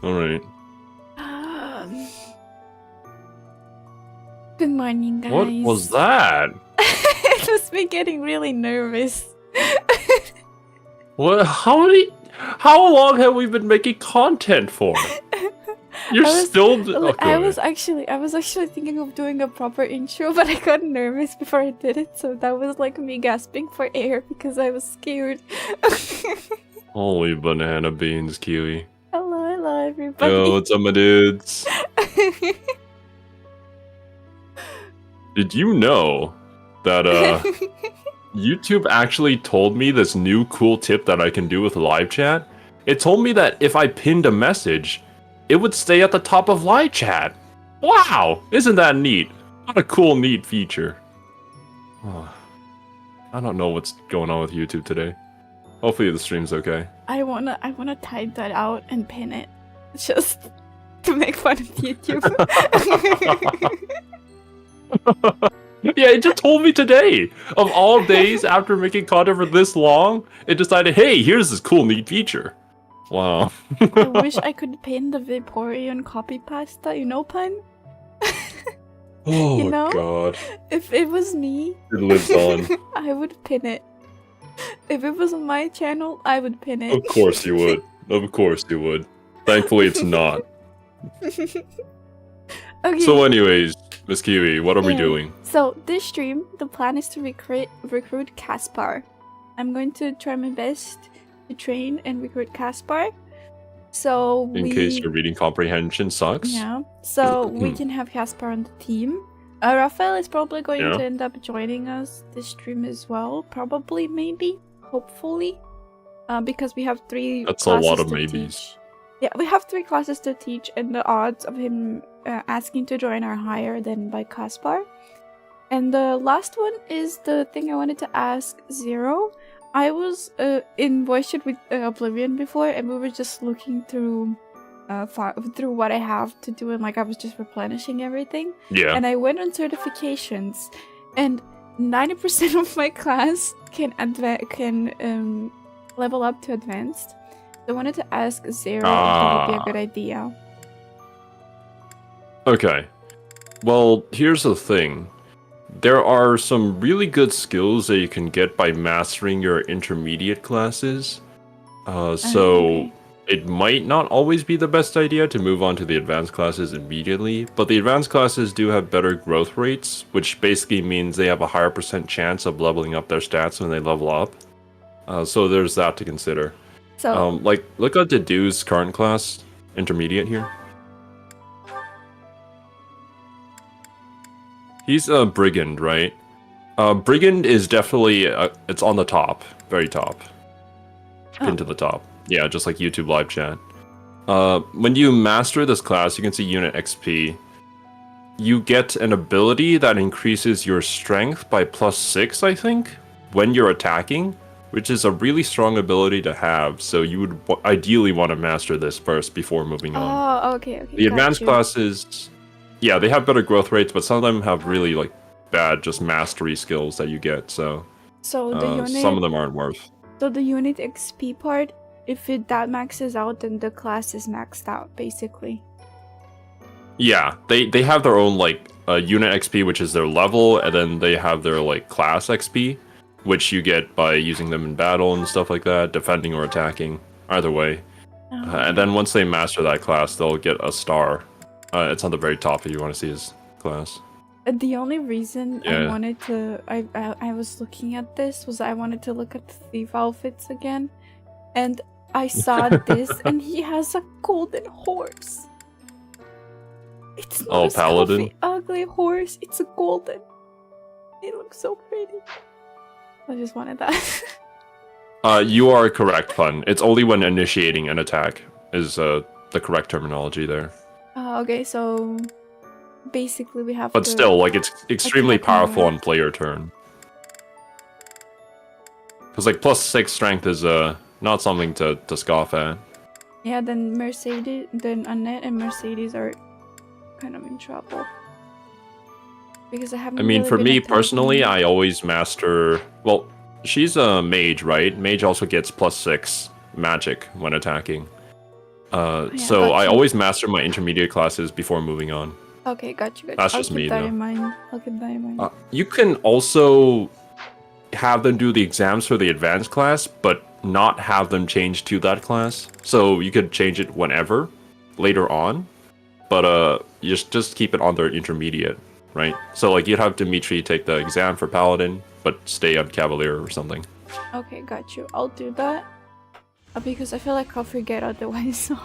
Alright. Good morning, guys. What was that? It was me getting really nervous. What? How long have we been making content for? You're I was actually thinking of doing a proper intro, but I got nervous before I did it, so that was like me gasping for air because I was scared. Holy banana beans, Kiwi. Hello, everybody. Yo, what's up, my dudes? Did you know that YouTube actually told me this new cool tip that I can do with live chat? It told me that if I pinned a message, it would stay at the top of live chat. Wow, isn't that neat? What a cool, neat feature. Oh, I don't know what's going on with YouTube today. Hopefully the stream's okay. I wanna type that out and pin it, just to make fun of YouTube. Yeah, it just told me today. Of all days, after making content for this long, it decided, hey, here's this cool, neat feature. Wow. I wish I could pin the Vaporeon copy pasta, you know, pun? Oh, you know? God. If it was me, It lives on. I would pin it. If it was on my channel, I would pin it. Of course you would. Of course you would. Thankfully, it's not. Okay. So anyways, Miss Kiwi, what are we doing? So this stream, the plan is to recruit Caspar. I'm going to try my best to train and recruit Caspar. So In case your reading comprehension sucks. Yeah. So we can have Caspar on the team. Raphael is probably going to end up joining us this stream as well. Probably, maybe, hopefully, because we have 3. That's a lot of maybes. Teach. Yeah, we have 3 classes to teach, and the odds of him asking to join are higher than by Caspar. And the last one is the thing I wanted to ask Xero. I was in Voice Chat with Oblivion before, and we were just looking through through what I have to do, and like I was just replenishing everything. Yeah. And I went on certifications, and 90% of my class can level up to advanced. I wanted to ask Xero if that would be a good idea. Okay. Well, here's the thing. There are some really good skills that you can get by mastering your intermediate classes. So it might not always be the best idea to move on to the advanced classes immediately, but the advanced classes do have better growth rates, which basically means they have a higher % chance of leveling up their stats when they level up. So there's that to consider. So, like, look at Dedu's current class, intermediate here. He's a brigand, right? Brigand is definitely, it's on the top, very top. Pinned to the top. Yeah, just like YouTube live chat. When you master this class, you can see unit XP. You get an ability that increases your strength by +6, I think, when you're attacking, which is a really strong ability to have, so you would ideally want to master this first before moving on. Oh, okay. The advanced classes, yeah, they have better growth rates, but some of them have really like bad just mastery skills that you get, so the unit, some of them aren't worth. So the unit XP part, if that maxes out, then the class is maxed out, basically. Yeah, they have their own like unit XP, which is their level, and then they have their like class XP, which you get by using them in battle and stuff like that, defending or attacking, either way. And then once they master that class, they'll get a star. It's on the very top if you want to see his class. The only reason I wanted to, I was looking at this was I wanted to look at the thief outfits again, and I saw this, and he has a golden horse. It's not a paladin, ugly horse. It's a golden. It looks so pretty. I just wanted that. You are correct, Pun. It's only when initiating an attack is the correct terminology there. Okay, so basically we have. But still, like, it's extremely powerful on player turn. Because like +6 strength is not something to scoff at. Yeah, then Unmet and Mercedes are kind of in trouble. Because I haven't. I mean, for me personally, I always master. Well, she's a mage, right? Mage also gets +6 magic when attacking. Yeah, So I gotcha. always master my intermediate classes before moving on. Okay, got you. That's I'll just keep me, that though. in mind. I'll keep that in mind. You can also have them do the exams for the advanced class, but not have them change to that class. So you could change it whenever, later on, but you just keep it on their intermediate, right? So like you'd have Dimitri take the exam for Paladin, but stay on Cavalier or something. Okay, got you. I'll do that. Because I feel like I'll forget otherwise, so...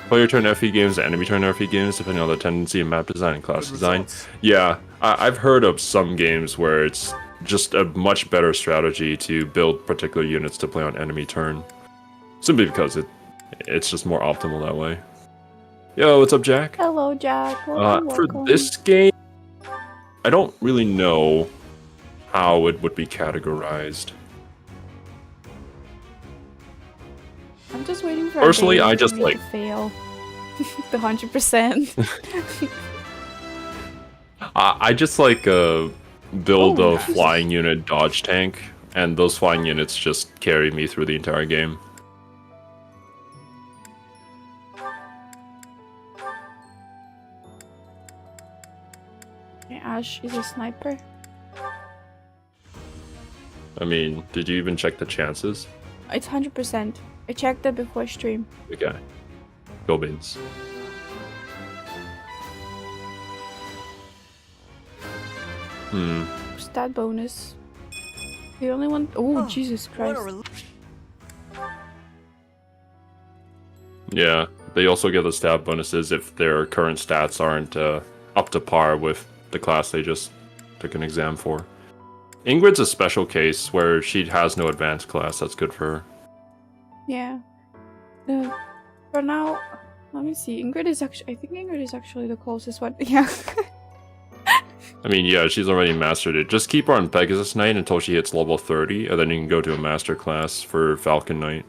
Player turn FE games and enemy turn FE games, depending on the tendency of map design and class design. Yeah, I've heard of some games where it's just a much better strategy to build particular units to play on enemy turn. Simply because it's just more optimal that way. Yo, what's up, Jack? Hello, Jack. Welcome, For welcome. this game, I don't really know how it would be categorized. I'm just waiting for Personally, a day I for just me like to fail. The 100%. I just like build Oh, a flying unit dodge tank, and those flying units just carry me through the entire game. Okay, Ash is a sniper. I mean, did you even check the chances? It's 100%. I checked it before stream. Okay. Go Beans. Stat bonus. The only one. Oh, Jesus Christ. Yeah, they also get the stat bonuses if their current stats aren't up to par with the class they just took an exam for. Ingrid's a special case where she has no advanced class. That's good for her. Yeah. For now, let me see. Ingrid is actually. I think Ingrid is actually the closest one. Yeah. I mean, yeah, she's already mastered it. Just keep her on Pegasus Knight until she hits level 30, and then you can go to a master class for Falcon Knight.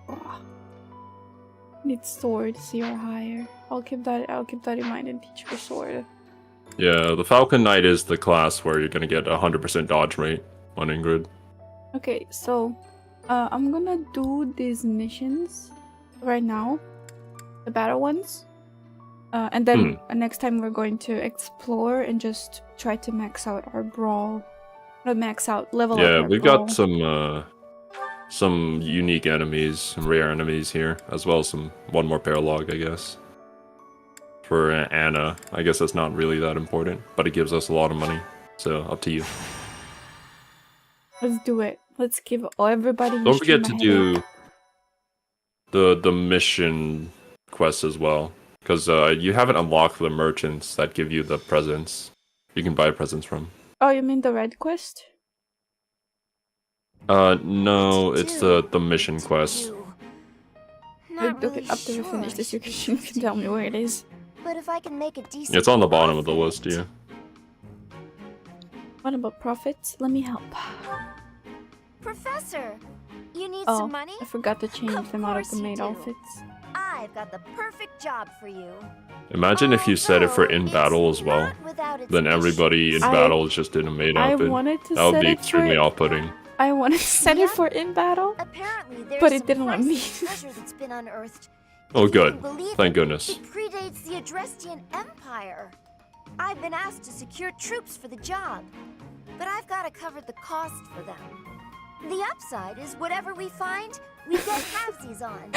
Oh. Need sword 0 or higher. I'll keep that in mind and teach her sword. Yeah, the Falcon Knight is the class where you're gonna get 100% dodge rate on Ingrid. Okay, so I'm gonna do these missions right now, the battle ones, and then next time we're going to explore and just try to max out our brawl. Not max out, level up. Yeah, our we've brawl. got some unique enemies, some rare enemies here, as well as one more paralog, I guess. For Anna, I guess that's not really that important, but it gives us a lot of money, so up to you. Let's do it. Let's give everybody. Don't forget to do the mission quests as well, because you haven't unlocked the merchants that give you the presents. You can buy presents from. Oh, you mean the red quest? No, it's the mission quest. Okay, after we finish this, you can tell me where it is. But if I can make a decent It's on the bottom of the list, yeah. What about profits? Let me help. Professor, you need Oh, some money? I forgot to change them out of the course you maid do. outfits. I've got the perfect job for you. Imagine if you set it for Although in battle as it's well. not without its Then everybody in I- battle is just in a maid I outfit. wanted to That would set be it extremely for. off-putting. I wanted to set it for in battle. Apparently, there's But it some didn't let me. priceless treasure that's been unearthed. Oh, If you good. can believe Thank it, goodness. It predates the Adrestian Empire. I've been asked to secure troops for the job, but I've got to cover the cost for them. The upside is whatever we find, we get halvesies on.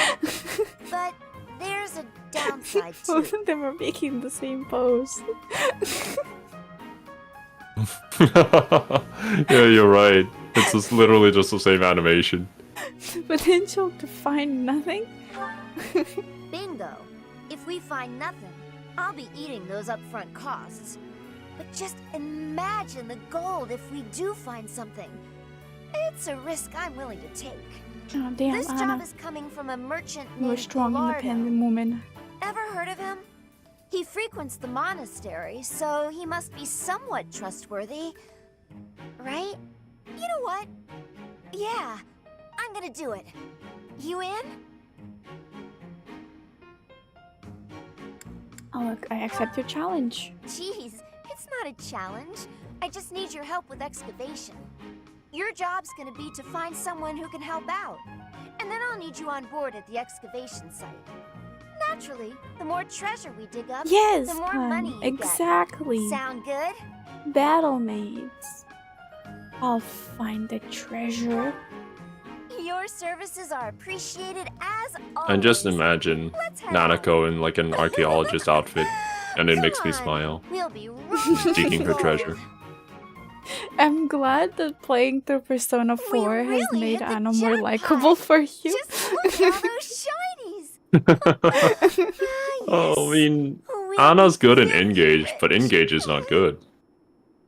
But there's a downside Both too. of them are making the same pose. Yeah, you're right. It's just literally just the same animation. The potential to find nothing? Bingo. If we find nothing, I'll be eating those upfront costs. But just imagine the gold if we do find something. It's a risk I'm willing to take. Oh, damn, This job Anna. is coming from a merchant You're a named strong, Gallardo. independent woman. Ever heard of him? He frequents the monastery, so he must be somewhat trustworthy. Right? You know what? Yeah, I'm gonna do it. You in? Oh, look, I accept your challenge. Jeez, it's not a challenge. I just need your help with excavation. Your job's gonna be to find someone who can help out. And then I'll need you on board at the excavation site. Naturally, the more treasure we dig up, Yes, the more Pun, money you exactly. get. Sound good? Battle mates. I'll find the treasure. Your services are appreciated as always. And just imagine Let's head Nanako in like an archaeologist outfit, and it Come makes me on. smile. We'll be right Seeking her treasure. I'm glad that playing through Persona 4 has really made hit the Anna more jackpot. likable for you. Just look at all those shinies. Oh, I mean, We Anna's good in will be Engage, but rich. Engage is not good.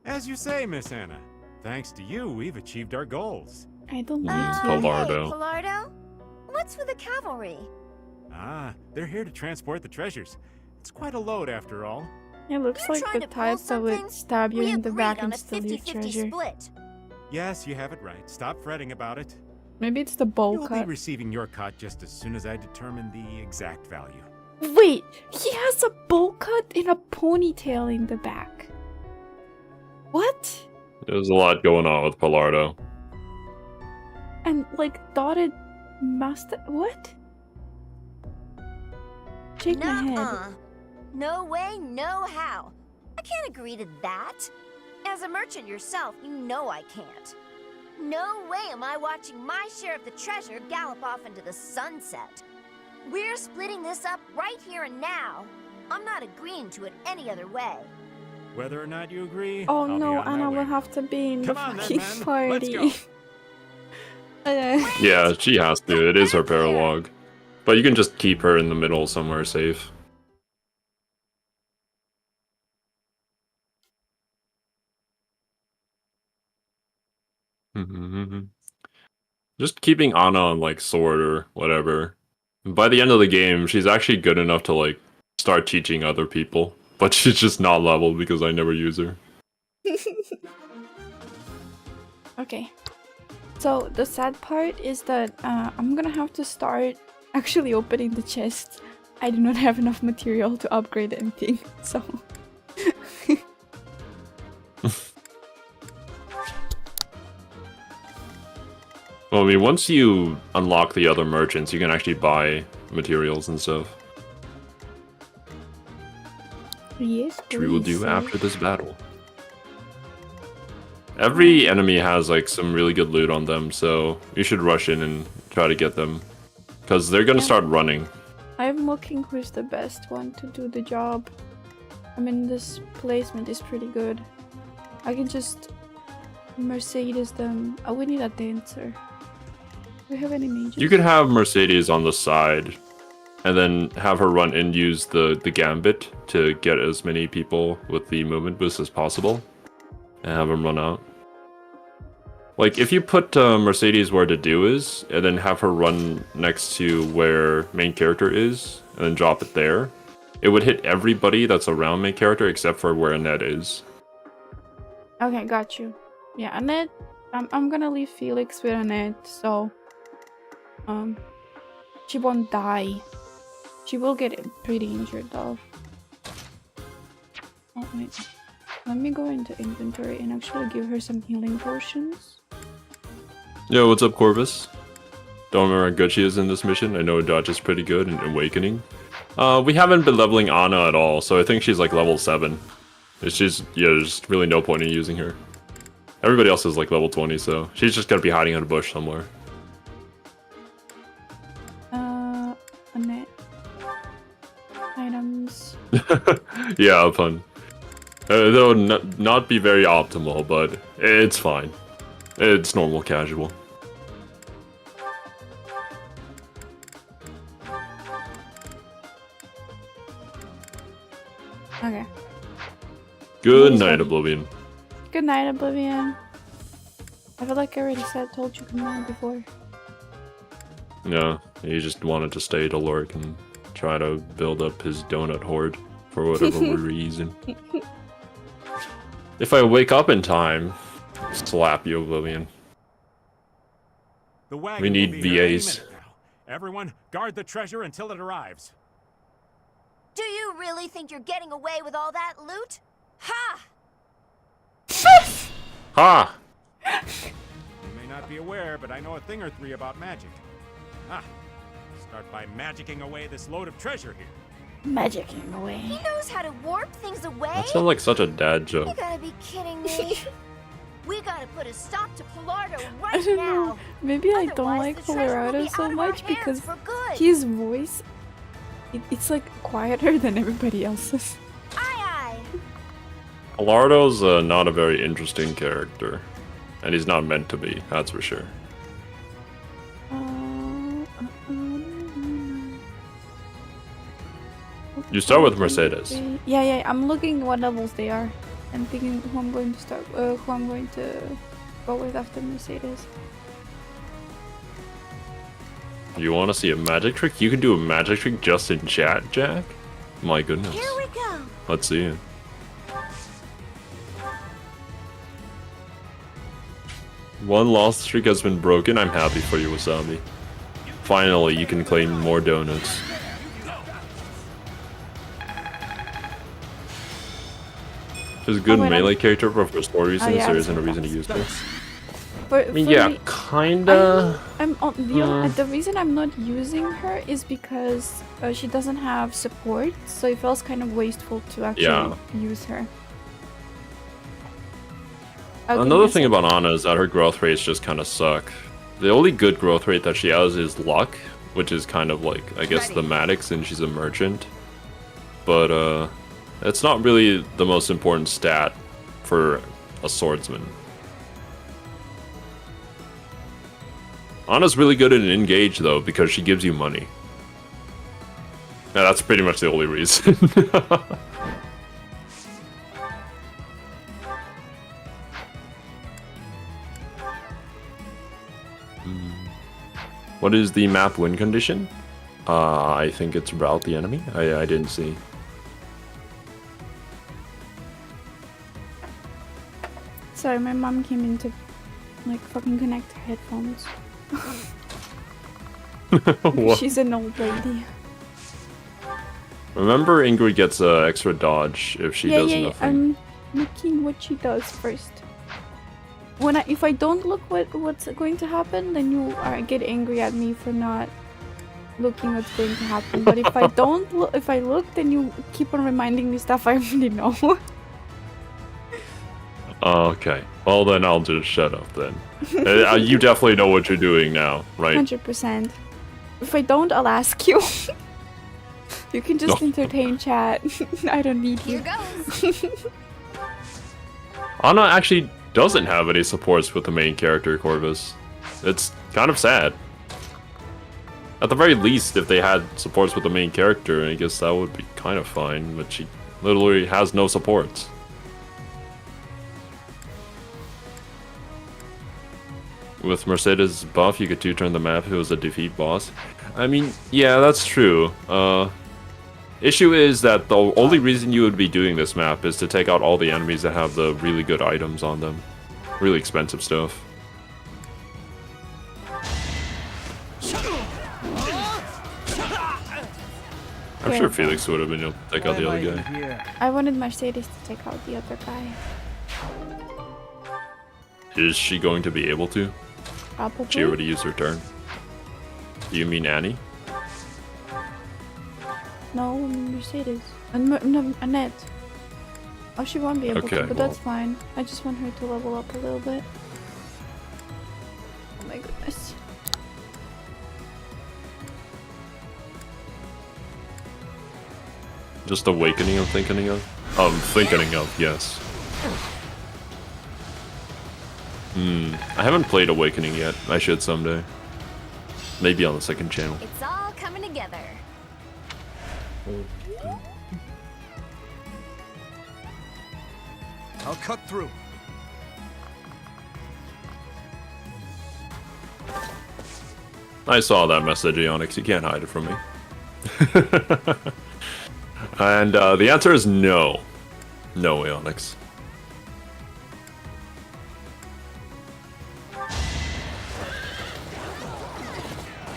As you say, Miss Anna. Thanks to you, we've achieved our goals. I don't like Pallardo. you. Hey, Pallardo? What's with the cavalry? Ah, they're here to transport the treasures. It's quite a load after all. It looks You like trying the to pull type that would something? stab you We in the agreed back on and a steal your 50-50 treasure. split. Yes, you have it right. Stop fretting about it. Maybe it's the bowl You'll be cut. receiving your cut just as soon as I determine the exact value. Wait, he has a bowl cut and a ponytail in the back. What? There's a lot going on with Pallardo. And like dotted mustache. What? Shake my head. Nuh-uh. No way, no how. I can't agree to that. As a merchant yourself, you know I can't. No way am I watching my share of the treasure gallop off into the sunset. We're splitting this up right here and now. I'm not agreeing to it any other way. Whether or not you agree, Oh I'll be no, on my Anna way. will have to be in Come the on then, fucking man. party. Let's go. Yeah, she has to. It is her paralogue. But you can just keep her in the middle somewhere safe. Just keeping Anna on like sword or whatever. By the end of the game, she's actually good enough to like start teaching other people. But she's just not leveled because I never use her. Okay. So the sad part is that I'm gonna have to start actually opening the chest. I do not have enough material to upgrade anything, so. Well, I mean, once you unlock the other merchants, you can actually buy materials and stuff. Yes, Which we will do please, after this battle. Every enemy has like some really good loot on them, so you should rush in and try to get them. Because they're gonna start running. I'm looking who's the best one to do the job. I mean, this placement is pretty good. I can just Mercedes them. Oh, we need a dancer. Do we have any mages? You could have Mercedes on the side, and then have her run and use the gambit to get as many people with the movement boost as possible, and have them run out. Like, if you put Mercedes where the do is, and then have her run next to where main character is, and then drop it there, it would hit everybody that's around main character except for where Annette is. Okay, got you. Yeah, Annette. I'm gonna leave Felix with Annette, so she won't die. She will get pretty injured though. Oh wait, let me go into inventory and actually give her some healing potions. Yo, what's up, Corvus? Don't remember how good she is in this mission. I know Dodge is pretty good in Awakening. We haven't been leveling Anna at all, so I think she's like level 7. It's just, yeah, there's really no point in using her. Everybody else is like level 20, so she's just gonna be hiding in a bush somewhere. Annette. Items. Yeah, fun. Though not be very optimal, but it's fine. It's normal casual. Okay. Good Always night, ready. Oblivion. Good night, Oblivion. I feel like I already told you good night before. Yeah, he just wanted to stay to lurk and try to build up his donut hoard for whatever reason. If I wake up in time, slap you, Oblivion. The wagon We need will be here any VAs. minute now. Everyone, guard the treasure until it arrives. Do you really think you're getting away with all that loot? Ha! Ha! You may not be aware, but I know a thing or three about magic. Ah, start by magicking away this load of treasure here. Magicking away. He knows how to warp things away. That sounds like such a dad You joke. gotta be kidding me. We gotta put a stop to Pilardo I right don't now. know. Maybe I don't Otherwise, like the treasure will Colorado be so out of our much hands because for good. his voice, it's like quieter than everybody else's. Aye, aye. Alardo's not a very interesting character. And he's not meant to be, that's for sure. You start with Mercedes. Yeah, I'm looking what levels they are. I'm thinking who I'm going to start, who I'm going to go with after Mercedes. You want to see a magic trick? You can do a magic trick just in chat, Jack? My goodness. Here we go. Let's see it. One lost streak has been broken. I'm happy for you, Wasabi. Finally, you can claim more donuts. She's a good wait, melee character, but for story reasons, yeah, there it's isn't a okay. reason to use her. For I mean, for yeah, me, kinda. the reason I'm not using her is because she doesn't have support, so it feels kind of wasteful to actually use her. Okay, Another thing about Ana is that her growth rates just kind of suck. The only good growth rate that she has is luck, which is kind of like, I guess, thematic since she's a merchant. But, it's not really the most important stat for a swordsman. Ana's really good at an engage, though, because she gives you money. Yeah, that's pretty much the only reason. What is the map win condition? I think it's rout the enemy. I didn't see. Sorry, my mom came in to like fucking connect her headphones. What? She's an old lady. Remember, Ingrid gets extra dodge if she does nothing. I'm looking what she does first. If I don't look what's going to happen, then you get angry at me for not looking what's going to happen. But if I don't look, if I look, then you keep on reminding me stuff I already know. Okay. Well, then I'll just shut up then. You definitely know what you're doing now, right? 100%. If I don't, I'll ask you. You can just entertain chat. I don't need you. Here goes. Ana actually doesn't have any supports with the main character, Corvus. It's kind of sad. At the very least, if they had supports with the main character, I guess that would be kind of fine, but she literally has no supports. With Mercedes' buff, you could 2-turn the map if it was a defeat boss. I mean, yeah, that's true. Issue is that the only reason you would be doing this map is to take out all the enemies that have the really good items on them. Really expensive stuff. I'm sure Felix would have been able to take out the other guy. I wanted Mercedes to take out the other guy. Is she going to be able to? Probably. She already used her turn. Do you mean Annie? No, Mercedes. No, Annette. Oh, she won't be able Okay, to, but well. that's fine. I just want her to level up a little bit. Oh my goodness. Just Awakening I'm thinking of? Thinking of, yes. I haven't played Awakening yet. I should someday. Maybe on the second channel. It's all coming together. I'll cut through. I saw that message, Onyx. You can't hide it from me. And the answer is no. No, Onyx.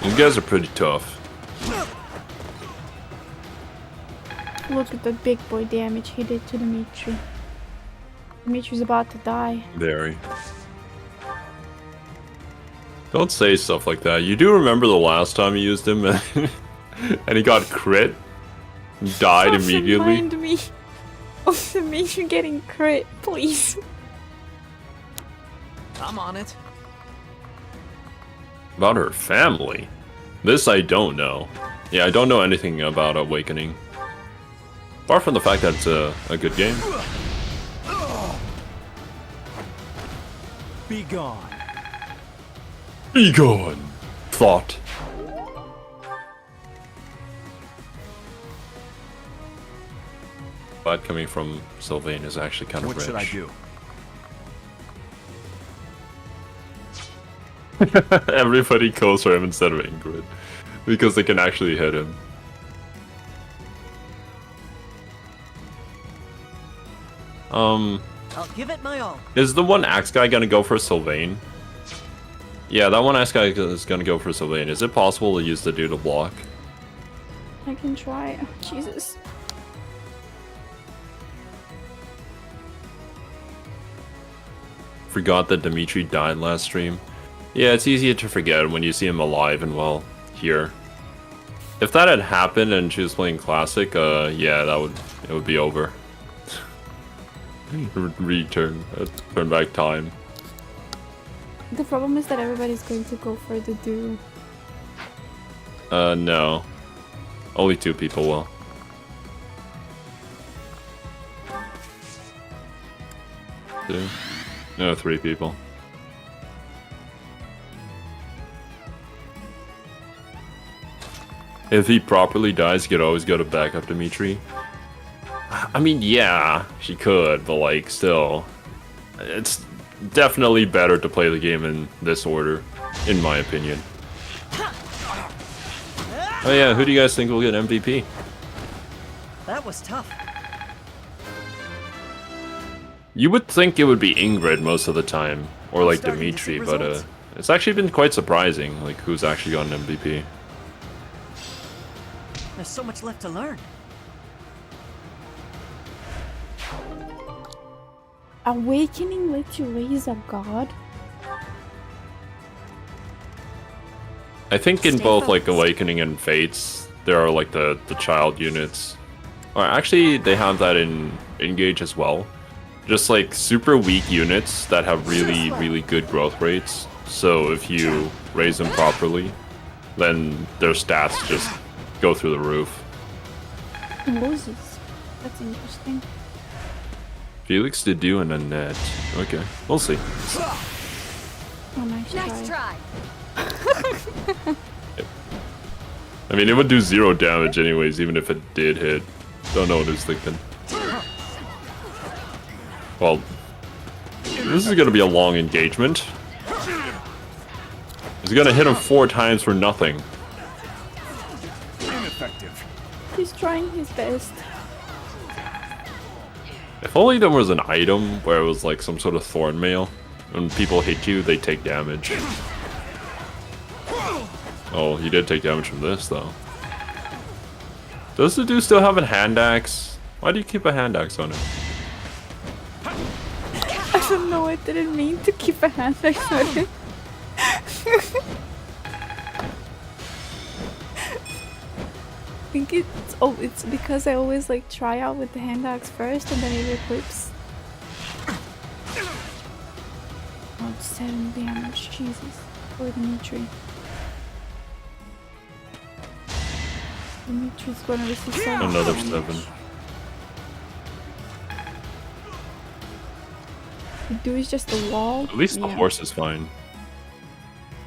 You guys are pretty tough. Look at the big boy damage he did to Dimitri. Dimitri's about to die. Very. Don't say stuff like that. You do remember the last time you used him and he got crit? Died Don't immediately? Remind me of Dimitri getting crit, please. I'm on it. About her family? This I don't know. Yeah, I don't know anything about Awakening. Apart from the fact that it's a good game. Be gone. Be gone! Thought. But coming from Sylvain is actually kind of What rich. should I do? Everybody goes for him instead of Ingrid. Because they can actually hit him. I'll give it my all. Is the one axe guy gonna go for Sylvain? Yeah, that one axe guy is gonna go for Sylvain. Is it possible to use the dude to block? I can try. Oh, Jesus. Forgot that Dimitri died last stream. Yeah, it's easier to forget when you see him alive and well here. If that had happened and she was playing classic, yeah, it would be over. Turn back time. The problem is that everybody's going to go for the do. No. Only 2 people will. Two? No, 3 people. If he properly dies, you could always go to backup Dimitri. I mean, yeah, she could, but like, still. It's definitely better to play the game in this order, in my opinion. Oh yeah, who do you guys think will get MVP? That was tough. You would think it would be Ingrid most of the time, or like Starting to Dimitri, see but results. it's actually been quite surprising, like who's actually gotten MVP. There's so much left to learn. Awakening lets you raise a god? I think in Stay both like focused. Awakening and Fates, there are like the child units. Or actually, they have that in Engage as well. Just like super weak units that have really good growth rates. So if you raise them properly, then their stats just go through the roof. Moses. That's interesting. Felix did do an unmet. Okay, we'll see. Oh, nice Nice try. try. I mean, it would do 0 damage anyways, even if it did hit. Don't know what he was thinking. Well, this is gonna be a long engagement. He's gonna hit him 4 times for nothing. Ineffective. He's trying his best. If only there was an item where it was like some sort of thorn mail. When people hit you, they take damage. Oh, he did take damage from this, though. Does the dude still have a hand axe? Why do you keep a hand axe on him? I don't know, I didn't mean to keep a hand axe on it. I think it's because I always like try out with the hand axe first and then it equips. Oh, 7 damage, Jesus. Poor Dimitri. Dimitri's gonna receive 7 Another damage. 7. The dude is just a wall. At least the Yeah. horse is fine.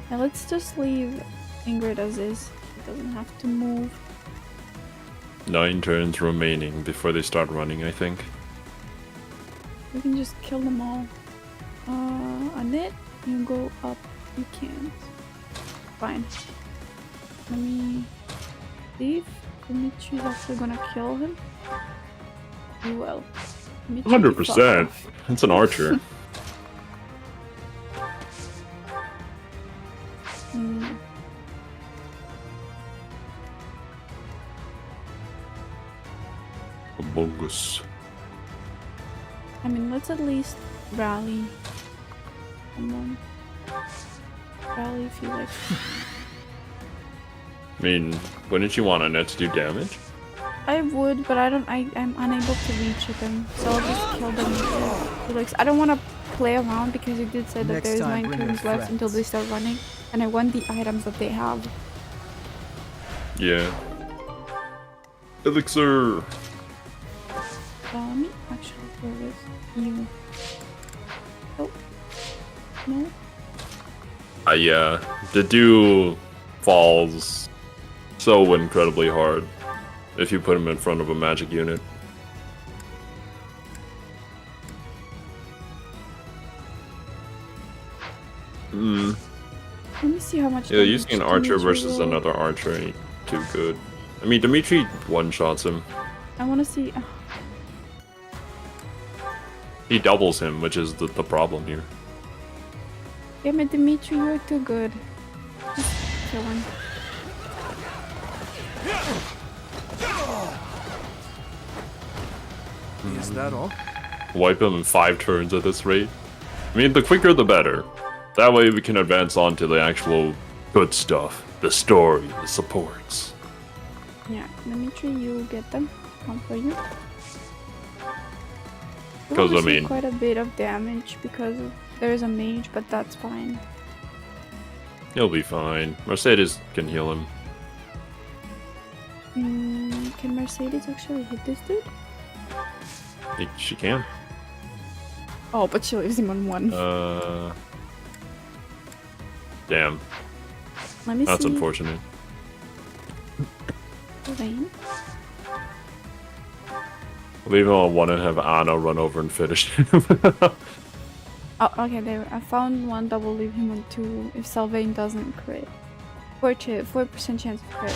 Now let's just leave Ingrid as is. It doesn't have to move. 9 turns remaining before they start running, I think. We can just kill them all. Annette, you go up. You can't. Fine. Let me leave. Dimitri's actually gonna kill him. He will. Dimitri, 100%. fuck off. It's an archer. Mm. A bogus. I mean, let's at least rally. Come on. Rally Felix. I mean, wouldn't you want Annette to do damage? I would, but I'm unable to reach them, so I'll just kill them with Felix. I don't want to play around because you did say that Next there's time, 9 bring your turns left until they start running, and I want the items that they have. Yeah. Elixir! Let me actually throw this. You. Oh. No? Yeah. The dew falls so incredibly hard if you put him in front of a magic unit. Hmm. Let me see how much. Yeah, damage using an archer Dimitri versus will- another archer ain't too good. I mean, Dimitri one-shots him. I want to see. He doubles him, which is the problem here. Damn it, Dimitri, you're too good. Just kill him. Is that all? Wipe him in 5 turns at this rate. I mean, the quicker the better. That way we can advance on to the actual good stuff. The story, the supports. Yeah, Dimitri, you get them. Come for you. We'll 'Cause, I receive mean- quite a bit of damage because there is a mage, but that's fine. He'll be fine. Mercedes can heal him. Can Mercedes actually hit this dude? She can. Oh, but she leaves him on 1. Damn. Let me That's see. unfortunate. Lane. Leave him on 1 and have Anna run over and finish him. Oh, okay, there. I found one that will leave him on 2 if Sylvain doesn't crit. 4% chance of crit.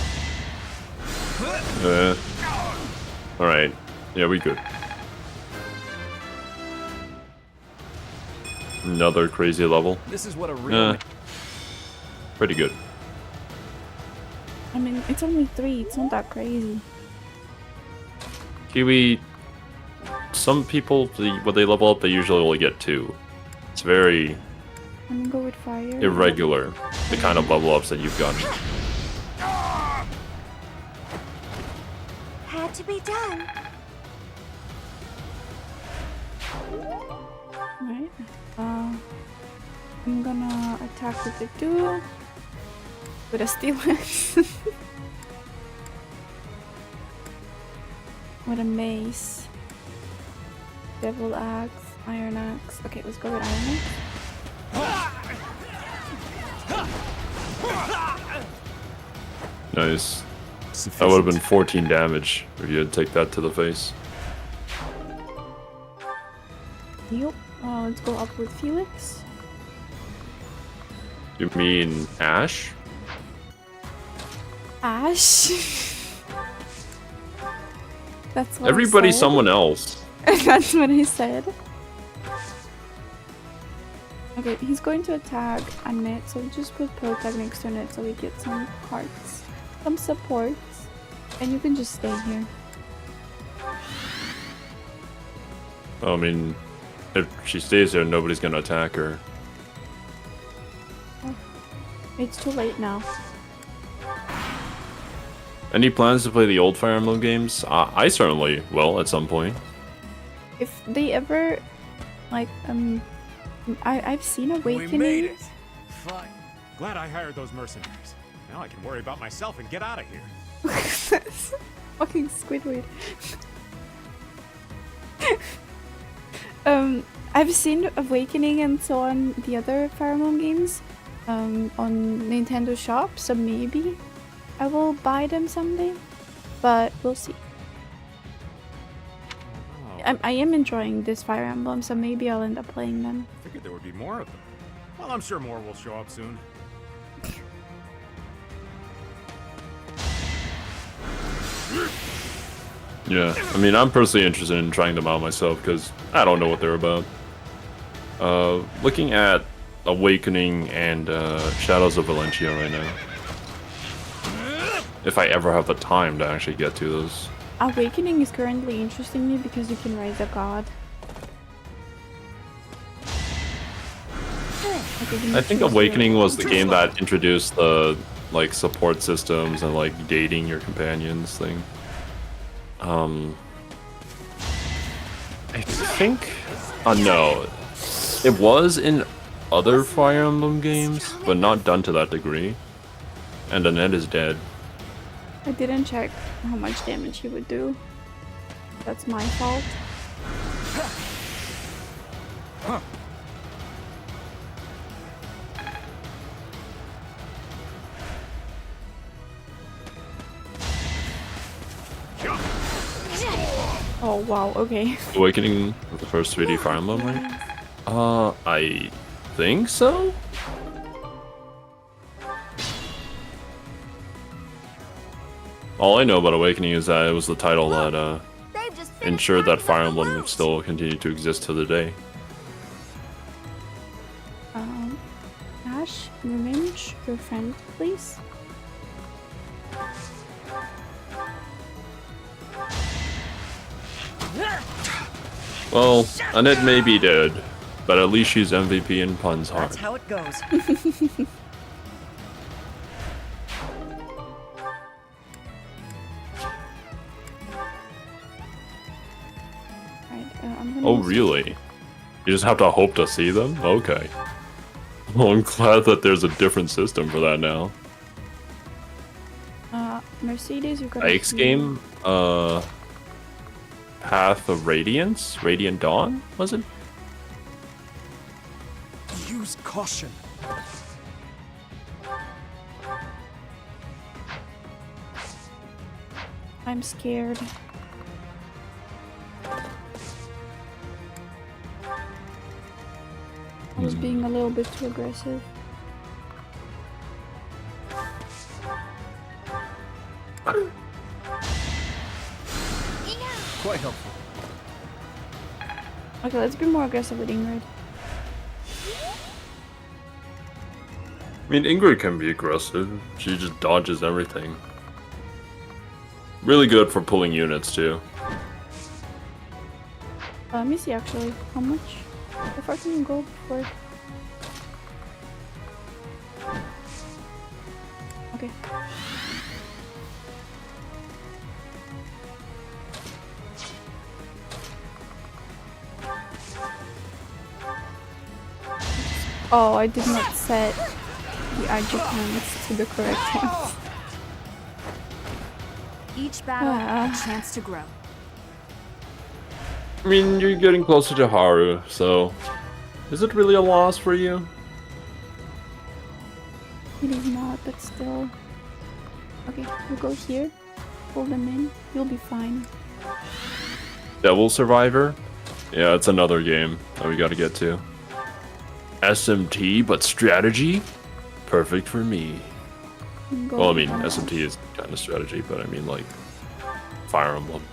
Alright. Yeah, we good. Another crazy level. This is what a real Pretty good. I mean, it's only 3. It's not that crazy. Kiwi, some people, when they level up, they usually only get 2. It's very I'm gonna go with fire. irregular, the kind of level ups that you've gotten. Had to be done. Right. I'm gonna attack with the 2. With a steel axe. With a mace. Devil axe. Iron axe. Okay, let's go with iron axe. Nice. That would have been 14 damage if you had take that to the face. Yup. Let's go up with Felix. You mean Ash? Ash. That's what Everybody's I said. someone else. That's what I said. Okay, he's going to attack Annette, so just put Protag next to Annette so we get some hearts. Some supports. And you can just stay here. I mean, if she stays there, nobody's gonna attack her. It's too late now. Any plans to play the old Fire Emblem games? I certainly will at some point. If they ever, like, I've seen Awakening. We made it. Fine. Glad I hired those mercenaries. Now I can worry about myself and get out of here. Fucking Squidward. I've seen Awakening and so on the other Fire Emblem games on Nintendo Shop, so maybe I will buy them someday, but we'll see. Oh, I am enjoying this Fire Emblem, so maybe I'll end up playing them. I figured there would be more of them. Well, I'm sure more will show up soon. Yeah, I mean, I'm personally interested in trying them out myself because I don't know what they're about. Looking at Awakening and Shadows of Valencia right now. If I ever have the time to actually get to those. Awakening is currently interesting me because you can raise a god. giving you I think choose Awakening your- was the game that introduced the like support systems and like dating your companions thing. I think no. It was in other Fire Emblem games, but not done to that degree. And Annette is dead. I didn't check how much damage he would do. That's my fault. Oh wow, okay. Awakening was the first 3D Fire Emblem, right? I think so? All I know about Awakening is that it was the title that They've just finished ensured that knocking Fire up the Emblem loose. still continued to exist to the day. Ash, revenge your friend, please. Well, Annette may be dead, but at least she's MVP in Pun's That's heart. how it goes. Right, I'm gonna Oh, use- really? You just have to hope to see them? Okay. Well, I'm glad that there's a different system for that now. Mercedes, you got Ike's game, Path of Radiance? Radiant Dawn, was it? Use caution. I'm scared. I was being a little bit too aggressive. Quite helpful. Okay, let's be more aggressive with Ingrid. I mean, Ingrid can be aggressive. She just dodges everything. Really good for pulling units, too. Let me see actually, how much? How far can you go before? Okay. Oh, I did not set the adjutants to the correct ones. Each battle, Ah. a chance to grow. I mean, you're getting closer to Haru, so... Is it really a loss for you? It is not, but still. Okay, we'll go here. Pull them in. You'll be fine. Devil Survivor? Yeah, it's another game that we gotta get to. SMT, but strategy? Perfect for me. Go Well, I mean, on. SMT is kind of strategy, but I mean, like, Fire Emblem.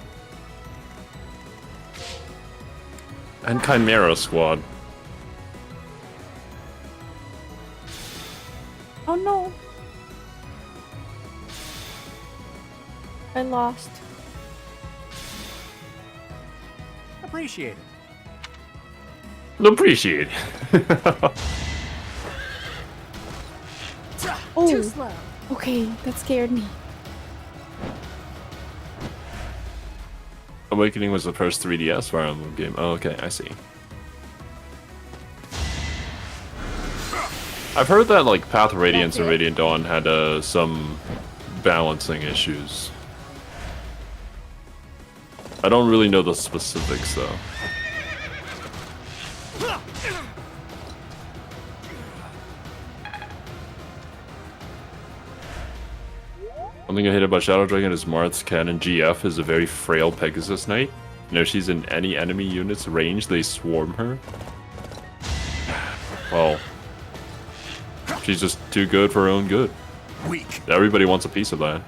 And Chimera Squad. Oh no! I lost. Appreciate it. Appreciate it. Oh, Too slow. okay, that scared me. Awakening was the first 3DS Fire Emblem game. Oh, okay, I see. I've heard that like Path of Radiance and That's it? Radiant Dawn had some balancing issues. I don't really know the specifics though. One thing I hate about Shadow Dragon is Marth's canon GF is a very frail Pegasus Knight. And if she's in any enemy unit's range, they swarm her. Well, she's just too good for her own good. Weak. Everybody wants a piece of that.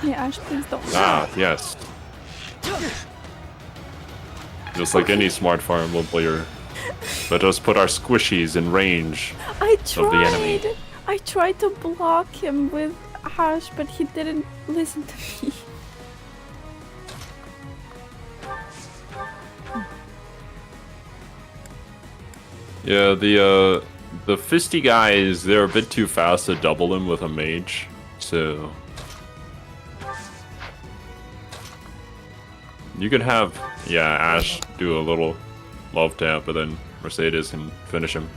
Yeah, Ash, please don't. Ah, yes. Just like any smart Fire Emblem player. Let us put our squishies in range. I Of the enemy. tried! I tried to block him with Ash, but he didn't listen to me. Yeah, the fisty guys, they're a bit too fast to double them with a mage, so you could have, yeah, Ash do a little love tap, but then Mercedes can finish him.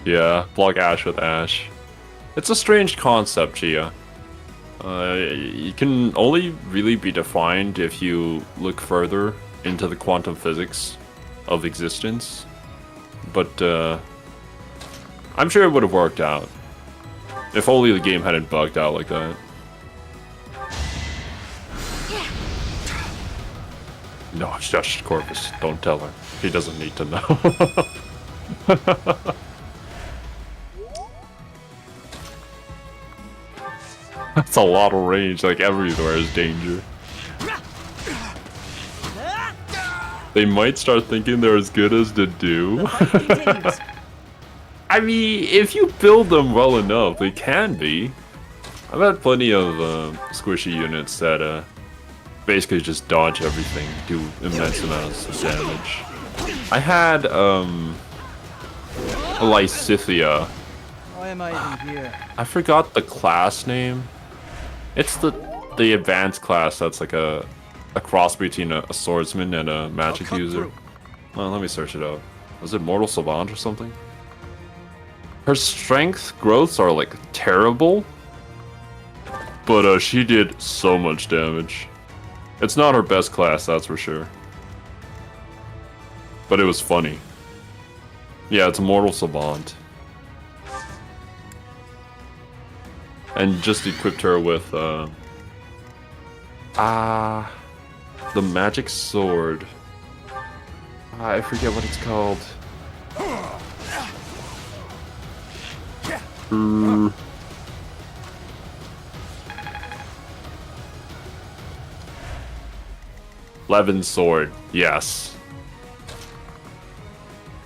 Yeah, block Ash with Ash. It's a strange concept, Gia. It can only really be defined if you look further into the quantum physics of existence. But I'm sure it would have worked out. If only the game hadn't bugged out like that. No, shush, Corvus. Don't tell her. He doesn't need to know. That's a lot of range, like everywhere is danger. They might start thinking they're as good as the do. I mean, if you build them well enough, they can be. I've had plenty of squishy units that basically just dodge everything, do immense amounts of damage. I had a Lysithia. Why am I even here? I forgot the class name. It's the advanced class that's like a cross between a swordsman and a magic user. Well, let me search it up. Was it Mortal Savant or something? Her strength growths are like terrible, but she did so much damage. It's not her best class, that's for sure. But it was funny. Yeah, it's Mortal Savant. And just equipped her with the magic sword. I forget what it's called. Levin sword, yes.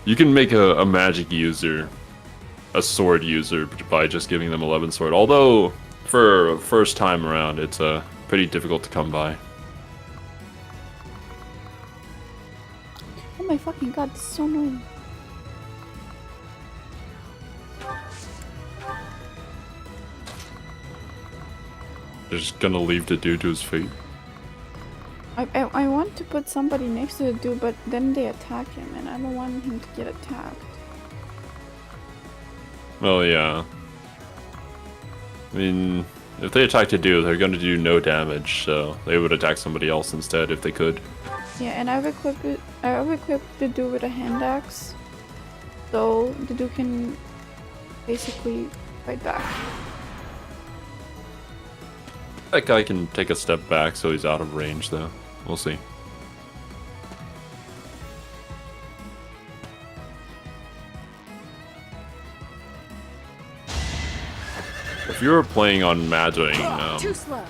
You can make a magic user a sword user by just giving them 11 sword. Although, for first time around, it's pretty difficult to come by. Oh my fucking god, this is so annoying. They're just gonna leave the dude to his fate. I want to put somebody next to the dude, but then they attack him, and I don't want him to get attacked. Well, yeah. I mean, if they attack the dude, they're gonna do no damage, so they would attack somebody else instead if they could. Yeah, and I've equipped the dude with a hand axe, so the dude can basically fight back. That guy can take a step back, so he's out of range, though. We'll see. If you were playing on Maddening, Too slow.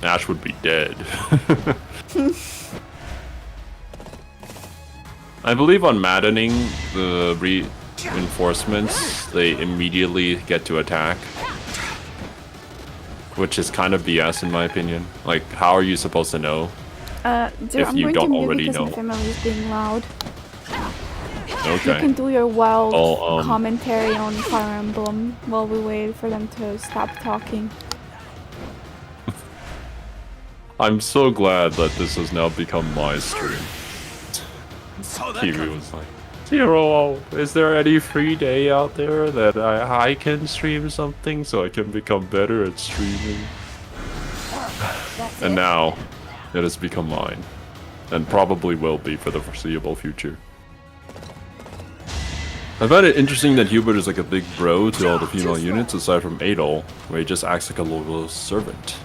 Ash would be dead. I believe on Maddening, the reinforcements, they immediately get to attack. Which is kind of BS in my opinion. Like, how are you supposed to know if you don't already know? My family is being loud. Okay. You can do your wild commentary on Fire Emblem while we wait for them to stop talking. I'm so glad that this has now become my stream. Kiwi was like, Xero, is there any free day out there that I can stream something so I can become better at streaming? And now, it has become mine. And probably will be for the foreseeable future. I find it interesting that Hubert is like a big bro to all the female units aside from Adol, where he just acts like a loyal servant.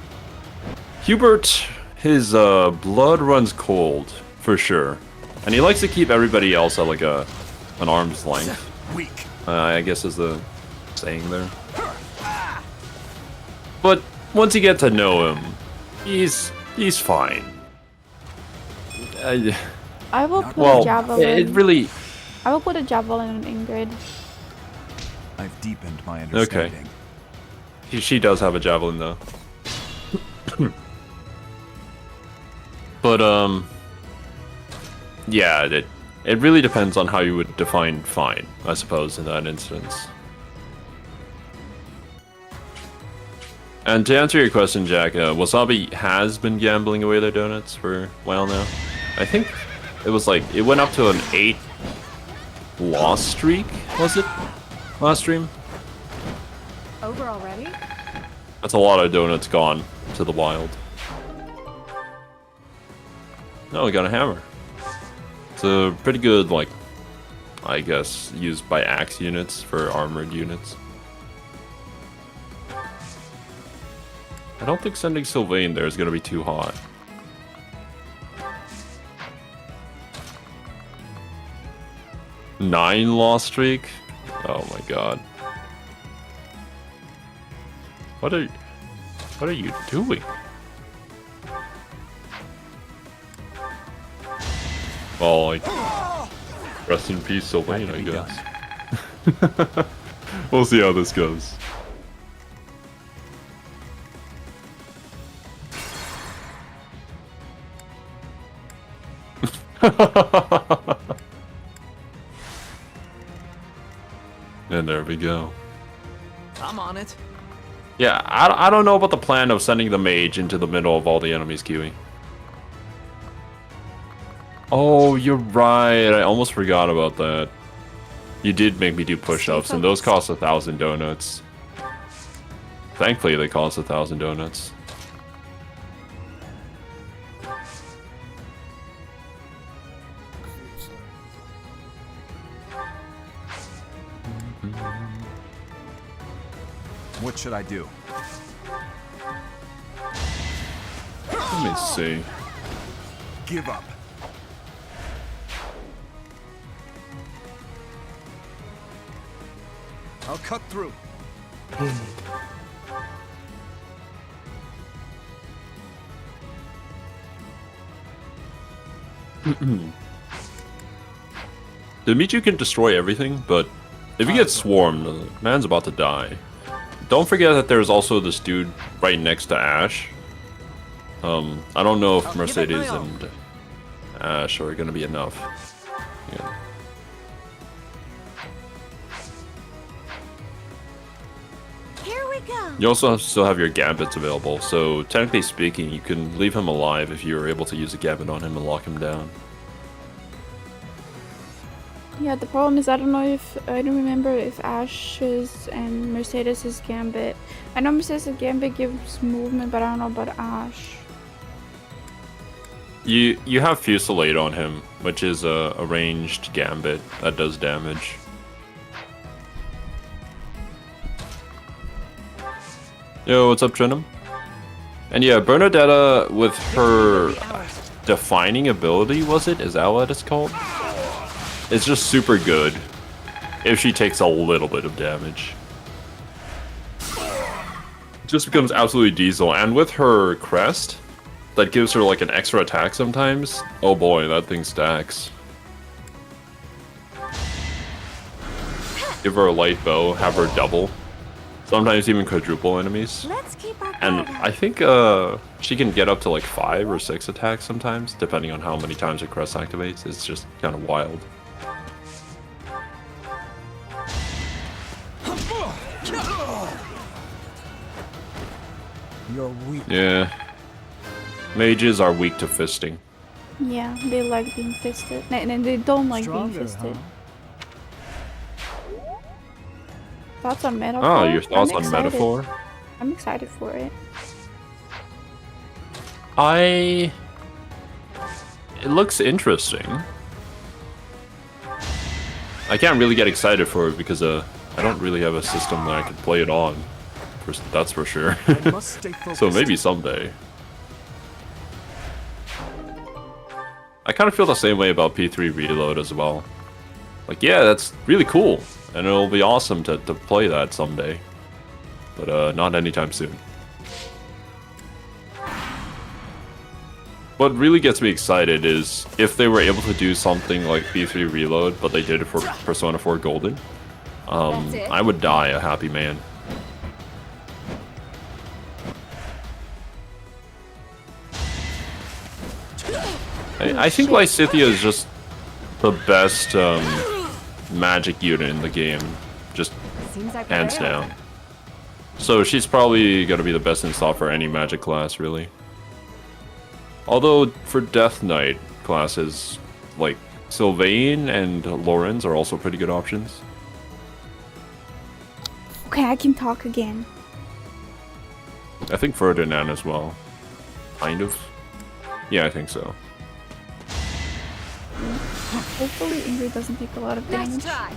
Hubert, his blood runs cold, for sure. And he likes to keep everybody else at like an arm's length. I guess is the saying there. But once you get to know him, he's fine. I will put a javelin. I will put a javelin on Ingrid. I've deepened my understanding. Okay. She does have a javelin though. But yeah, it really depends on how you would define fine, I suppose, in that instance. And to answer your question, Jack, Wasabi has been gambling away their donuts for a while now. I think it was like, it went up to an 8 loss streak, was it? Last stream? Over already? That's a lot of donuts gone to the wild. Oh, we got a hammer. It's a pretty good, like, I guess, used by axe units for armored units. I don't think sending Sylvain there is going to be too hot. Nine loss streak? Oh my god. What are you doing? Well, like, rest in peace, Sylvain, I guess. We'll see how this goes. And there we go. I'm on it. Yeah, I don't know about the plan of sending the mage into the middle of all the enemies queuing. Oh, you're right. I almost forgot about that. You did make me do push-ups, and those cost 1,000 donuts. Thankfully, they cost 1,000 donuts. What should I do? Let me see. Give up. I'll cut through. Dimitri can destroy everything, but if he gets swarmed, the man's about to die. Don't forget that there's also this dude right next to Ash. I don't know if Mercedes and Ash are gonna be enough. Yeah. Here we go. You also still have your gambits available, so technically speaking, you can leave him alive if you're able to use a gambit on him and lock him down. Yeah, the problem is I don't remember if Ash's and Mercedes' gambit. I know Mercedes' gambit gives movement, but I don't know about Ash. You have Fusillade on him, which is a ranged gambit that does damage. Yo, what's up, Trinum? And yeah, Bernadetta with her defining ability, was it? Is that what it's called? It's just super good if she takes a little bit of damage. Just becomes absolutely diesel, and with her crest, that gives her like an extra attack sometimes. Oh boy, that thing stacks. Give her a light bow, have her double. Sometimes even quadruple enemies. Let's keep our And guard up. I think she can get up to like 5 or 6 attacks sometimes, depending on how many times her crest activates. It's just kind of wild. You're weak. Yeah. Mages are weak to fisting. Yeah, they like being fisted. And they don't like being fisted. Thoughts on Metaphor? Oh, your thoughts I'm on excited. Metaphor? I'm excited for it. It looks interesting. I can't really get excited for it because I don't really have a system that I could play it on. That's for sure. I must stay focused. So maybe someday. I kind of feel the same way about P3 Reload as well. Like, yeah, that's really cool, and it'll be awesome to play that someday. But not anytime soon. What really gets me excited is if they were able to do something like P3 Reload, but they did it for Persona 4 Golden. I would die a happy man. I think shit. Lysithea is just the best magic unit in the game, just Seems like hands we're there. down. So she's probably gonna be the best install for any magic class, really. Although for Death Knight classes, like Sylvain and Lorenz are also pretty good options. Okay, I can talk again. I think Ferdinand as well. Kind of. Yeah, I think so. Hopefully Ingrid doesn't take a lot of damage. Nice try.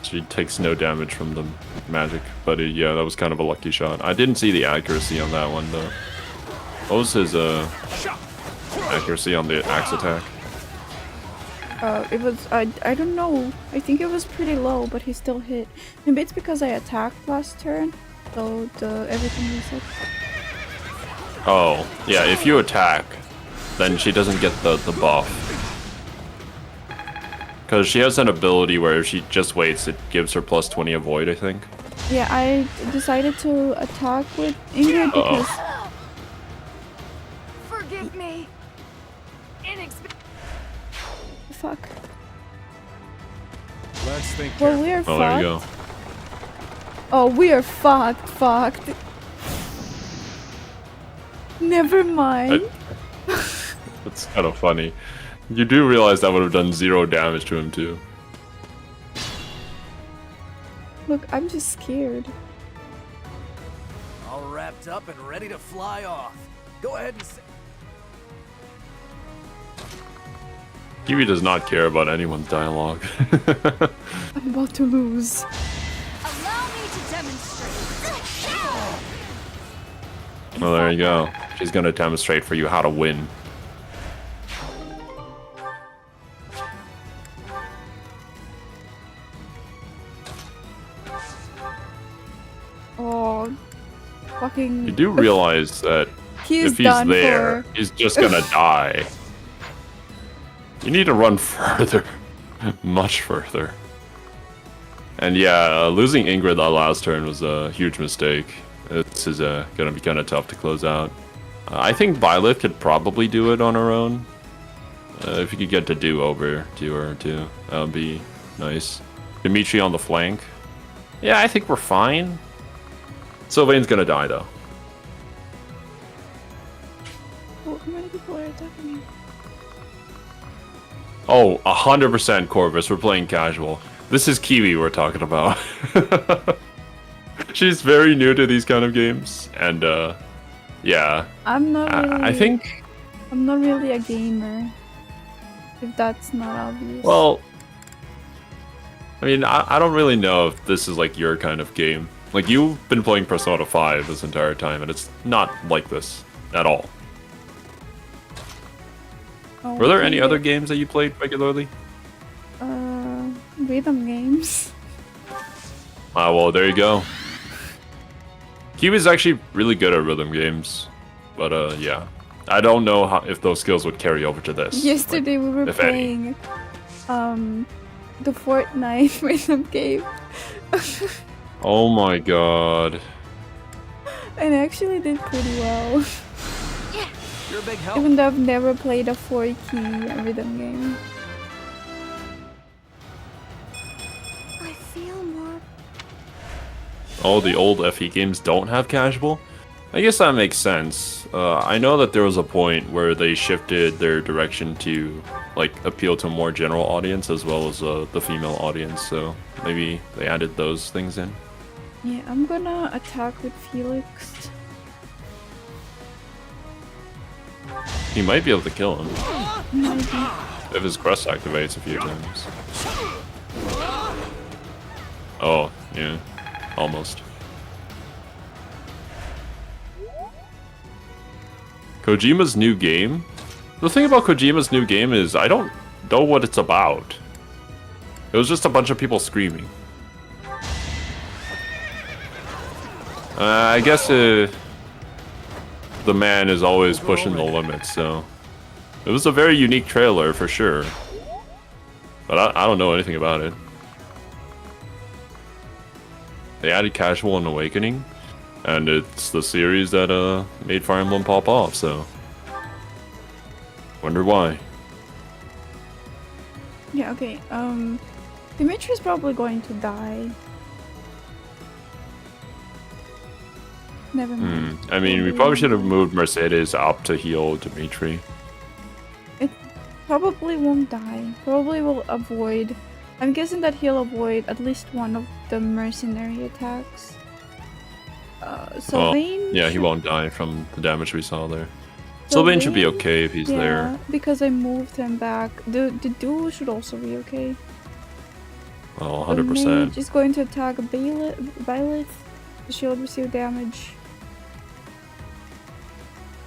She takes no damage from the magic, but yeah, that was kind of a lucky shot. I didn't see the accuracy on that one though. What was his accuracy on the axe attack? It was, I don't know. I think it was pretty low, but he still hit. Maybe it's because I attacked last turn, so everything reset. Oh, yeah, if you attack, then she doesn't get the buff. Because she has an ability where if she just waits, it gives her plus 20 avoid, I think. Yeah, I decided to attack with Ingrid because Forgive me. fuck. Let's think Well, carefully. we are Oh, there you fucked. go. Oh, we are fucked. Never mind. That's kind of funny. You do realize that would have done 0 damage to him, too. Look, I'm just scared. All wrapped up and ready to fly off. Go ahead and say. Kiwi does not care about anyone's dialogue. I'm about to lose. Allow me to demonstrate. Well, there you go. She's gonna demonstrate for you how to win. Oh, fucking. You do realize that He's if he's done there, for. he's just gonna die. You need to run further. Much further. And yeah, losing Ingrid that last turn was a huge mistake. This is gonna be kind of tough to close out. I think Byleth could probably do it on her own. If you could get to do over to her too, that would be nice. Dimitri on the flank. Yeah, I think we're fine. Sylvain's gonna die though. Oh, how many people are attacking me? Oh, 100% Corvus. We're playing casual. This is Kiwi we're talking about. She's very new to these kind of games, and yeah. I'm not really. I think. I'm not really a gamer. If that's not obvious. Well, I mean, I don't really know if this is like your kind of game. Like you've been playing Persona 5 this entire time, and it's not like this at all. Oh, Were there any okay. other games that you played regularly? Rhythm games. Ah, well, there you go. Kiwi's actually really good at rhythm games, but yeah, I don't know if those skills would carry over to this. Yesterday we were if any. playing the Fortnite rhythm game. Oh my god. And I actually did pretty well. You're a big help. Even though I've never played a 4-key rhythm game. I feel more. Oh, the old FE games don't have casual? I guess that makes sense. I know that there was a point where they shifted their direction to like appeal to a more general audience as well as the female audience, so maybe they added those things in. Yeah, I'm gonna attack with Felix. He might be able to kill him Maybe. if his crest activates a few times. Oh, yeah. Almost. Kojima's new game? The thing about Kojima's new game is I don't know what it's about. It was just a bunch of people screaming. I guess the man is always pushing the limits, so... It was a very unique trailer, for sure. But I don't know anything about it. They added Casual and Awakening, and it's the series that made Fire Emblem pop off, so... Wonder why. Yeah, okay. Dimitri's probably going to die. Never mind. I mean, we probably should have moved Mercedes up to heal Dimitri. It probably won't die. Probably will avoid. I'm guessing that he'll avoid at least one of the mercenary attacks. Sylvain. Yeah, he won't die from the damage we saw there. Sylvain should be okay if he's there. Because I moved him back. The duo should also be okay. Oh, The 100%. mage is going to attack Violet. The shield receive damage.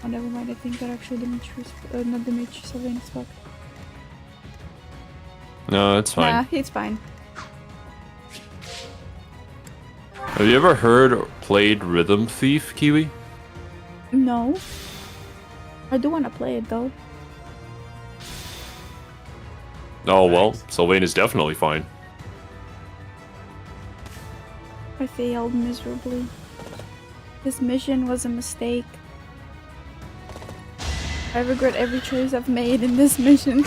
Oh, never mind. I think that actually Dimitri's, not Dimitri, Sylvain is fucked. No, it's fine. Nah, he's fine. Have you ever heard or played Rhythm Thief, Kiwi? No. I do want to play it though. Oh, well, Sylvain is definitely fine. I failed miserably. This mission was a mistake. I regret every choice I've made in this mission.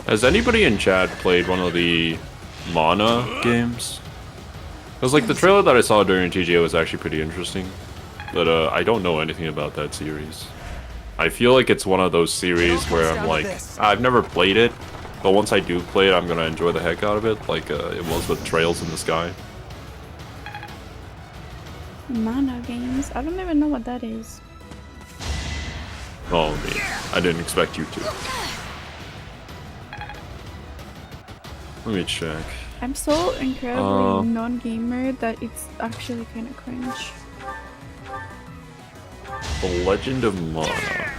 Has anybody in chat played one of the Mana games? Because like the trailer that I saw during TGA was actually pretty interesting, but I don't know anything about that series. I feel like it's one of those series where I'm like, I've never played it, but once I do play it, I'm gonna enjoy the heck out of it, like it was with Trails in the Sky. Mana games? I don't even know what that is. Oh man, I didn't expect you to. Let me check. I'm so incredibly non-gamer that it's actually kind of cringe. The Legend of Mana.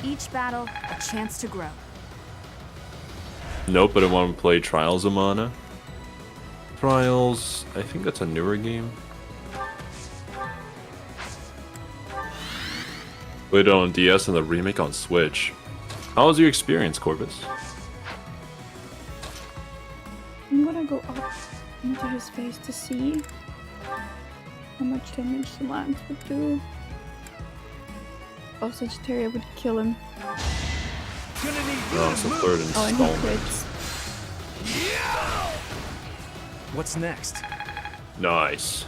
Each battle, a chance to grow. Nope, but I want to play Trials of Mana. Trials, I think that's a newer game. Played it on DS and the remake on Switch. How was your experience, Corvus? I'm gonna go up into his face to see how much damage the lance would do. Oh, Sagittaria would kill him. Oh, it's the third Oh, and he installment. crits. What's next? Nice.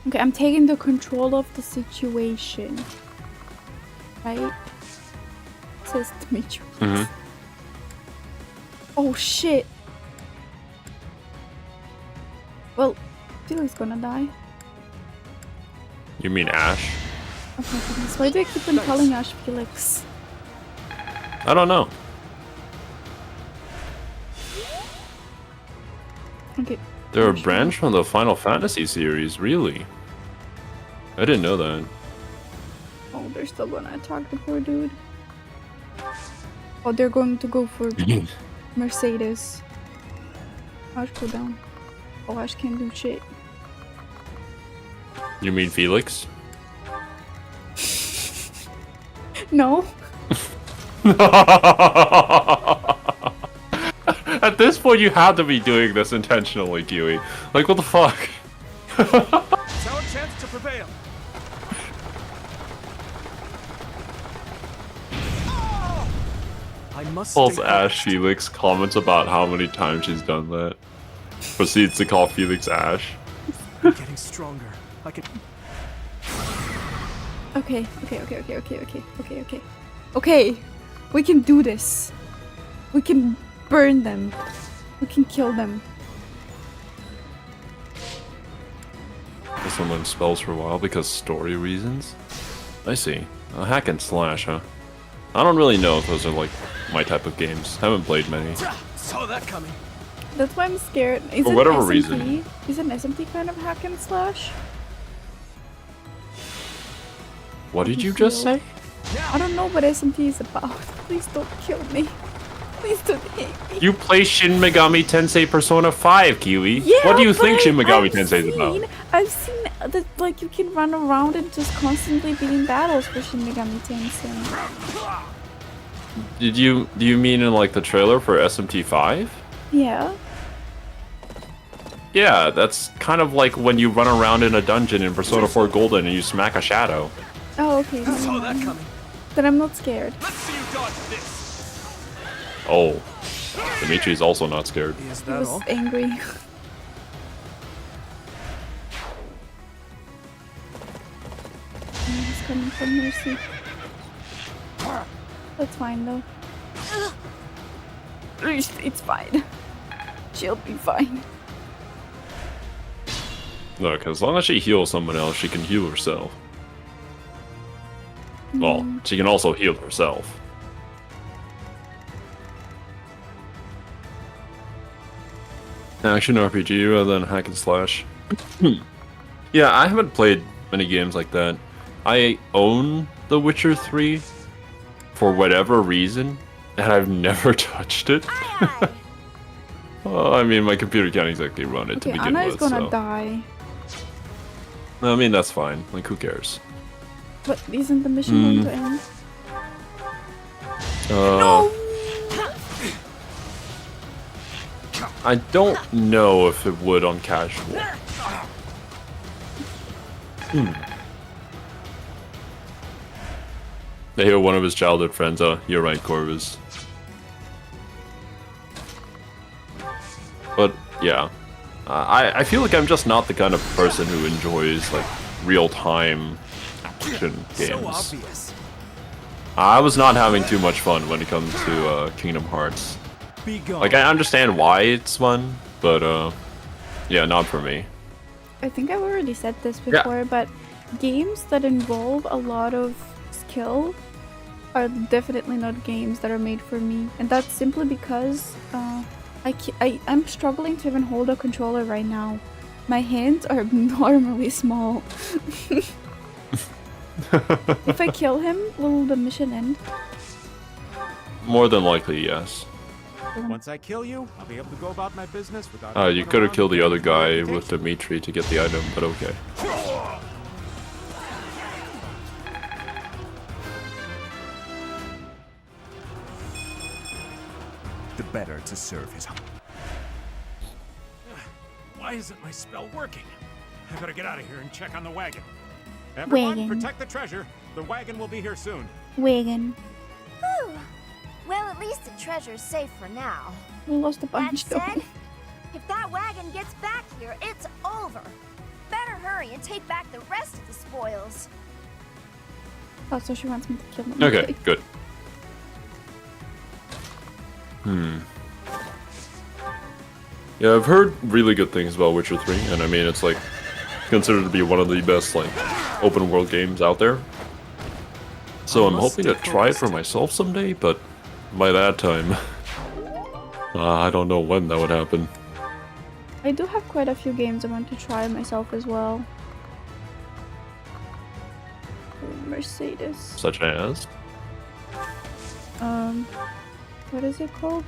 Okay, I'm taking the control of the situation. Right? Says Dimitri. Mhm. Oh shit! Well, Felix gonna die. You mean Ash? Oh my goodness, why do I keep on calling Ash Felix? I don't know. Okay. They're a Ash branch from the Final Fantasy series, really? I didn't know that. Oh, they're still gonna attack the poor dude. Oh, they're going to go for Mercedes. Ash, go down. Oh, Ash can't do shit. You mean Felix? No. At this point, you have to be doing this intentionally, Kiwi. Like, what the fuck? It's our chance to prevail. I must Calls stay Ash Felix, comments about how many times she's done that. Proceeds to call Felix Ash. I'm getting stronger. I can. Okay. Okay. We can do this. We can burn them. We can kill them. Someone spells for a while because story reasons? I see. A hack and slash, huh? I don't really know if those are like my type of games. Haven't played many. Saw that coming. That's why I'm scared. Is For it whatever SMT? reason. Is an SMT kind of hack and slash? What did you just say? I don't know what SMT is about. Please don't kill me. Please don't hate me. You play Shin Megami Tensei Persona 5, Kiwi. Yeah, What do you but think Shin Megami I've Tensei is about? I've seen like you can run around and just constantly be in battles for Shin Megami Tensei. Do you mean in like the trailer for SMT5? Yeah. Yeah, that's kind of like when you run around in a dungeon in Persona 4 Golden and you smack a shadow. Oh, okay. Saw that coming. Then I'm not scared. Let's see you dodge this. Oh, Dimitri's also not scared. Is I that was all? angry. He's coming from Mercy. That's fine though. It's fine. She'll be fine. Look, as long as she heals someone else, she can heal herself. Well, she can also heal herself. Action RPG rather than hack and slash. Yeah, I haven't played many games like that. I own The Witcher 3 for whatever reason, and I've never touched it. Aye, Well, I mean, my computer can't exactly run it to Okay, begin Anna is with, gonna so... die. I mean, that's fine. Like, who cares? But isn't the mission going to end? I don't know if it would on casual. They hear one of his childhood friends. Oh, you're right, Corvus. But yeah, I feel like I'm just not the kind of person who enjoys like real-time action games. So obvious. I was not having too much fun when it comes to Kingdom Hearts. Be gone. Like, I understand why it's fun, but yeah, not for me. I think I've already said this before, but games that involve a lot of skill are definitely not games that are made for me. And that's simply because I'm struggling to even hold a controller right now. My hands are abnormally small. If I kill him, will the mission end? More than likely, yes. Once I kill you, I'll be able to go about my business without... You could have killed the other guy with Dimitri to get the item, but okay. The better to serve his... Why isn't my spell working? I better get out of here and check on the wagon. Everyone, Wagon. protect the treasure. The wagon will be here soon. Wagon. Whew. Well, at least the treasure's safe for now. We lost a That bunch though. said, if that wagon gets back here, it's over. Better hurry and take back the rest of the spoils. Oh, so she wants me to kill them. Okay, good. Yeah, I've heard really good things about Witcher 3, and I mean, it's like considered to be one of the best like open world games out there. So I'm hoping to try it for myself someday, but by that time, I don't know when that would happen. I do have quite a few games I want to try myself as well. Mercedes. Such as? What is it called?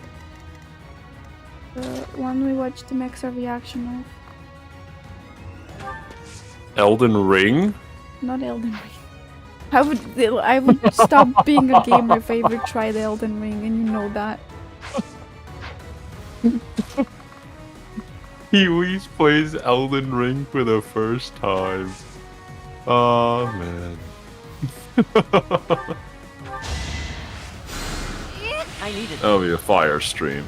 The one we watched the Mexa reaction of. Elden Ring? Not Elden Ring. I would stop being a gamer if I ever tried Elden Ring, and you know that. He always plays Elden Ring for the first time. Oh man. I needed That'll be a fire stream.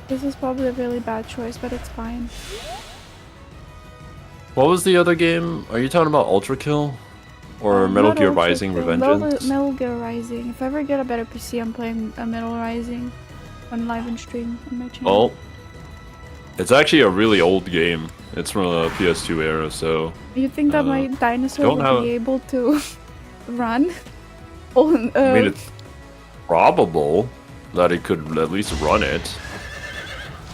This is probably a really bad choice, but it's fine. What was the other game? Are you talking about Ultra Kill? Or Metal Not Gear Ultra Rising Kill, Revengeance? Metal Gear Rising. If I ever get a better PC, I'm playing a Metal Rising on live and stream on my channel. Well, it's actually a really old game. It's from the PS2 era, so... You think that my dinosaur don't would have- be able to run? Oh, I mean, it's probable that it could at least run it.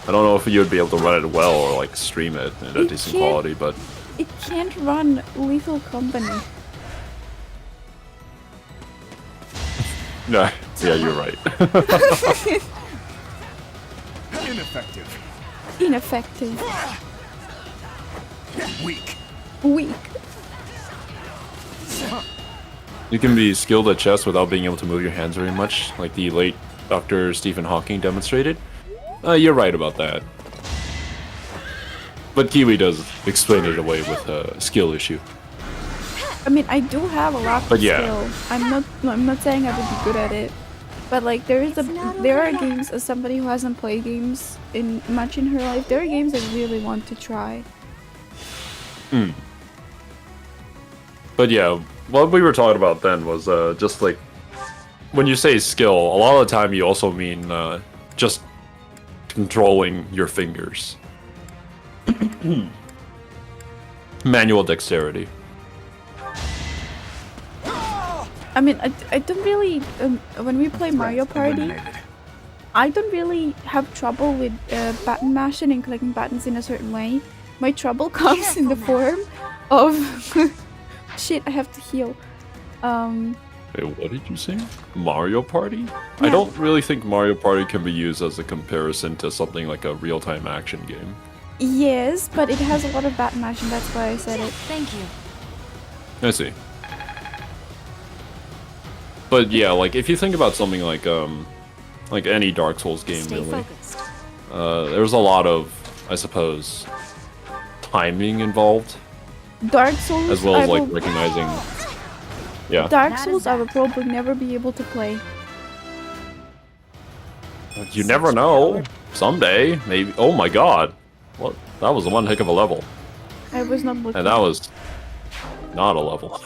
I don't know if you'd be able to run it well or like stream it in a It decent can't- quality, but... It can't run Lethal Company. No, yeah, you're right. Ineffective. Ineffective. Weak. Weak. You can be skilled at chess without being able to move your hands very much, like the late Dr. Stephen Hawking demonstrated. You're right about that. But Kiwi does explain it away with a skill issue. I mean, I do have a lot of But yeah. skill. I'm not saying I would be good at it. But like there are games, as somebody who hasn't played games much in her life, there are games I really want to try. But yeah, what we were talking about then was just like when you say skill, a lot of the time you also mean just controlling your fingers. Manual dexterity. I mean, I don't really when we play Mario Party, Eliminated. I don't really have trouble with button mashing and clicking buttons in a certain way. My trouble comes in the form of shit. I have to heal. Wait, what did you say? Mario Party? I Yeah. don't really think Mario Party can be used as a comparison to something like a real-time action game. Yes, but it has a lot of button mashing. That's why I said it. Thank you. I see. But yeah, like if you think about something like any Dark Souls game, Stay really, focused. there's a lot of, I suppose, timing involved, Dark Souls. as well I as like will- recognizing. Yeah, Dark That is Souls, I that. will probably never be able to play. you never know. Someday, maybe. Oh my God, what? That was one heck of a level, I was not looking. and that was not a level.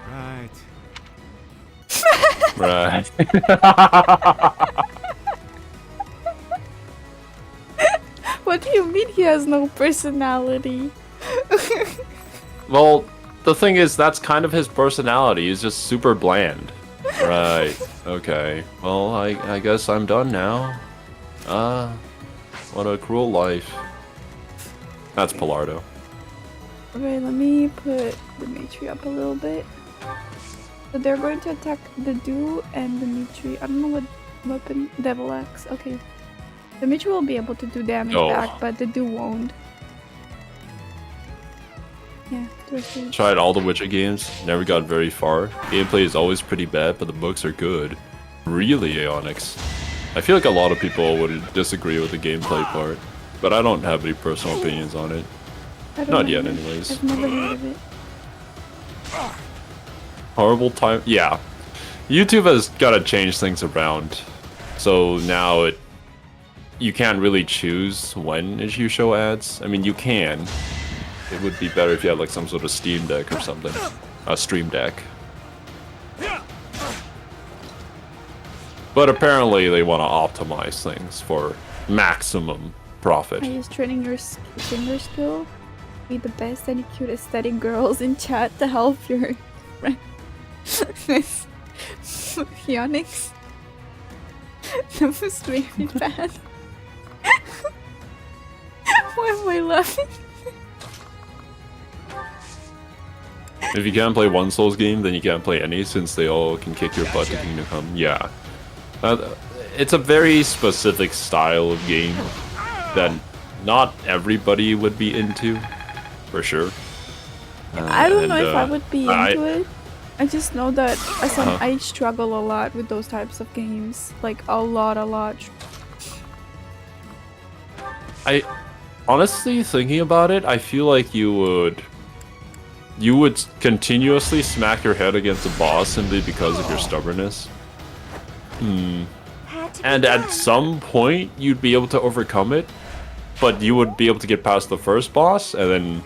Right. Right. What do you mean he has no personality? Well, the thing is, that's kind of his personality. He's just super bland. Right. Okay. Well, I guess I'm done now. What a cruel life. That's Pilardo. Okay, let me put Dimitri up a little bit. So they're going to attack the Do and Dimitri. I don't know what weapon. Devil Axe. Okay. Dimitri will be able to do damage Oh. back, but the Do won't. Yeah, proceed. Tried all the Witcher games, never got very far. Gameplay is always pretty bad, but the books are good. Really, Aeonix. I feel like a lot of people would disagree with the gameplay part, but I don't have any personal opinions on it. I don't Not know. yet, anyways. I've never heard of it. Horrible time. Yeah. YouTube has got to change things around. So now you can't really choose when you show ads. I mean, you can. It would be better if you had like some sort of Steam Deck or something. A Stream Deck. But apparently they want to optimize things for maximum profit. Are you training your finger skill? Be the best and cute aesthetic girls in chat to help your friend. Yonix. That was really bad. Why am I laughing? If you can't play one Souls game, then you can't play any, since they all can kick your butt to Kingdom Come. Yeah. It's a very specific style of game that not everybody would be into, for sure. I don't know if I and, would be into it. I just know that I struggle a lot with those types of games. Like, a lot. I honestly, thinking about it, I feel like you would continuously smack your head against a boss simply because of your stubbornness. Had to be And done. at some point, you'd be able to overcome it, but you would be able to get past the first boss, and then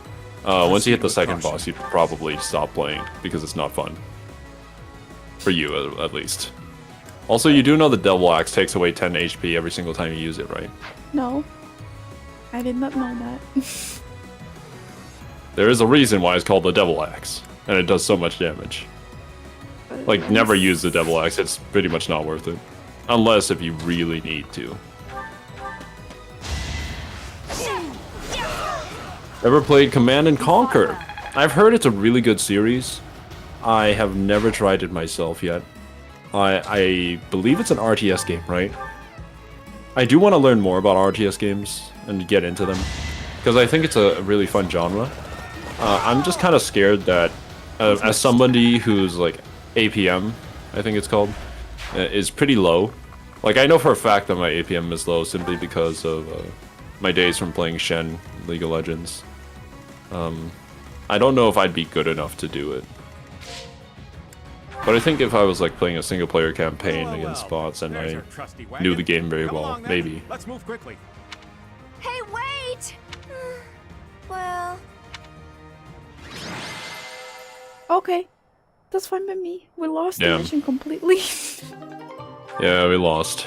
once you hit the second boss, you'd probably stop playing because it's not fun. For you, at least. Also, you do know the Devil Axe takes away 10 HP every single time you use it, right? No. I did not know that. There is a reason why it's called the Devil Axe, and it does so much damage. Like, never use the Devil Axe, it's pretty much not worth it. Unless if you really need to. Ever played Command and Conquer? I've heard it's a really good series. I have never tried it myself yet. I believe it's an RTS game, right? I do want to learn more about RTS games and get into them, because I think it's a really fun genre. I'm just kind of scared that, as somebody who's like APM, I think it's called, is pretty low. Like, I know for a fact that my APM is low simply because of my days from playing Shen, League of Legends. I don't know if I'd be good enough to do it. But I think if I was like playing a single player campaign against bots and I knew the game very well, maybe. Let's move quickly. Hey, wait! Well... Okay. That's fine by me. We lost the Damn. mission completely. Yeah, we lost.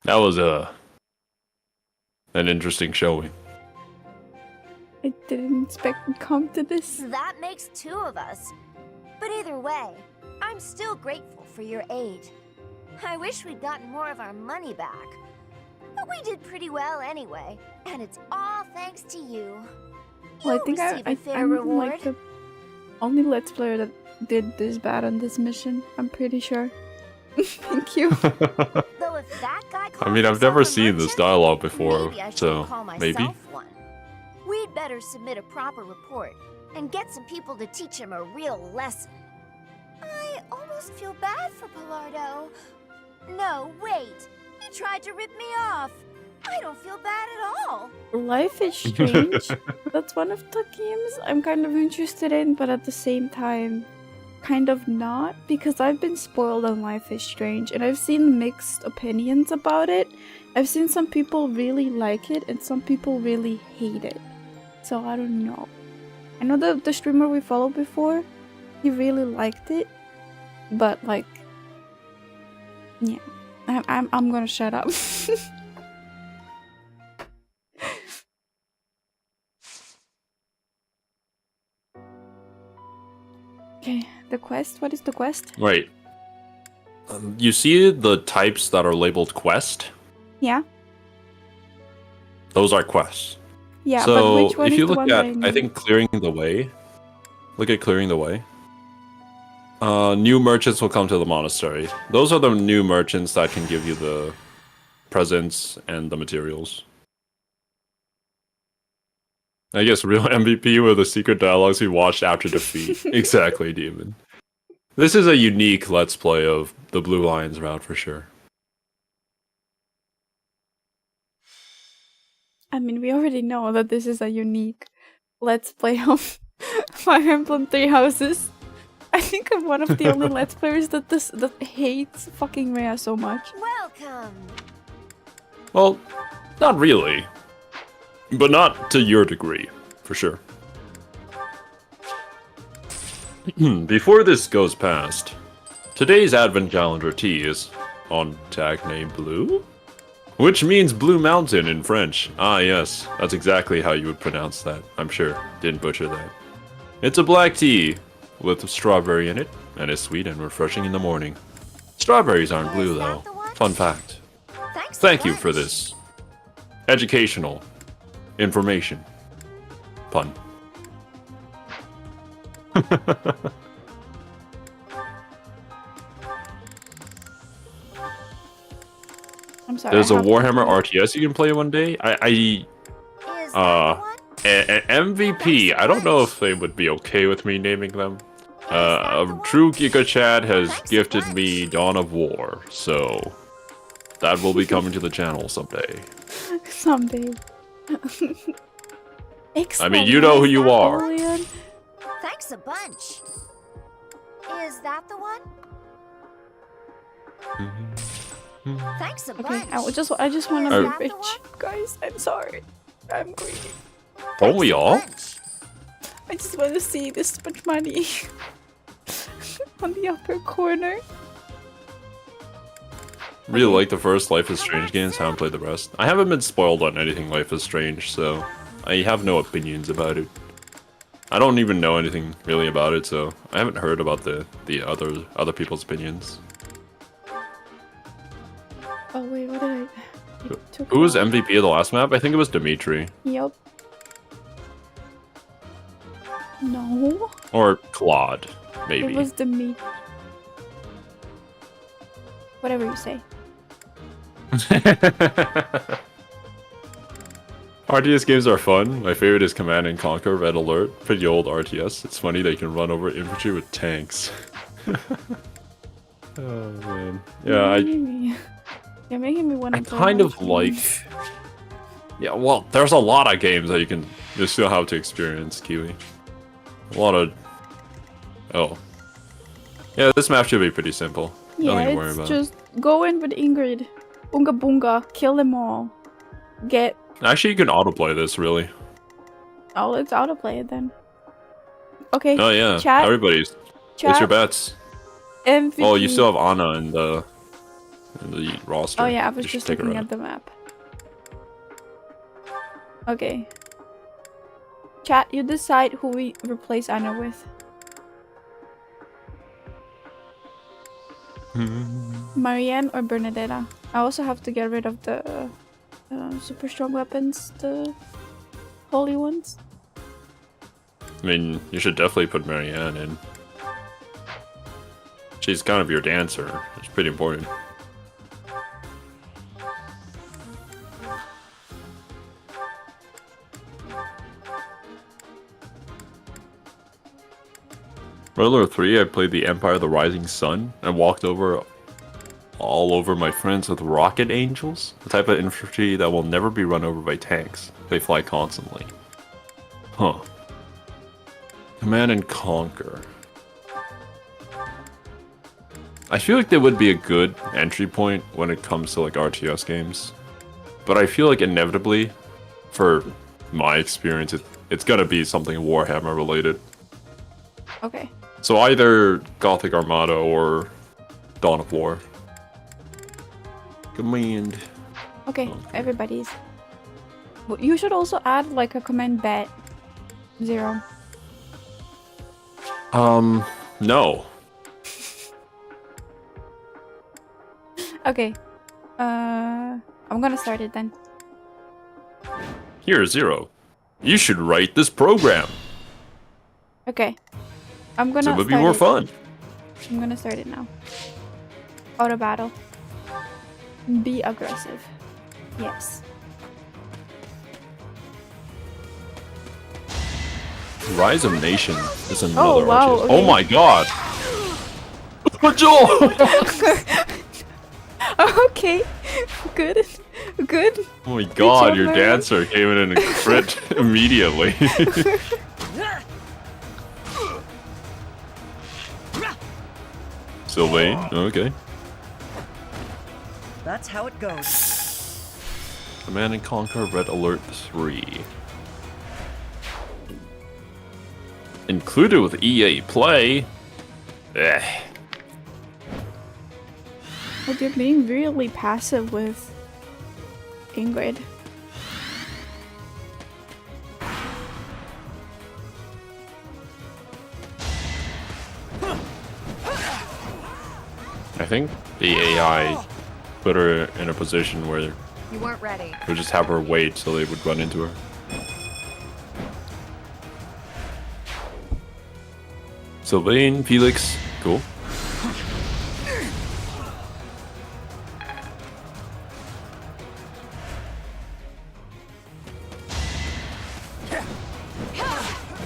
That was an interesting showing. I didn't expect to come to this. That makes 2 of us. But either way, I'm still grateful for your aid. I wish we'd gotten more of our money back. But we did pretty well anyway, and it's all thanks to you. Well, I You'll think receive a fair I'm reward. like the only Let's Player that did this bad on this mission. I'm pretty sure. Thank you. Though if that guy I calls mean, I've himself never a seen this merchant, dialogue before, maybe I should so call myself maybe. one. We'd better submit a proper report and get some people to teach him a real lesson. I almost feel bad for Pilardo. No, wait. He tried to rip me off. I don't feel bad at all. Life is Strange. That's one of the games I'm kind of interested in, but at the same time, kind of not, because I've been spoiled on Life is Strange, and I've seen mixed opinions about it. I've seen some people really like it, and some people really hate it. So I don't know. I know the streamer we followed before, he really liked it, but like, yeah, I'm gonna shut up. Okay, the quest? What is the quest? Wait. You see the types that are labeled quest? Yeah? Those are quests. Yeah, so but which one if is you the look one that at, I I need? think clearing the way. Look at clearing the way. New merchants will come to the monastery. Those are the new merchants that can give you the presents and the materials. I guess real MVP were the secret dialogues we watched after defeat. Exactly, Demon. This is a unique Let's Play of the Blue Lions route for sure. I mean, we already know that this is a unique Let's Play of Fire Emblem Three Houses. I think I'm one of the only Let's Players that hates fucking Rhea so much. Welcome. Well, not really. But not to your degree, for sure. Before this goes past, today's Advent Calendar tea is on tag name Blue? Which means Blue Mountain in French. Ah yes, that's exactly how you would pronounce that, I'm sure. Didn't butcher that. It's a black tea with strawberry in it, and is sweet and refreshing in the morning. Strawberries aren't blue Is that though. the one? Fun fact. Thanks a Thank you for bunch. this. Educational. Information. Pun. I'm sorry. There's I a have to- Warhammer RTS you can play one day. Is that the one? MVP. I don't know if they would be okay with me naming them. True Giga Chad has gifted me Dawn of War, so that will be coming to the channel someday. Someday. I mean, you know who you are. Napoleon. Thanks a bunch. Is that the one? Thanks a Okay, bunch. I just want Is to that be the rich, one? guys. I'm sorry. I'm greedy. Don't we all? Bunch. I just want to see this much money on the upper corner. Really like the first Life is Strange games, haven't played the rest. I haven't been spoiled on anything Life is Strange, so I have no opinions about it. I don't even know anything really about it, so I haven't heard about the other people's opinions. Oh wait, what did I? Who was MVP of the last map? I think it was Dimitri. Yep. No. Or Claude, maybe. It was Dimitri. Whatever you say. RTS games are fun. My favorite is Command and Conquer, Red Alert. Pretty old RTS. It's funny they can run over infantry with tanks. Oh man. Yeah, You're making me want I to play kind more of like... games. Yeah, well, there's a lot of games that you still have to experience, Kiwi. A lot of... Oh. Yeah, this map should be pretty simple. Yeah, Nothing to worry it's about. just go in with Ingrid. Boonga boonga, kill them all. Get... Actually, you can autoplay this, really. Oh, let's autoplay it then. Okay, Oh yeah, chat. everybody's. Chat. What's your bets? MVP. Oh, you still have Anna in the roster. Oh yeah, I was You should just take her looking out. at the map. Okay. Chat, you decide who we replace Anna with. Marianne or Bernadetta? I also have to get rid of the super strong weapons, the holy ones. I mean, you should definitely put Marianne in. She's kind of your dancer. It's pretty important. Roller 3, I played the Empire of the Rising Sun and walked all over my friends with rocket angels, the type of infantry that will never be run over by tanks. They fly constantly. Huh. Command and Conquer. I feel like they would be a good entry point when it comes to like RTS games. But I feel like inevitably, for my experience, it's gonna be something Warhammer related. Okay. So either Gothic Armada or Dawn of War. Command. Okay, everybody's. Well, you should also add like a command bet. 0. No. Okay. I'm gonna start it then. Here, Xero. You should write this program. Okay. I'm gonna So it would be start more it. fun. I'm gonna start it now. Auto battle. Be aggressive. Yes. Rise of Nations is another Oh, wow, RTS. okay. Oh my god! Joel! Okay. Good. Good. Oh my god, job, your Marianne. dancer came in and crit immediately. Sylvain, okay. That's how it goes. Command and Conquer Red Alert 3. Included with EA Play. Eh. But you're being really passive with Ingrid. I think the AI put her in a position where You weren't ready. would just have her wait so they would run into her. Sylvain, Felix, cool.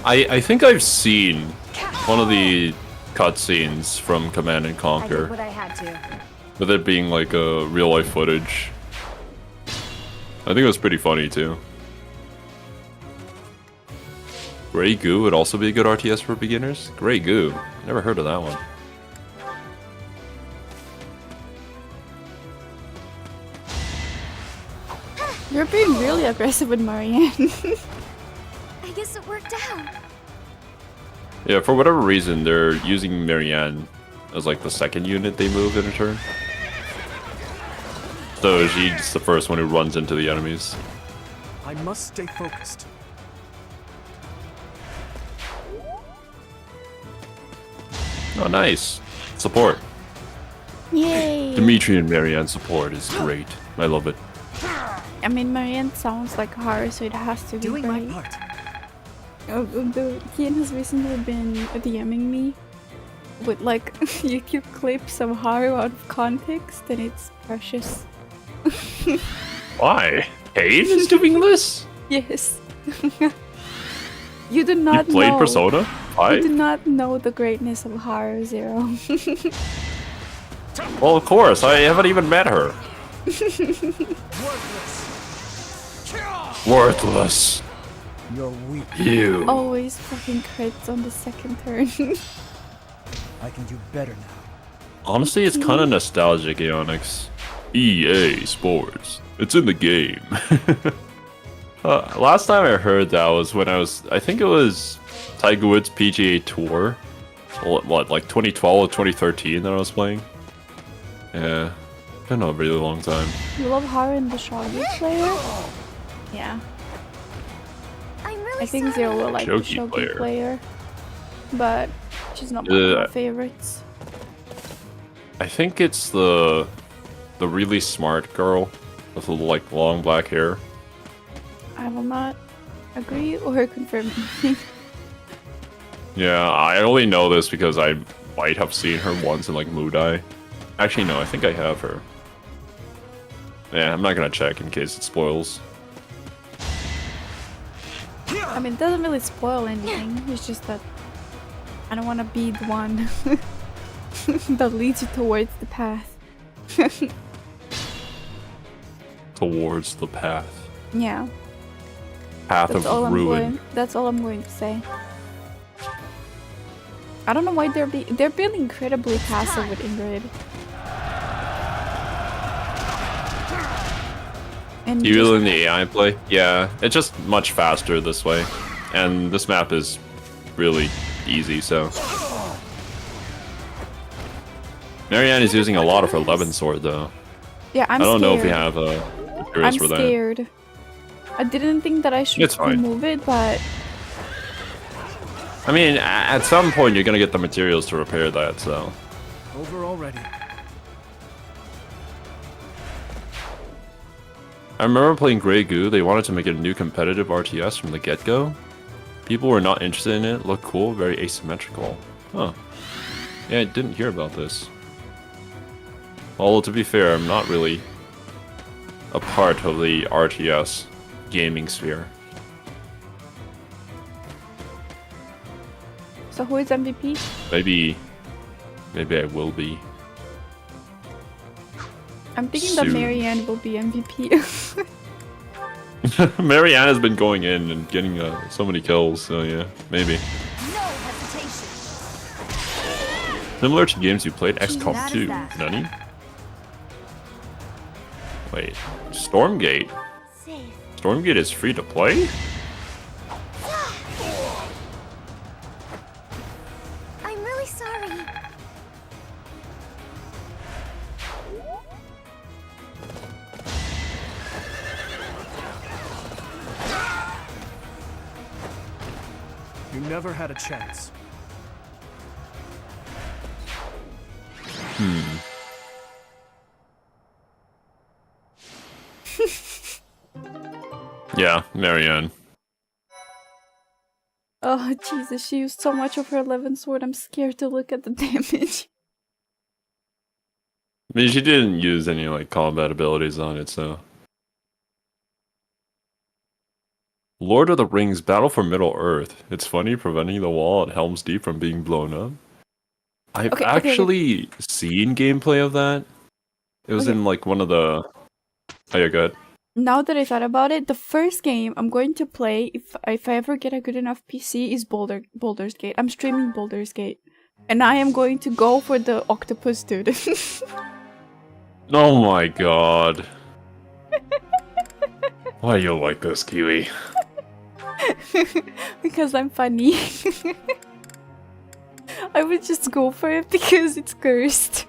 I think I've seen one of the cutscenes from Command and I Conquer, did what I had to. with it being like a real life footage. I think it was pretty funny too. Grey Goo would also be a good RTS for beginners. Grey Goo, never heard of that one. You're being really aggressive with Marianne. I guess it worked out. Yeah, for whatever reason, they're using Marianne as like the second unit they move in a turn. So she's the first one who runs into the enemies. I must stay focused. Oh, nice. Support. Yay! Dimitri and Marianne support is great. I love it. I mean, Marianne sounds like her, so it has to be Doing my great. part. Kian has recently been DMing me with like YouTube clips of Haru out of context, and it's precious. Why? Kane is doing this? Yes. You do not You played know. Persona? You do not know the greatness of Haru Zero. Well, of course. I haven't even met her. Worthless. You're weak. You. Always fucking crits on the second turn. I can do better now. Honestly, it's kind of nostalgic, Ionix. EA Sports. It's in the game. Last time I heard that was when I think it was Tiger Woods PGA Tour. What, like 2012 or 2013 that I was playing? Yeah, been a really long time. You love Haru and the Shogi player? Yeah. I'm really I think sorry. Zero will like the Shogi Shogi player. But she's not one of my favorites. I think it's the really smart girl with the like long black hair. I will not agree or confirm anything. Yeah, I only know this because I might have seen her once in like Moodai. Actually, no, I think I have her. Yeah, I'm not gonna check in case it spoils. I mean, it doesn't really spoil anything. It's just that I don't want to be the one that leads you towards the path. Towards the path. Yeah. Path That's of all ruin. That's all I'm going to say. I don't know why they're being incredibly passive with Ingrid. And You really in the AI play? Yeah, it's just much faster this way. And this map is really easy, so. Marianne is using a lot of her 11 sword though. yeah, I don't know if we have materials I'm for that. scared. I didn't think that I should It's fine. remove it, but I mean, at some point you're gonna get the materials to repair that, so. Over already. I remember playing Grey Goo, they wanted to make a new competitive RTS from the get-go. People were not interested in it, looked cool, very asymmetrical. Huh. Yeah, I didn't hear about this. Although to be fair, I'm not really a part of the RTS gaming sphere. so who is MVP? Maybe I will be. I'm thinking that Soon. Marianne will be MVP. Marianne has been going in and getting so many kills, so yeah, maybe. No hesitation. Similar to games you played, XCOM That is 2. that. Nani? Wait, Stormgate? Safe. Stormgate is free to play? I'm really sorry. You never had a chance. Yeah, Marianne. Oh Jesus, she used so much of her 11 sword. I'm scared to look at the damage. I mean, she didn't use any like combat abilities on it, so. Lord of the Rings Battle for Middle-earth. It's funny preventing the wall at Helm's Deep from being blown up. I've Okay. actually seen gameplay of that. It was Okay. in like one of the. Oh, yeah, good. Now that I thought about it, the first game I'm going to play, if I ever get a good enough PC, is Baldur's Gate. I'm streaming Baldur's Gate. And I am going to go for the octopus dude. Oh my god. Why you like this, Kiwi? Because I'm funny. I would just go for it because it's cursed.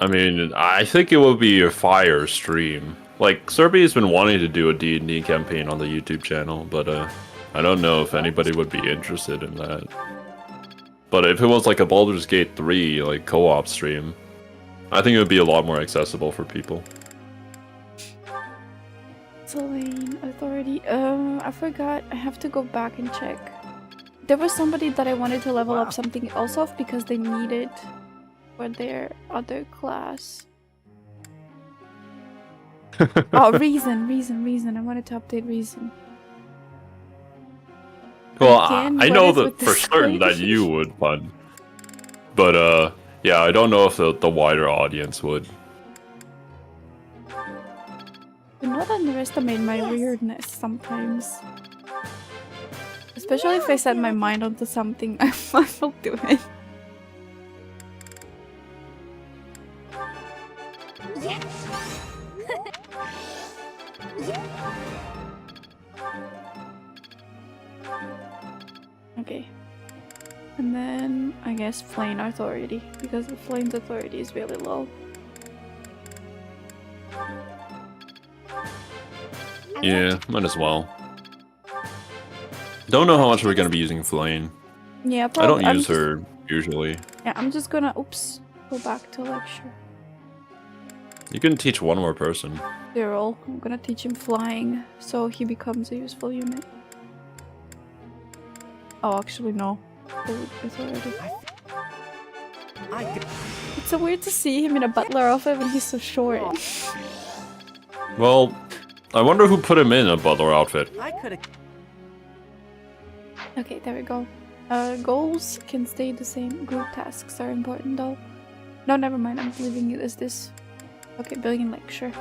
I mean, I think it will be a fire stream. Like, Serbia's been wanting to do a D&D campaign on the YouTube channel, but I don't know if anybody would be interested in that. But if it was like a Baldur's Gate 3, like, co-op stream, I think it would be a lot more accessible for people. Selene, authority I forgot. I have to go back and check. There was somebody that I wanted to level up something else off because they need it for their other class. Oh, reason. I wanted to update reason. Well, Again, I what know is that with for this certain that lady? you would, Pun. But yeah, I don't know if the wider audience would. Do not underestimate my weirdness sometimes. Especially if I set my mind onto something, I will do it. Okay. And then, I guess, Flame Authority, because the Flame's Authority is really low. Yeah, might as well. Don't know how much we're gonna be using Flame. Yeah, I probably. don't use her usually. Yeah, I'm just gonna, oops, go back to lecture. You can teach one more person. Cyril, I'm gonna teach him flying, so he becomes a useful unit. Oh, actually, no. Authority. It's so weird to see him in a butler outfit when he's so short. Well, I wonder who put him in a butler outfit. I could have. Okay, there we go. Goals can stay the same. Group tasks are important though. No, never mind. I'm leaving it as this. Okay, billion lecture.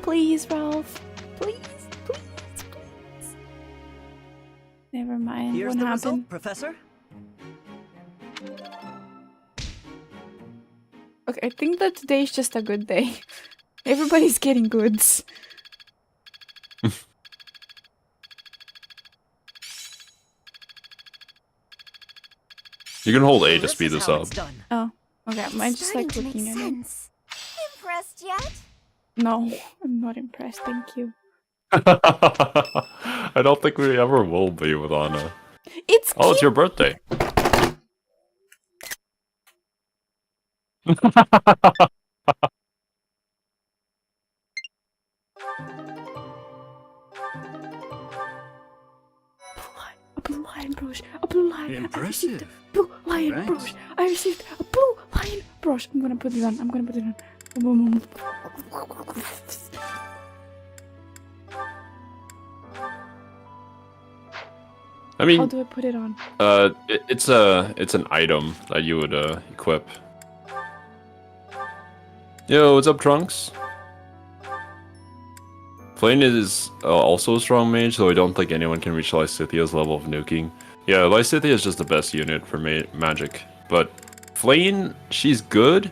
Please, Ralph. Please, please, please. Never mind. Here's What the happened? result, Professor. Okay, I think that today's just a good day. Everybody's getting goods. You can hold A to This speed is this how up. it's done. Oh, okay. Mine's just Starting like to make looking at it. sense. Impressed yet? No, I'm not impressed. Thank you. I don't think we ever will be with Anna. It's Oh, it's your birthday. a blue lion brush. A blue lion. Impressive. A blue lion Right. brush. I received a blue lion brush. I'm gonna put it on. I'm gonna put it on. Boom. I mean, How do I put it on? it's an item that you would equip. Yo, what's up, Trunks? Flame is also a strong mage, so I don't think anyone can reach Lysithia's level of nuking. Yeah, Lysithia is just the best unit for magic, but Flame, she's good.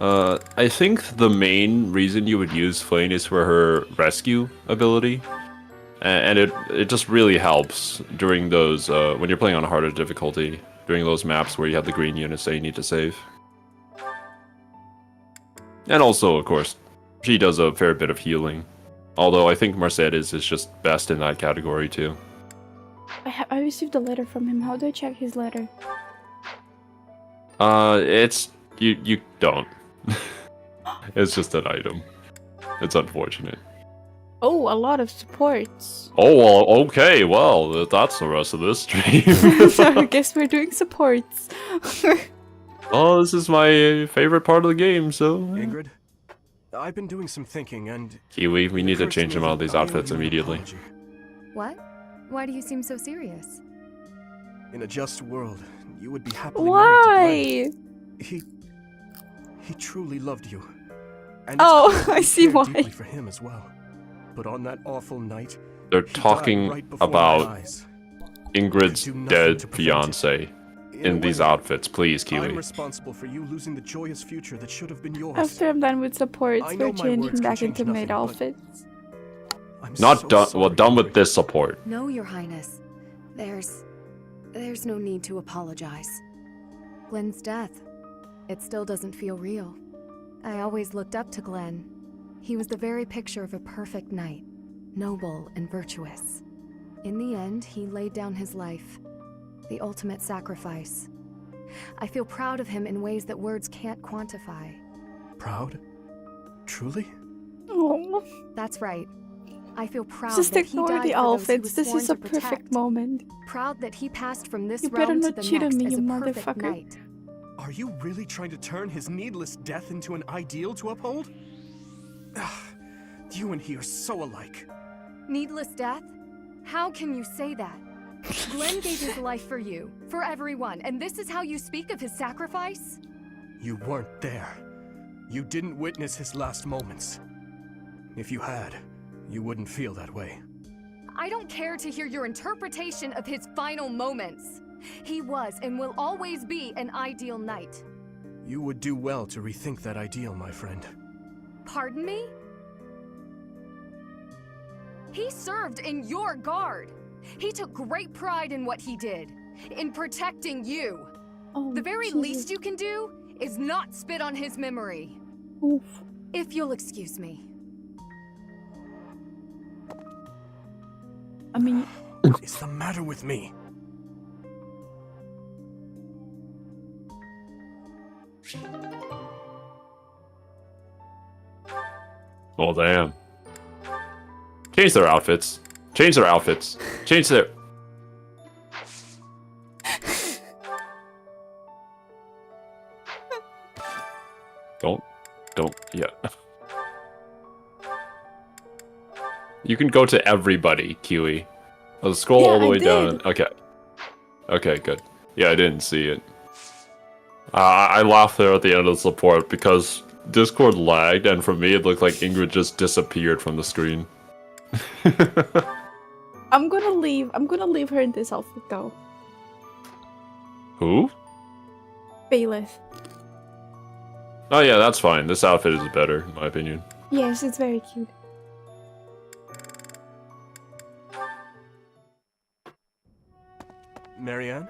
I think the main reason you would use Flame is for her rescue ability. And it just really helps during those, when you're playing on a harder difficulty, during those maps where you have the green units that you need to save. And also, of course, she does a fair bit of healing. Although I think Mercedes is just best in that category too. I received a letter from him. How do I check his letter? It's, you don't. It's just an item. It's unfortunate. Oh, a lot of supports. Oh, well, okay, well, that's the rest of this stream. So I guess we're doing supports. Oh, this is my favorite part of the game, so... Ingrid, I've been doing some thinking and... Kiwi, we need to Occurs change me him out of that these I owe outfits you an immediately. apology. What? Why do you seem so serious? In a just world, you would be happily married to Why? Glenn. He truly loved you. And Oh, it's clear I you see cared why. deeply for him as well. But on that awful night, They're he died talking right before my about eyes. Ingrid's Do nothing dead to prevent it. fiance In a in these way, outfits, please, I'm Kiwi. responsible for you losing the joyous future that should have been yours. After I'm done with supports, I know we're my changing words can back change into maid nothing, but- outfits. I'm Not so done. sorry, Well, done with Ingrid. this support. No, Your Highness. There's no need to apologize. Glenn's death. It still doesn't feel real. I always looked up to Glenn. He was the very picture of a perfect knight, noble and virtuous. In the end, he laid down his life, the ultimate sacrifice. I feel proud of him in ways that words can't quantify. Proud? Truly? Oh. That's right. I feel proud Just that he ignore died the for those he outfits. was This sworn is to a perfect protect. moment. Proud that he passed from this You better realm to not the cheat on next me, as you a perfect motherfucker. knight. Are you really trying to turn his needless death into an ideal to uphold? You and he are so alike. Needless death? How can you say that? Glenn gave his life for you, for everyone, and this is how you speak of his sacrifice? You weren't there. You didn't witness his last moments. If you had, you wouldn't feel that way. I don't care to hear your interpretation of his final moments. He was and will always be an ideal knight. You would do well to rethink that ideal, my friend. Pardon me? He served in your guard. He took great pride in what he did, in protecting you. Oh, The very Jesus. least you can do is not spit on his memory. Oof. If you'll excuse me. I mean, What is the matter with me? Oh, damn. Change their outfits. Change their outfits. Change their... Don't, yeah. You can go to everybody, Kiwi. I'll scroll all the Yeah, I way down. did. Okay. Okay, good. Yeah, I didn't see it. I laughed there at the end of the support because Discord lagged, and for me it looked like Ingrid just disappeared from the screen. I'm gonna leave. I'm gonna leave her in this outfit though. Who? Bailiff. Oh yeah, that's fine. This outfit is better, in my opinion. Yes, it's very cute. Marianne?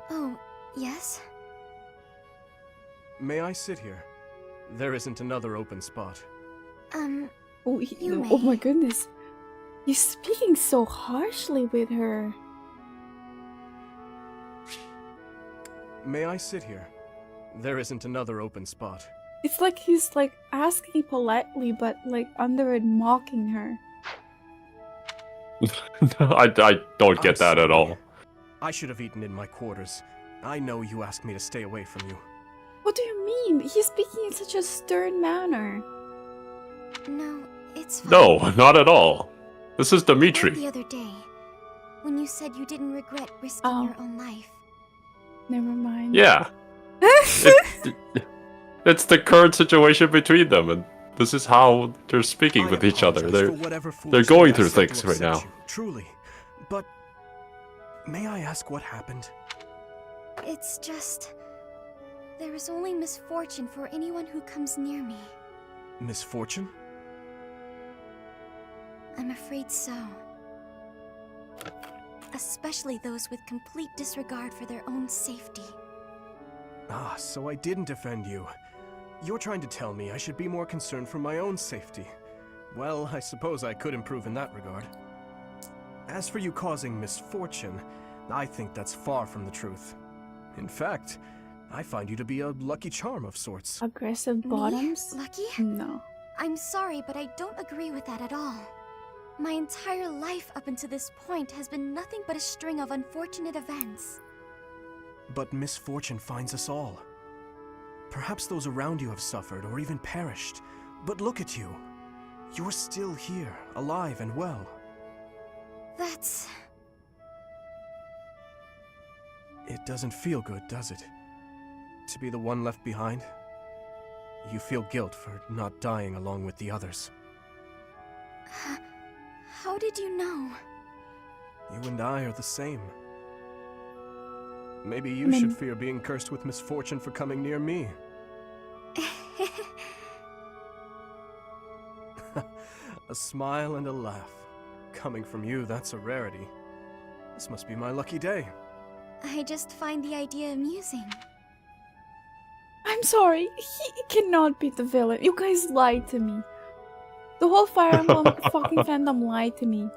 Oh, yes? May I sit here? There isn't another open spot. Oh, You oh may. my goodness. He's speaking so harshly with her. May I sit here? There isn't another open spot. It's like he's like asking politely, but like under it mocking her. I don't get I'm that at sorry. all. I should have eaten in my quarters. I know you asked me to stay away from you. What do you mean? He's speaking in such a stern manner. No, it's fine. No, not at all. This is The Dimitri. other day, when you said you didn't regret risking Oh. your own life. Never mind. Yeah. It's the current situation between them, and this is how they're speaking I with each other. apologize They're for whatever they're foolish going thing I through said to things right upset now. you, truly. But may I ask what happened? It's just... there is only misfortune for anyone who comes near me. Misfortune? I'm afraid so. Especially those with complete disregard for their own safety. Ah, so I didn't offend you. You're trying to tell me I should be more concerned for my own safety. Well, I suppose I could improve in that regard. As for you causing misfortune, I think that's far from the truth. In fact, I find you to be a lucky charm of sorts. Aggressive bottoms? Me? Lucky? No. I'm sorry, but I don't agree with that at all. My entire life up until this point has been nothing but a string of unfortunate events. But misfortune finds us all. Perhaps those around you have suffered or even perished. But look at you. You're still here, alive and well. That's... It doesn't feel good, does it? To be the one left behind? You feel guilt for not dying along with the others. How did you know? You and I are the same. Maybe you Men- should fear being cursed with misfortune for coming near me. A smile and a laugh. Coming from you, that's a rarity. This must be my lucky day. I just find the idea amusing. I'm sorry. He cannot be the villain. You guys lied to me. The whole Fire Emblem fucking fandom lied to me.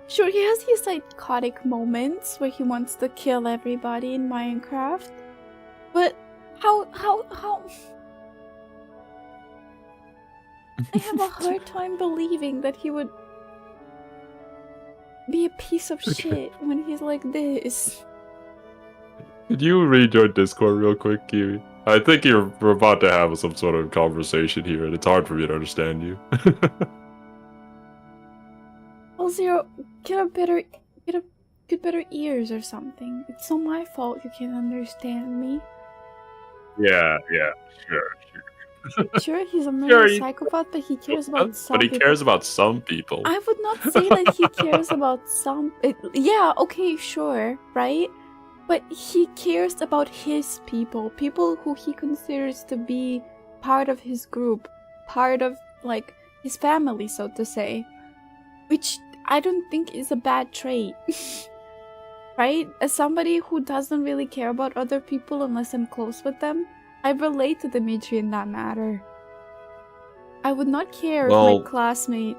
Sure, he has his psychotic moments where he wants to kill everybody in Minecraft. But how I have a hard time believing that he would be a piece of shit when he's like this. Could you read your Discord real quick, Kiwi? I think we're about to have some sort of conversation here, and it's hard for me to understand you. Well, Zero, get better ears or something. It's not my fault you can't understand me. Yeah, sure. Sure, he's a murder psychopath, but he cares about some But he people. cares about some people. I would not say that he cares about some... yeah, okay, sure, right? But he cares about his people. People who he considers to be part of his group. Part of, like, his family, so to say. Which I don't think is a bad trait. Right? As somebody who doesn't really care about other people unless I'm close with them, I relate to Dimitri in that matter. I would not care if my classmate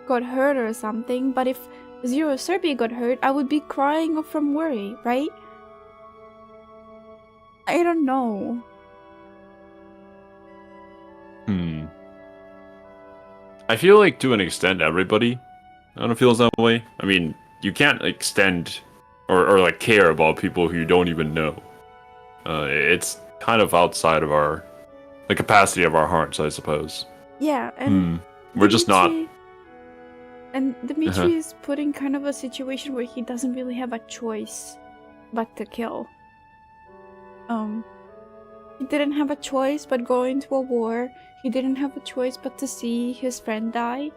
got hurt or something, but if Zero Serbia got hurt, I would be crying from worry, right? I don't know. I feel like to an extent everybody kind of feels that way. I mean, you can't extend or like care about people who you don't even know. It's kind of outside of the capacity of our hearts, I suppose. Yeah, and we're just not. And Dimitri is put in kind of a situation where he doesn't really have a choice but to kill. He didn't have a choice but go into a war. He didn't have a choice but to see his friend die.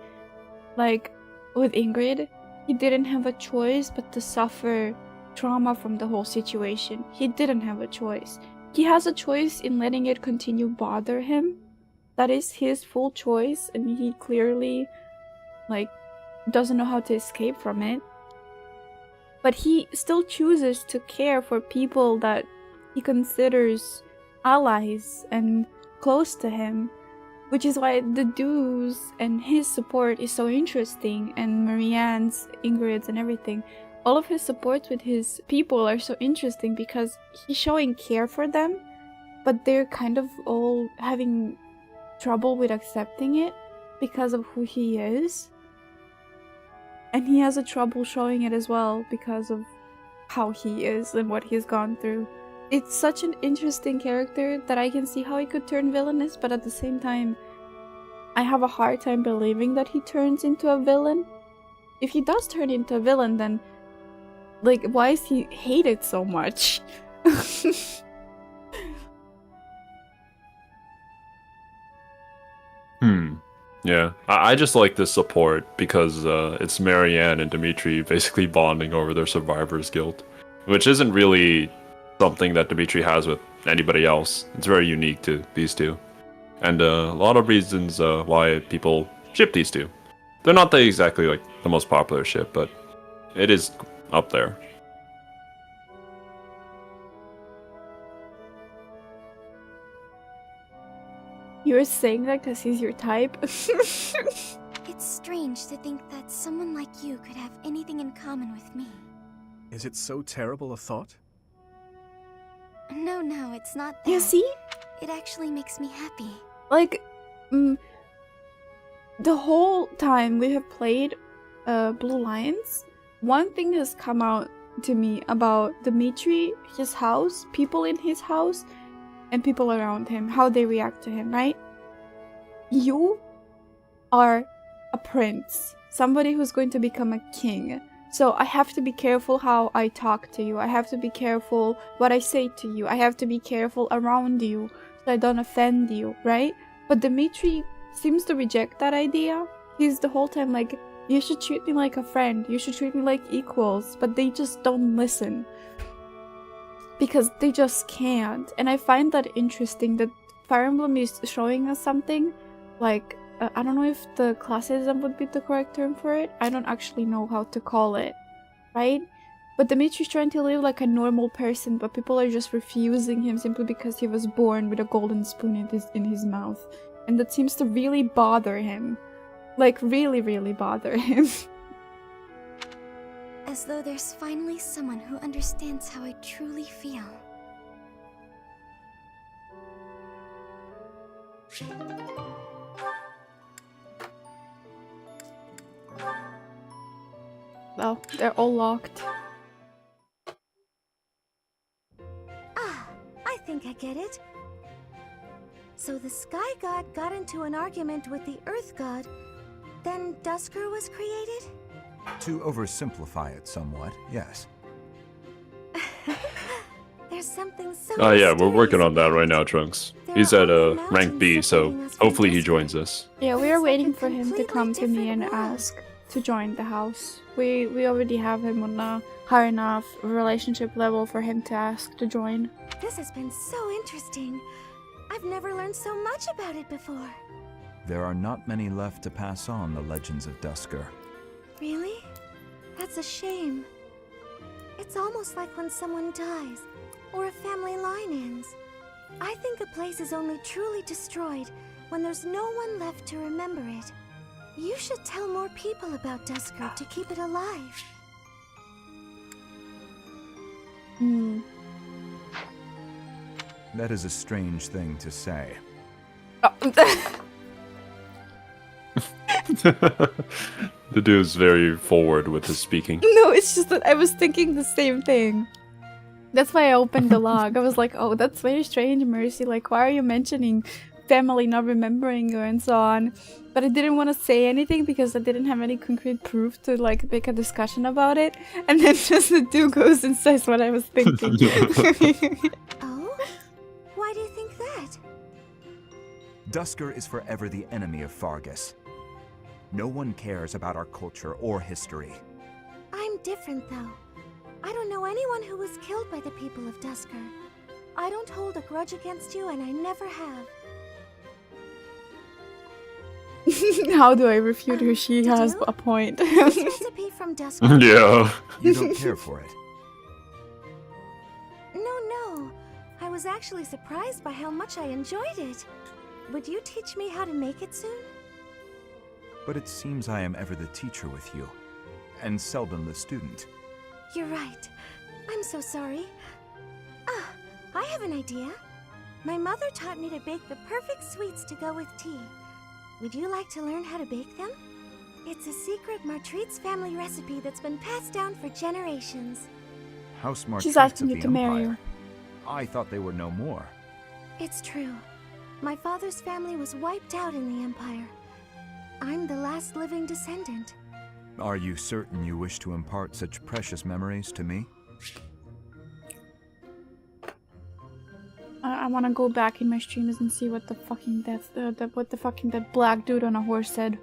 Like, with Ingrid. He didn't have a choice but to suffer trauma from the whole situation. He didn't have a choice. He has a choice in letting it continue bother him. That is his full choice, and he clearly, like, doesn't know how to escape from it. But he still chooses to care for people that he considers allies and close to him, which is why the dues and his support is so interesting, and Marianne's, Ingrid's, and everything. All of his supports with his people are so interesting because he's showing care for them, but they're kind of all having trouble with accepting it because of who he is. And he has a trouble showing it as well because of how he is and what he's gone through. It's such an interesting character that I can see how he could turn villainous, but at the same time, I have a hard time believing that he turns into a villain. If he does turn into a villain, then, like, why is he hated so much? Yeah, I just like this support because it's Marianne and Dimitri basically bonding over their survivor's guilt, which isn't really something that Dimitri has with anybody else. It's very unique to these two, and a lot of reasons why people ship these two. They're not exactly like the most popular ship, but it is up there. You were saying that because he's your type? It's strange to think that someone like you could have anything in common with me. Is it so terrible a thought? No, it's not that. You see? It actually makes me happy. Like, the whole time we have played Blue Lions, one thing has come out to me about Dimitri, his house, people in his house, and people around him, how they react to him, right? You are a prince, somebody who's going to become a king. So I have to be careful how I talk to you. I have to be careful what I say to you. I have to be careful around you so I don't offend you, right? But Dimitri seems to reject that idea. He's the whole time like, you should treat me like a friend. You should treat me like equals. But they just don't listen. Because they just can't. And I find that interesting that Fire Emblem is showing us something like, I don't know if the classism would be the correct term for it. I don't actually know how to call it, right? But Dimitri's trying to live like a normal person, but people are just refusing him simply because he was born with a golden spoon in his mouth. And that seems to really bother him. Like, really, really bother him. As though there's finally someone who understands how I truly feel. Well, they're all locked. Ah, I think I get it. So the Sky God got into an argument with the Earth God, then Dusker was created? To oversimplify it somewhat, yes. There's something so Oh yeah, we're working mysterious on that about right it. now, Trunks. There He's are at only rank B, mountains so separating us from hopefully he Dusker. joins us. Yeah, we It's are like waiting a for him to completely come to me different and world. ask to join the house. We already have him on a high enough relationship level for him to ask to join. This has been so interesting. I've never learned so much about it before. There are not many left to pass on the legends of Dusker. Really? That's a shame. It's almost like when someone dies, or a family line ends. I think a place is only truly destroyed when there's no one left to remember it. You should tell more people about Dusker to keep it alive. Hmm. That is a strange thing to say. The dude's very forward with his speaking. No, it's just that I was thinking the same thing. That's why I opened the log. I was like, oh, that's very strange, Mercy. Like, why are you mentioning family not remembering you and so on? But I didn't want to say anything because I didn't have any concrete proof to, like, make a discussion about it. And then just the dude goes and says what I was thinking. Oh? Why do you think that? Dusker is forever the enemy of Fargus. No one cares about our culture or history. I'm different, though. I don't know anyone who was killed by the people of Dusker. I don't hold a grudge against you, and I never have. How do I refute her? She did has you? a point. This recipe from Dusker. Yeah. You don't care for it. No. I was actually surprised by how much I enjoyed it. Would you teach me how to make it soon? But it seems I am ever the teacher with you, and seldom the student. You're right. I'm so sorry. Ah, I have an idea. My mother taught me to bake the perfect sweets to go with tea. Would you like to learn how to bake them? It's a secret Martrit's family recipe that's been passed down for generations. How smart She's traits asking of you the to marry Empire. her. I thought they were no more. It's true. My father's family was wiped out in the Empire. I'm the last living descendant. Are you certain you wish to impart such precious memories to me? I want to go back in my streams and see what the fucking that black dude on a horse said.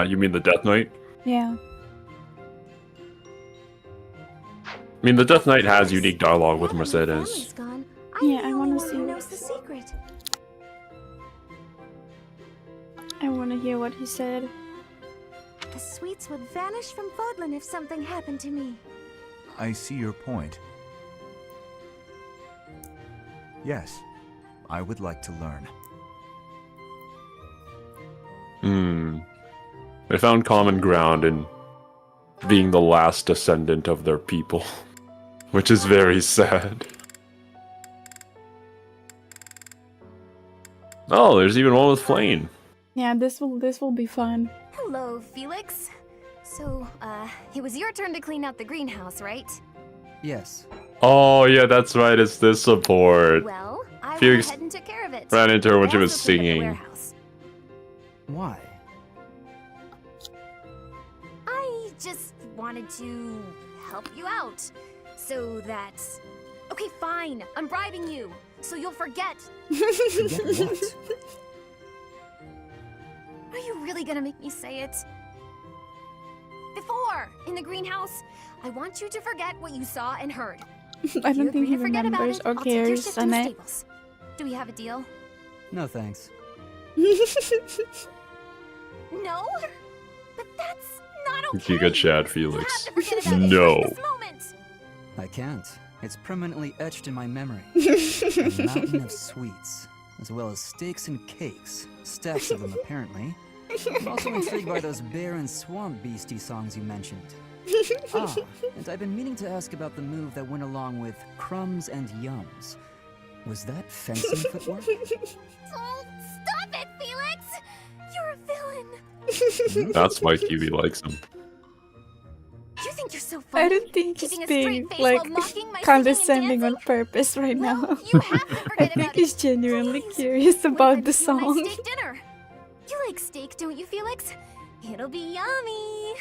You mean the Death Knight? Yeah. I mean, the Death Knight has unique dialogue with Now that my Mercedes. family's gone, Yeah, I'm I the wanna only one see who what knows the secret. I want to hear what he said. The sweets would vanish from Fodlan if something happened to me. I see your point. Yes, I would like to learn. They found common ground in being the last descendant of their people, which is very sad. Oh, there's even one with Flame. Yeah, this will be fun. Hello, Felix. So, it was your turn to clean out the greenhouse, right? Yes. Oh yeah, that's right. It's this support. Well, I went Felix ahead and took care of it. ran into her when I she was also cleaned up the singing. warehouse. Why? I just wanted to help you out. So that... Okay, fine. I'm bribing you. So you'll forget. Forget what? Are you really gonna make me say it? Before, in the greenhouse, I want you to forget what you saw and heard. I If you don't think agree he to forget about remembers it, or I'll take your cares, shift in the Annette. stables. Do we have a deal? No thanks. No? But that's not okay. Giga Chad You Felix. have to forget about it No. right this moment. I can't. It's permanently etched in my memory. A mountain of sweets, as well as steaks and cakes. Stacks of them, apparently. I'm also intrigued by those bear and swamp beastie songs you mentioned. Ah, and I've been meaning to ask about the move that went along with crumbs and yums. Was that fencing footwork? Oh, stop it, Felix! You're a villain. That's why Kiwi likes him. You think you're so funny? I don't think he's Keeping a being straight face like while mocking my condescending singing and on purpose right Well, now. you have to I forget think about he's it. genuinely Please. curious What if I about the make you a nice song. steak dinner? You like steak, don't you, Felix? It'll be yummy.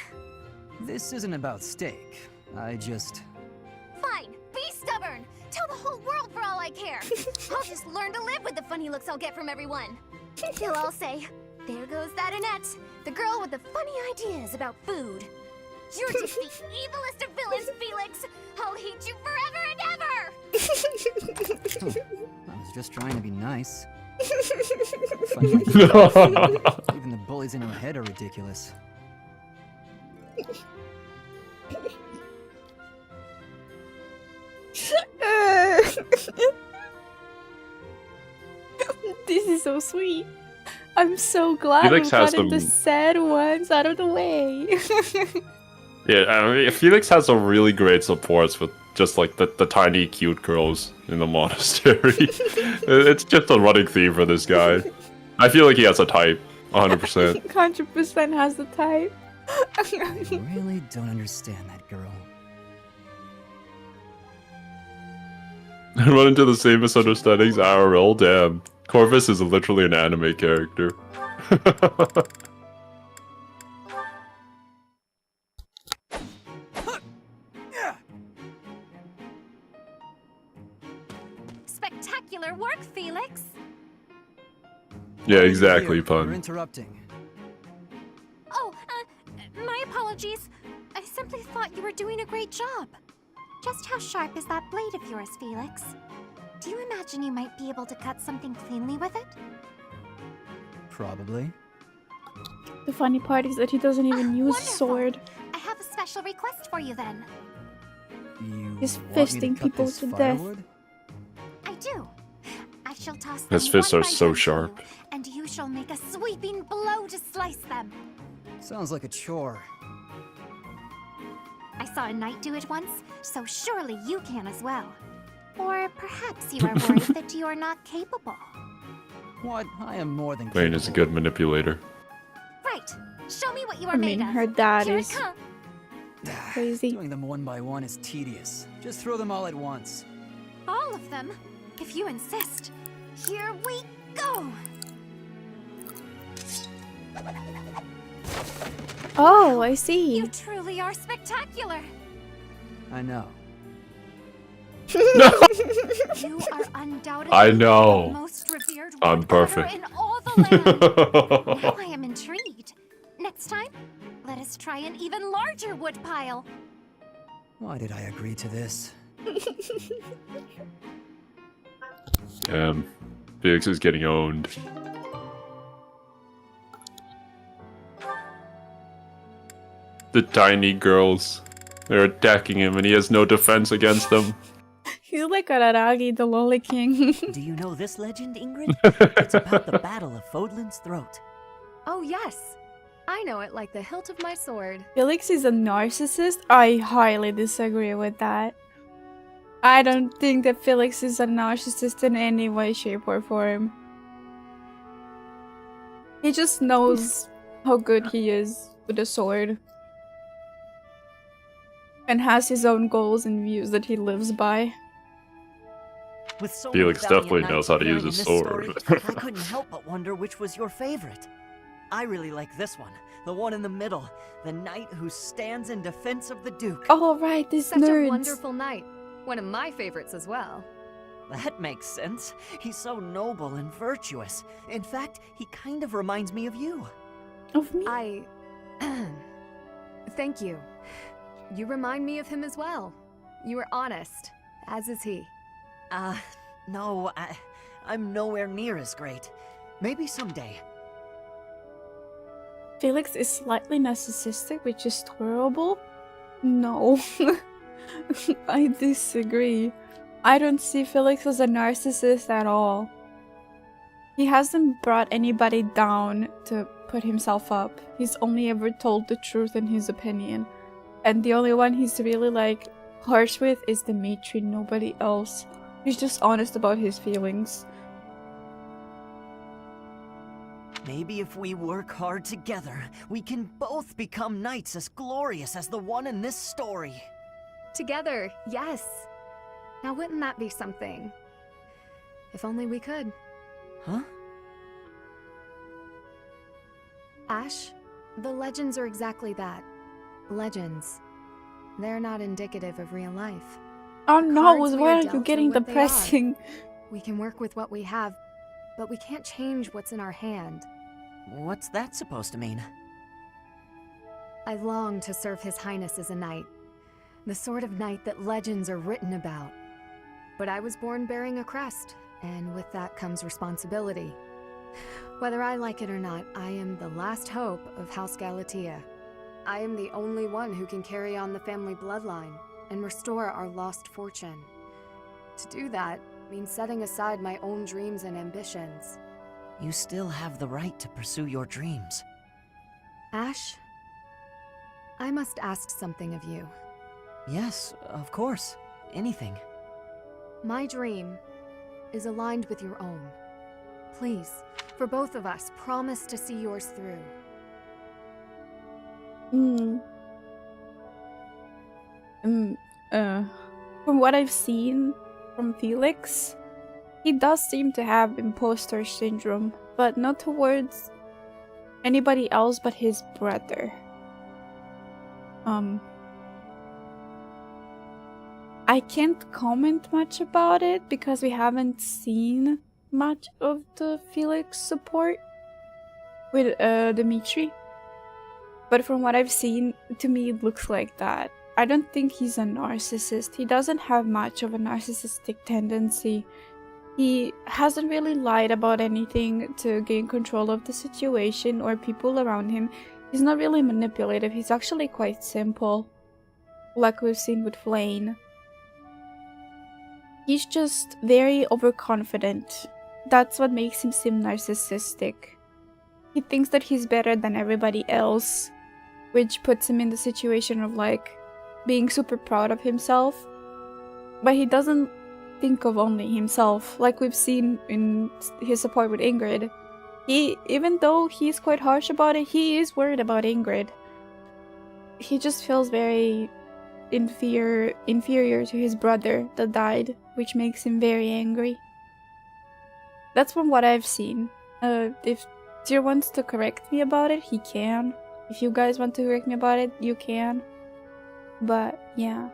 This isn't about steak. I just... Fine, be stubborn. Tell the whole world for all I care. I'll just learn to live with the funny looks I'll get from everyone. They'll all say, there goes that Annette, the girl with the funny ideas about food. You're just the evilest of villains, Felix. I'll hate you forever and ever. I was just trying to be nice. Funny like you. Even the bullies in her head are ridiculous. This is so sweet. I'm so glad Felix we've has gotten the some- sad ones out of the way. Yeah, I mean, Felix has some really great supports with just like the tiny cute girls in the monastery. It's just a running theme for this guy. I feel like he has a type, 100%. 100% has the type. I really don't understand that girl. Run into the same misunderstandings IRL, damn. Corvus is literally an anime character. Spectacular work, Felix. Yeah, exactly, You're pun. interrupting. Oh, my apologies. I simply thought you were doing a great job. Just how sharp is that blade of yours, Felix? Do you imagine you might be able to cut something cleanly with it? Probably. The funny part is that he doesn't even use Wonderful. sword. I have a special request for you then. You He's want me to fisting cut people this to death. firewood? I do. I shall toss them His fists one are by so one to sharp. you, and you shall make a sweeping blow to slice them. Sounds like a chore. I saw a knight do it once, so surely you can as well. Or perhaps you are worried that you are not capable. What? I am more than Wayne is a capable. good manipulator. Right. Show me what you are I mean, made of. her dad Here is it comes. crazy. Doing them one by one is tedious. Just throw them all at once. All of them, if you insist. Here we go. Oh, I see. You truly are spectacular. I know. You are undoubtedly I know. the most revered I'm woodcutter perfect. in all the land. Now I am intrigued. Next time, let us try an even larger wood pile. Why did I agree to this? Felix is getting owned. The tiny girls. They're attacking him and he has no defense against them. He's like Araragi, the Lolly King. Do you know this legend, Ingrid? It's about the Battle of Fodlan's Throat. Oh, yes. I know it like the hilt of my sword. Felix is a narcissist? I highly disagree with that. I don't think that Felix is a narcissist in any way, shape, or form. He just knows how good he is with a sword. And has his own goals and views that he lives by. With so Felix many valiant definitely knows knights how to use appearing his in sword. this story, I couldn't help but wonder which was your favorite. I really like this one, the one in the middle, the knight who stands in defense of the Duke. Oh right, these Such nerds. a wonderful knight. One of my favorites as well. That makes sense. He's so noble and virtuous. In fact, he kind of reminds me of you. Of me? I... Thank you. You remind me of him as well. You are honest, as is he. No, I'm nowhere near as great. Maybe someday. Felix is slightly narcissistic, which is terrible. No. I disagree. I don't see Felix as a narcissist at all. He hasn't brought anybody down to put himself up. He's only ever told the truth in his opinion. And the only one he's really like harsh with is Dimitri, nobody else. He's just honest about his feelings. Maybe if we work hard together, we can both become knights as glorious as the one in this story. Together, yes. Now wouldn't that be something? If only we could. Huh? Ash, the legends are exactly that. Legends. They're not indicative of real life. Oh The no, cards we why are are you dealt are getting what they are. depressing? We can work with what we have, but we can't change what's in our hand. What's that supposed to mean? I long to serve His Highness as a knight. The sort of knight that legends are written about. But I was born bearing a crest, and with that comes responsibility. Whether I like it or not, I am the last hope of House Galatea. I am the only one who can carry on the family bloodline and restore our lost fortune. To do that means setting aside my own dreams and ambitions. You still have the right to pursue your dreams. Ash, I must ask something of you. Yes, of course. Anything. My dream is aligned with your own. Please, for both of us, promise to see yours through. From what I've seen from Felix, he does seem to have imposter syndrome, but not towards anybody else but his brother. I can't comment much about it because we haven't seen much of the Felix support with Dimitri. But from what I've seen, to me it looks like that. I don't think he's a narcissist. He doesn't have much of a narcissistic tendency. He hasn't really lied about anything to gain control of the situation or people around him. He's not really manipulative. He's actually quite simple, like we've seen with Flane. He's just very overconfident. That's what makes him seem narcissistic. He thinks that he's better than everybody else, which puts him in the situation of like being super proud of himself. But he doesn't think of only himself, like we've seen in his support with Ingrid. Even though he's quite harsh about it, he is worried about Ingrid. He just feels very inferior to his brother that died, which makes him very angry. That's from what I've seen. If Tyr wants to correct me about it, he can. If you guys want to correct me about it, you can. But, yeah.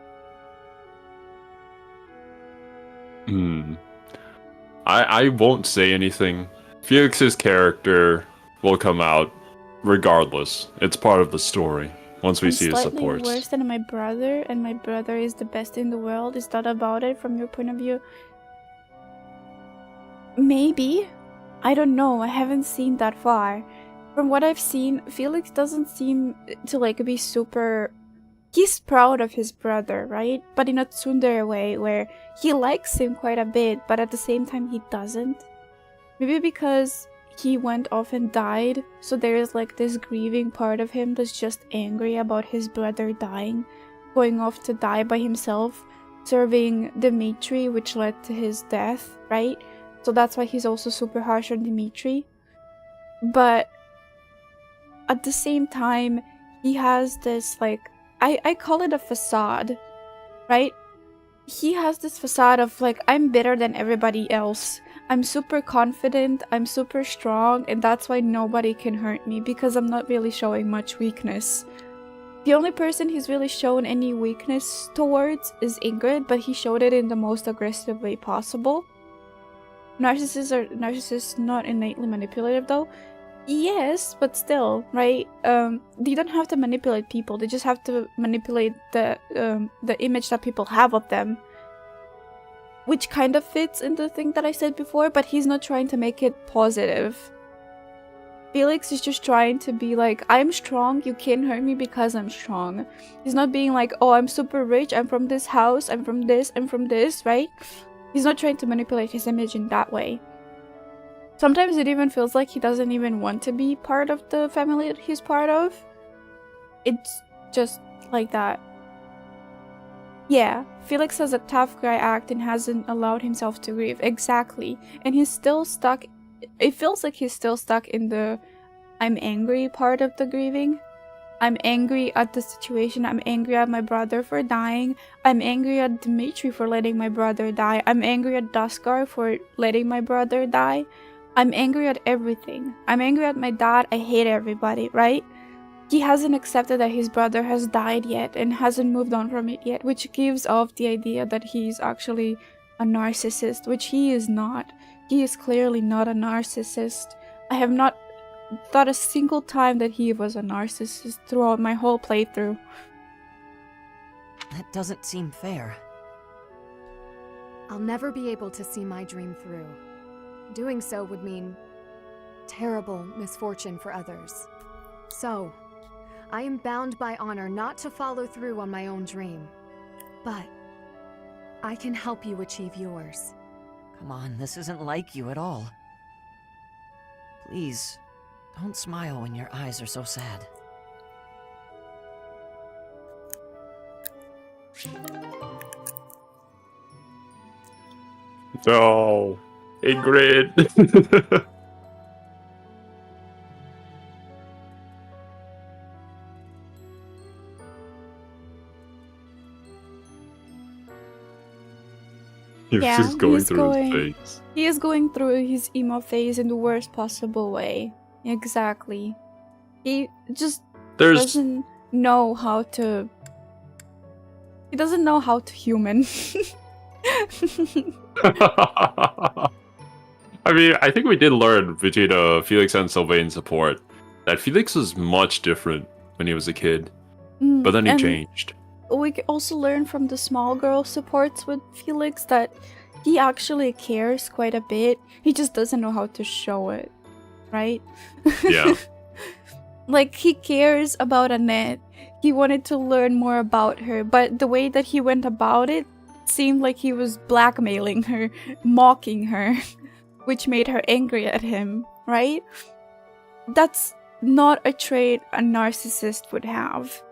I won't say anything. Felix's character will come out regardless. It's part of the story. Once we see his supports. Slightly worse than my brother, and my brother is the best in the world. Is that about it from your point of view? Maybe. I don't know. I haven't seen that far. From what I've seen, Felix doesn't seem to like be super... He's proud of his brother, right? But in a tsundere way where he likes him quite a bit, but at the same time he doesn't. Maybe because he went off and died, so there is like this grieving part of him that's just angry about his brother dying, going off to die by himself, serving Dimitri, which led to his death, right? So that's why he's also super harsh on Dimitri. But at the same time, he has this like, I call it a facade, right? He has this facade of like, I'm better than everybody else. I'm super confident, I'm super strong, and that's why nobody can hurt me, because I'm not really showing much weakness. The only person he's really shown any weakness towards is Ingrid, but he showed it in the most aggressive way possible. Narcissists not innately manipulative though. Yes, but still, right? They don't have to manipulate people, they just have to manipulate the image that people have of them. Which kind of fits in the thing that I said before, but he's not trying to make it positive. Felix is just trying to be like, I'm strong, you can't hurt me because I'm strong. He's not being like, oh, I'm super rich, I'm from this house, I'm from this, right? He's not trying to manipulate his image in that way. Sometimes it even feels like he doesn't even want to be part of the family that he's part of. It's just like that. Yeah, Felix has a tough guy act and hasn't allowed himself to grieve. Exactly. And he's still stuck it feels like he's still stuck in the I'm angry part of the grieving. I'm angry at the situation. I'm angry at my brother for dying. I'm angry at Dimitri for letting my brother die. I'm angry at Duskar for letting my brother die. I'm angry at everything. I'm angry at my dad. I hate everybody, right? He hasn't accepted that his brother has died yet and hasn't moved on from it yet, which gives off the idea that he's actually a narcissist, which he is not. He is clearly not a narcissist. I have not thought a single time that he was a narcissist throughout my whole playthrough. That doesn't seem fair. I'll never be able to see my dream through. Doing so would mean terrible misfortune for others. So, I am bound by honor not to follow through on my own dream. But I can help you achieve yours. Come on, this isn't like you at all. Please, don't smile when your eyes are so sad. No, Ingrid. He was Yeah, just going he's through going- his phase. He is going through his emo phase in the worst possible way. Exactly. He just There's doesn't know how to... He doesn't know how to human. I mean, I think we did learn between Felix and Sylvain's support that Felix was much different when he was a kid, but then he And changed. we could also learn from the small girl supports with Felix that he actually cares quite a bit. He just doesn't know how to show it, right? Yeah. Like, he cares about Annette. He wanted to learn more about her, but the way that he went about it seemed like he was blackmailing her, mocking her, which made her angry at him, right? That's not a trait a narcissist would have.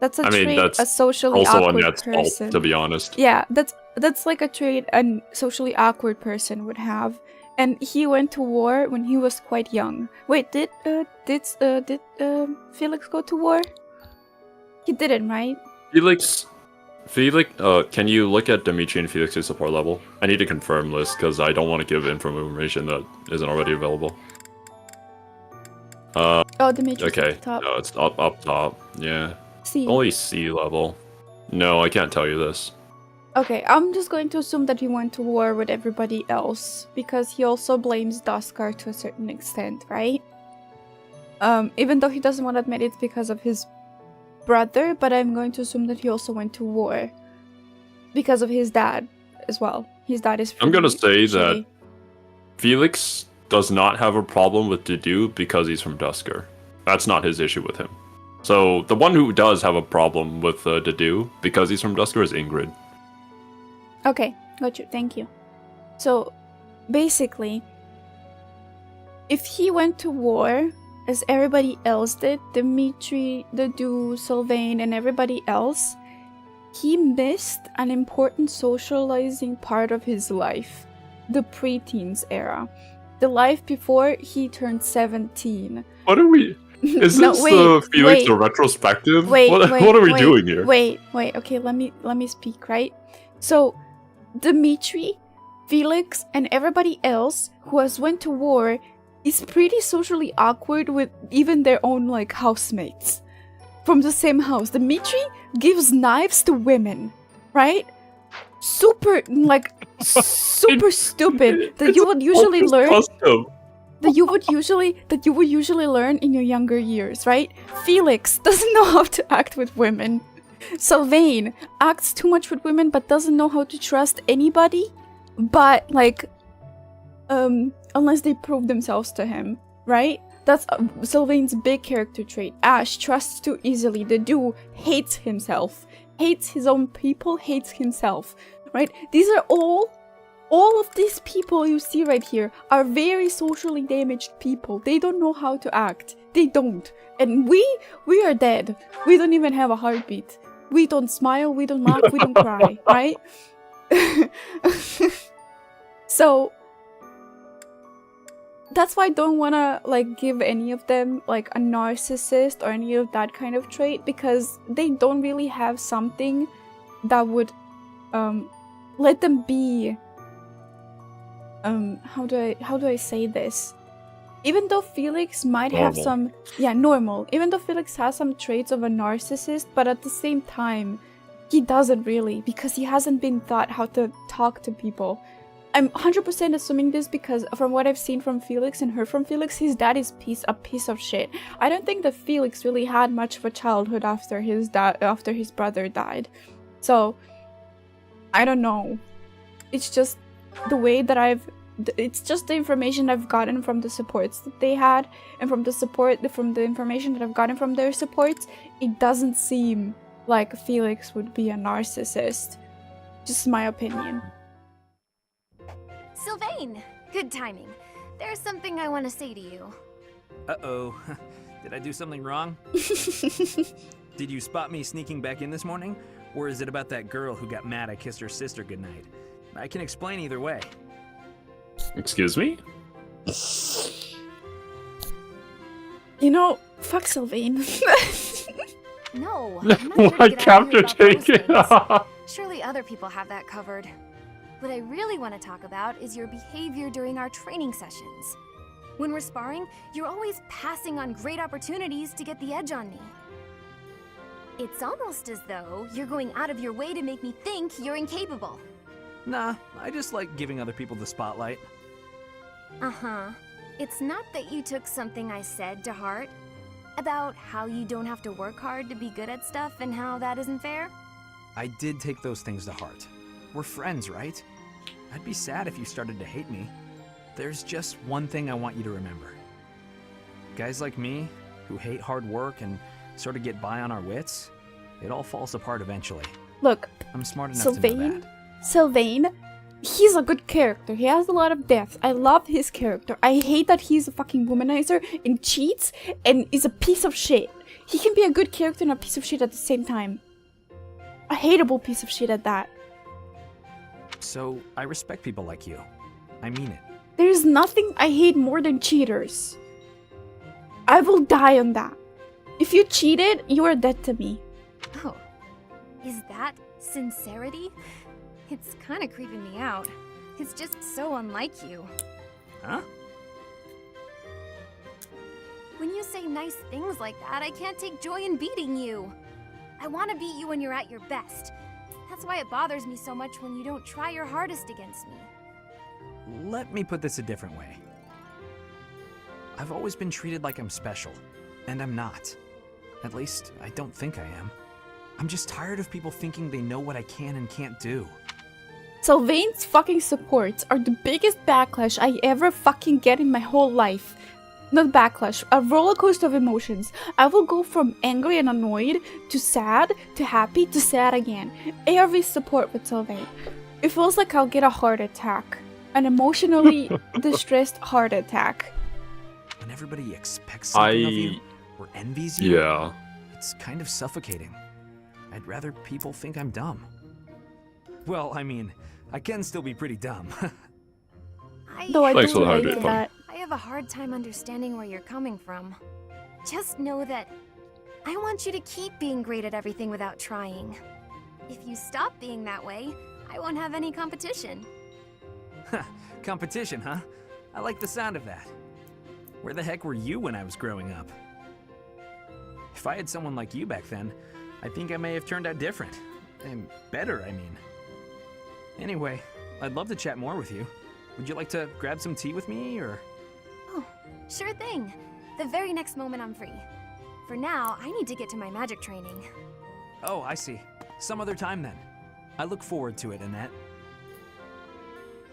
That's a I mean, trait that's a socially Also awkward Annette's person. fault, to be honest. Yeah, that's like a trait a socially awkward person would have. And he went to war when he was quite young. Wait, did Felix go to war? He didn't, right? Felix, can you look at Dimitri and Felix's support level? I need to confirm this because I don't want to give information that isn't already available. Oh, Dimitri's Okay, at the top. no, it's up top. Yeah, See. only C level. No, I can't tell you this. Okay, I'm just going to assume that he went to war with everybody else because he also blames Duskar to a certain extent, right? Even though he doesn't want to admit it's because of his brother, but I'm going to assume that he also went to war because of his dad as well. His dad is. I'm gonna pretty say that shitty. Felix does not have a problem with Dedu because he's from Dusker. That's not his issue with him. So the one who does have a problem with Dedu because he's from Dusker is Ingrid. Okay, got you. Thank you. So, basically, if he went to war, as everybody else did, Dimitri, Dedu, Sylvain, and everybody else, he missed an important socializing part of his life. The preteens era. The life before he turned 17. What are we... Is No, this wait, Felix wait. a retrospective? Wait, what wait, are we wait, doing here? Wait, okay, let me speak, right? So, Dimitri, Felix, and everybody else who has went to war is pretty socially awkward with even their own, like, housemates from the same house. Dimitri gives knives to women, right? Super, like, super stupid that you would usually learn. Custom. That you would usually learn in your younger years, right? Felix doesn't know how to act with women. Sylvain acts too much with women but doesn't know how to trust anybody, but like unless they prove themselves to him, right? That's Sylvain's big character trait. Ash trusts too easily. The dude hates himself, hates his own people, hates himself, right? These are all of these people you see right here are very socially damaged people. They don't know how to act. They don't. And we are dead. We don't even have a heartbeat. We don't smile, we don't laugh, we don't cry, right? So, that's why I don't wanna like give any of them like a narcissist or any of that kind of trait, because they don't really have something that would let them be how do I say this? Even though Felix might have some normal. Even though Felix has some traits of a narcissist, but at the same time he doesn't really, because he hasn't been taught how to talk to people. I'm 100% assuming this because from what I've seen from Felix and heard from Felix, his dad is a piece of shit. I don't think that Felix really had much of a childhood after his brother died. So I don't know. It's just the way that it's just the information I've gotten from the supports that they had, and from the information that I've gotten from their supports, it doesn't seem like Felix would be a narcissist. Just my opinion. Sylvain! Good timing. There's something I want to say to you. Uh-oh. Did I do something wrong? Did you spot me sneaking back in this morning? Or is it about that girl who got mad I kissed her sister goodnight? I can explain either way. Excuse me? You know, fuck Sylvain. No, I'm not here to Why get out of here capture about those take it? things. Surely other people have that covered. What I really want to talk about is your behavior during our training sessions. When we're sparring, you're always passing on great opportunities to get the edge on me. It's almost as though you're going out of your way to make me think you're incapable. Nah, I just like giving other people the spotlight. Uh-huh. It's not that you took something I said to heart? About how you don't have to work hard to be good at stuff and how that isn't fair? I did take those things to heart. We're friends, right? I'd be sad if you started to hate me. There's just one thing I want you to remember. Guys like me, who hate hard work and sort of get by on our wits, it all falls apart eventually. Look, I'm smart enough to know that. Sylvain, he's a good character. He has a lot of depth. I love his character. I hate that he's a fucking womanizer and cheats and is a piece of shit. He can be a good character and a piece of shit at the same time. A hateable piece of shit at that. So, I respect people like you. I mean it. There's nothing I hate more than cheaters. I will die on that. If you cheated, you are dead to me. Oh, is that sincerity? It's kind of creeping me out. It's just so unlike you. Huh? When you say nice things like that, I can't take joy in beating you. I want to beat you when you're at your best. That's why it bothers me so much when you don't try your hardest against me. Let me put this a different way. I've always been treated like I'm special, and I'm not. At least, I don't think I am. I'm just tired of people thinking they know what I can and can't do. Sylvain's fucking supports are the biggest backlash I ever fucking get in my whole life. Not backlash, a roller coaster of emotions. I will go from angry and annoyed to sad to happy to sad again. Every support with Sylvain. It feels like I'll get a heart attack. An emotionally distressed heart attack. When everybody expects something of you, or envies you, Yeah. it's kind of suffocating. I'd rather people think I'm dumb. Well, I mean, I can still be pretty dumb. Though I Thanks do for the like hydrate, that. I have a hard time understanding where you're coming from. Just know that I want you to keep being great at everything without trying. If you stop being that way, I won't have any competition. Competition, huh? I like the sound of that. Where the heck were you when I was growing up? If I had someone like you back then, I think I may have turned out different. And better, I mean. Anyway, I'd love to chat more with you. Would you like to grab some tea with me, or...? Oh, sure thing. The very next moment I'm free. For now, I need to get to my magic training. Oh, I see. Some other time then. I look forward to it, Annette.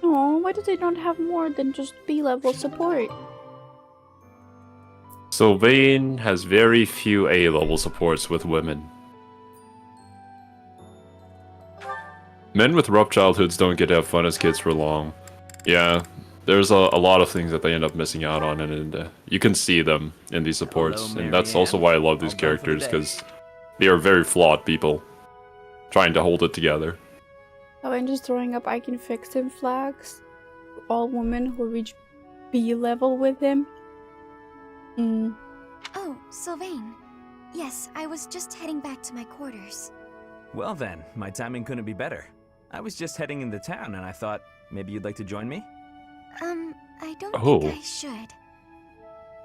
Oh, why do they not have more than just B-level support? Sylvain has very few A-level supports with women. Men with rough childhoods don't get to have fun as kids for long. Yeah, there's a lot of things that they end up missing out on, and you can see them in these supports. Hello, And that's Marianne. also why I love these All done for the characters, day. because they are very flawed people trying to hold it together. Oh, I'm just throwing up I can fix him flags. All women who reach B level with him. Oh, Sylvain. Yes, I was just heading back to my quarters. Well then, my timing couldn't be better. I was just heading into town and I thought maybe you'd like to join me? I don't Oh. think I should.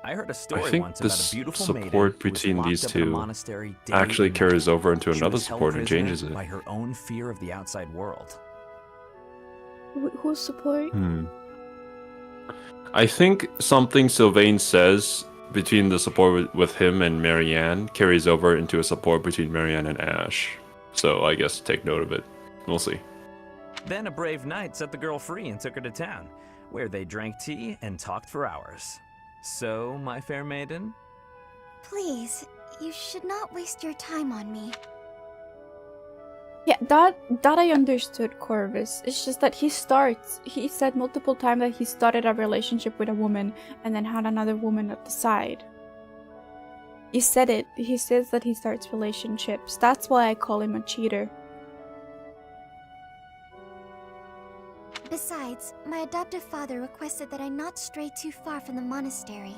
I heard a story I think once the about a beautiful support maiden who was between locked these up in a two monastery day actually and carries night. over into She another was held support and prisoner changes it. by her own fear of the outside world. Who's support? I think something Sylvain says between the support with him and Marianne carries over into a support between Marianne and Ash. So I guess take note of it. We'll see. Then a brave knight set the girl free and took her to town, where they drank tea and talked for hours. So, my fair maiden? Please, you should not waste your time on me. Yeah, that I understood, Corvus. It's just that he said multiple times that he started a relationship with a woman and then had another woman at the side. He said it. He says that he starts relationships. That's why I call him a cheater. Besides, my adoptive father requested that I not stray too far from the monastery.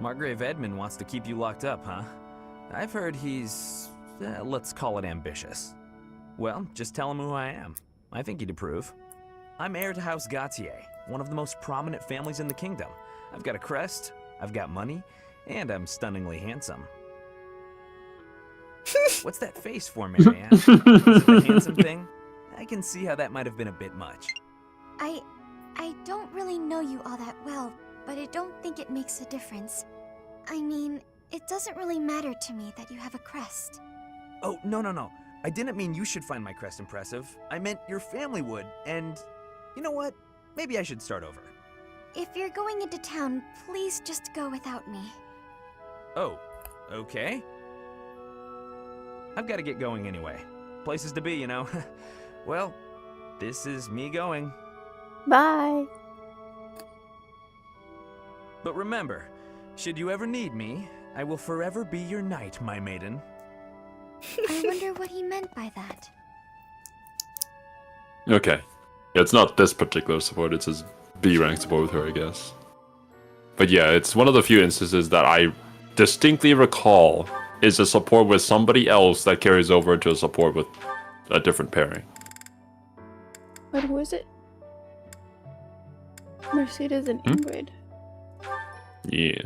Margrave Edmund wants to keep you locked up, huh? I've heard he's, let's call it ambitious. Well, just tell him who I am. I think he'd approve. I'm heir to House Gautier, one of the most prominent families in the kingdom. I've got a crest, I've got money, and I'm stunningly handsome. What's that face for, Marianne? Is it the handsome thing? I can see how that might have been a bit much. I don't really know you all that well, but I don't think it makes a difference. I mean, it doesn't really matter to me that you have a crest. Oh, no. I didn't mean you should find my crest impressive. I meant your family would, and you know what? Maybe I should start over. If you're going into town, please just go without me. Oh, okay. I've got to get going anyway. Places to be, you know. Well, this is me going. Bye. But remember, should you ever need me, I will forever be your knight, my maiden. I wonder what he meant by that. Okay. Yeah, it's not this particular support, it's his B rank support with her, I guess. But yeah, it's one of the few instances that I distinctly recall is a support with somebody else that carries over to a support with a different pairing. But who is it? Mercedes and Ingrid. Yeah.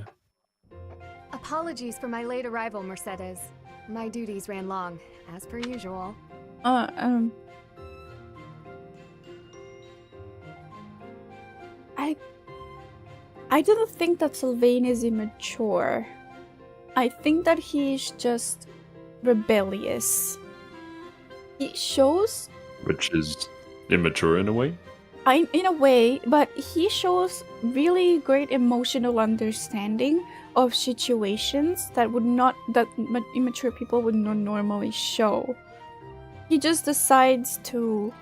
Apologies for my late arrival, Mercedes. My duties ran long, as per usual. I don't think that Sylvain is immature. I think that he's just rebellious. He shows... Which is immature in a way? In a way, but he shows really great emotional understanding of situations that immature people would not normally show. He just decides to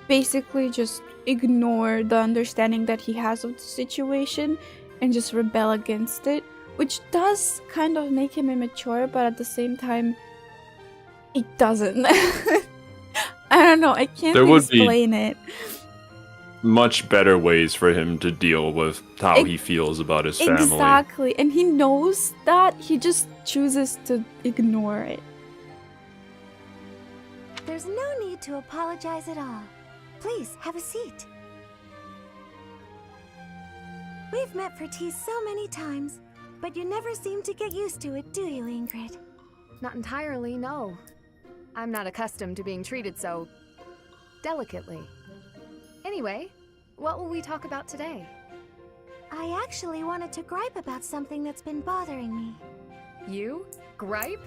basically just ignore the understanding that he has of the situation and just rebel against it, which does kind of make him immature, but at the same time, it doesn't. I don't know, I can't explain it. Much better ways for him to deal with how he feels about his family. Exactly, and he knows that, he just chooses to ignore it. There's no need to apologize at all. Please, have a seat. We've met for tea so many times, but you never seem to get used to it, do you, Ingrid? Not entirely, no. I'm not accustomed to being treated so... delicately. Anyway, what will we talk about today? I actually wanted to gripe about something that's been bothering me. You? Gripe?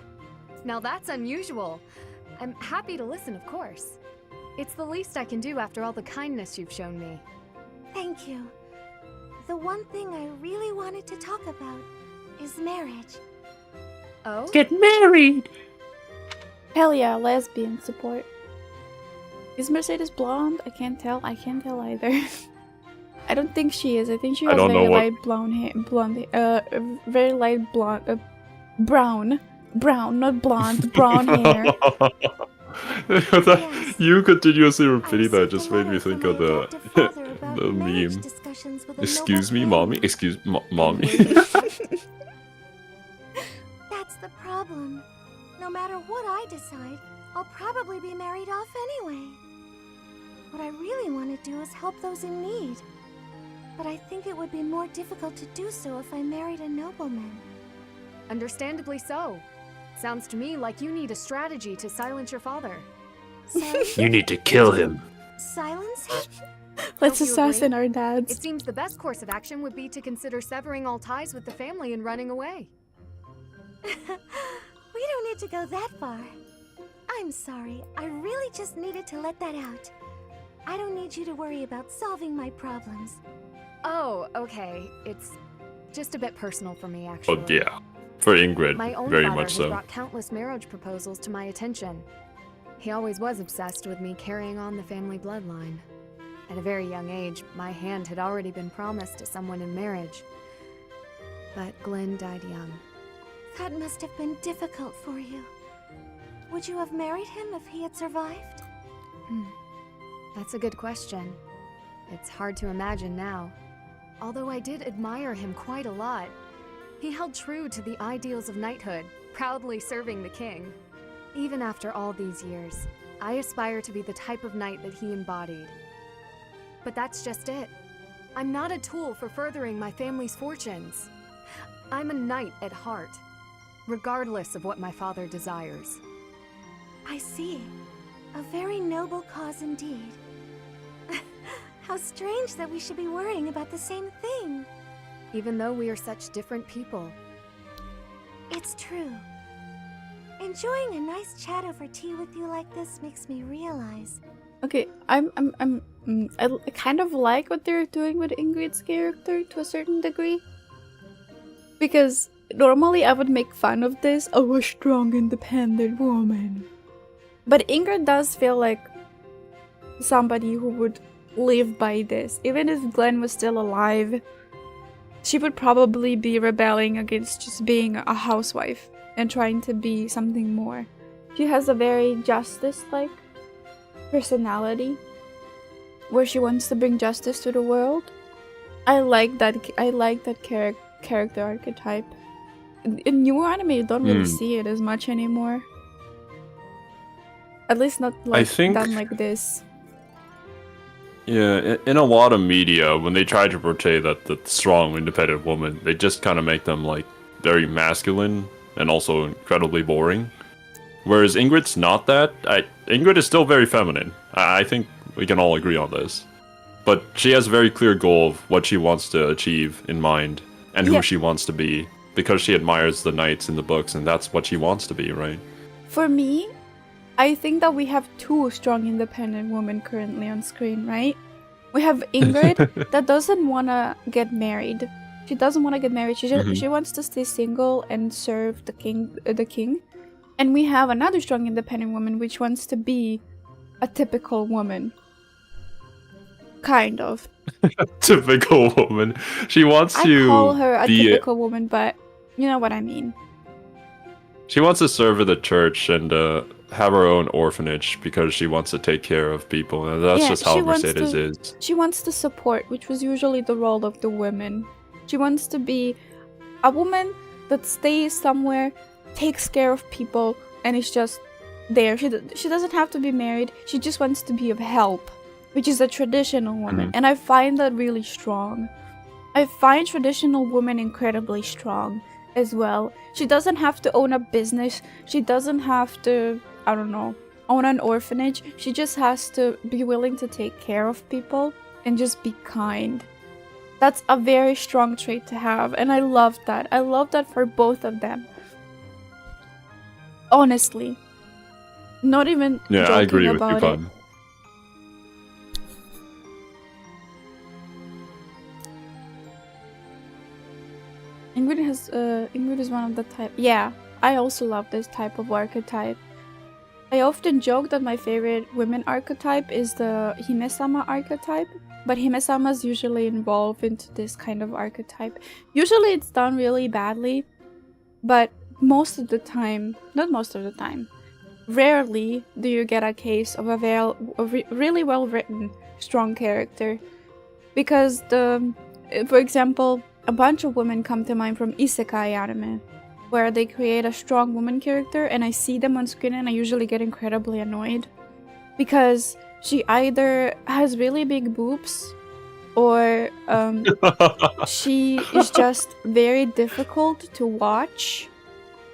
Now that's unusual. I'm happy to listen, of course. It's the least I can do after all the kindness you've shown me. Thank you. The one thing I really wanted to talk about is marriage. Oh? Get married! Hell yeah, lesbian support. Is Mercedes blonde? I can't tell. I can't tell either. I don't think she is. I think she has very light blonde hair. Very light blonde. Brown. Brown, not blonde. Brown hair. Yes. You continuously I repeating that received just a made me letter think from of my the adoptive father about the marriage meme. discussions with a Excuse me, noble mommy. family. Excuse And mommy. will they accept? That's the problem. No matter what I decide, I'll probably be married off anyway. What I really want to do is help those in need. But I think it would be more difficult to do so if I married a nobleman. Understandably so. Sounds to me like you need a strategy to silence your father. Sorry? You need to kill him. Silence him? Let's Don't you assassin agree? our dads. It seems the best course of action would be to consider severing all ties with the family and running away. We don't need to go that far. I'm sorry. I really just needed to let that out. I don't need you to worry about solving my problems. Oh, okay. It's just a bit personal for me, actually. Oh yeah, for Ingrid, My own very father much has so. brought countless marriage proposals to my attention. He always was obsessed with me carrying on the family bloodline. At a very young age, my hand had already been promised to someone in marriage. But Glenn died young. That must have been difficult for you. Would you have married him if he had survived? That's a good question. It's hard to imagine now. Although I did admire him quite a lot. He held true to the ideals of knighthood, proudly serving the king. Even after all these years, I aspire to be the type of knight that he embodied. But that's just it. I'm not a tool for furthering my family's fortunes. I'm a knight at heart, regardless of what my father desires. I see. A very noble cause indeed. How strange that we should be worrying about the same thing. Even though we are such different people. It's true. Enjoying a nice chat over tea with you like this makes me realize. Okay, I kind of like what they're doing with Ingrid's character to a certain degree. Because normally I would make fun of this, oh, a strong, independent woman. But Ingrid does feel like somebody who would live by this. Even if Glenn was still alive, she would probably be rebelling against just being a housewife and trying to be something more. She has a very justice-like personality where she wants to bring justice to the world. I like that character archetype. In newer anime, you don't really see it as much anymore. At least not like done like this. Yeah, in a lot of media, when they try to portray that the strong, independent woman, they just kind of make them like very masculine and also incredibly boring. Whereas Ingrid's not that. Ingrid is still very feminine. I think we can all agree on this. But she has a very clear goal of what she wants to achieve in mind and who she wants to be, because she admires the knights in the books, and that's what she wants to be, right? For me, I think that we have two strong independent women currently on screen, right? We have Ingrid that doesn't want to get married. She doesn't want to get married. She wants to stay single and serve the king. And we have another strong independent woman which wants to be a typical woman. Kind of. Typical woman. She wants to I call her a be typical woman, but you know what I mean. She wants to serve in the church and have her own orphanage because she wants to take care of people. And that's just how Mercedes is. She wants to support, which was usually the role of the women. She wants to be a woman that stays somewhere, takes care of people, and is just there. She doesn't have to be married. She just wants to be of help, which is a traditional woman. And I find that really strong. I find traditional women incredibly strong as well. She doesn't have to own a business. She doesn't have to, I don't know, own an orphanage. She just has to be willing to take care of people and just be kind. That's a very strong trait to have, and I love that. I love that for both of them. Honestly. Not even joking I agree with you, about it. Pun. Ingrid is one of the type. Yeah, I also love this type of archetype. I often joke that my favorite women archetype is the Hime-sama archetype, but Hime-samas usually involve into this kind of archetype. Usually it's done really badly, but most of the time, not most of the time, rarely do you get a case of a really well written, strong character. Because for example, a bunch of women come to mind from isekai anime, where they create a strong woman character and I see them on screen and I usually get incredibly annoyed. Because she either has really big boobs or she is just very difficult to watch.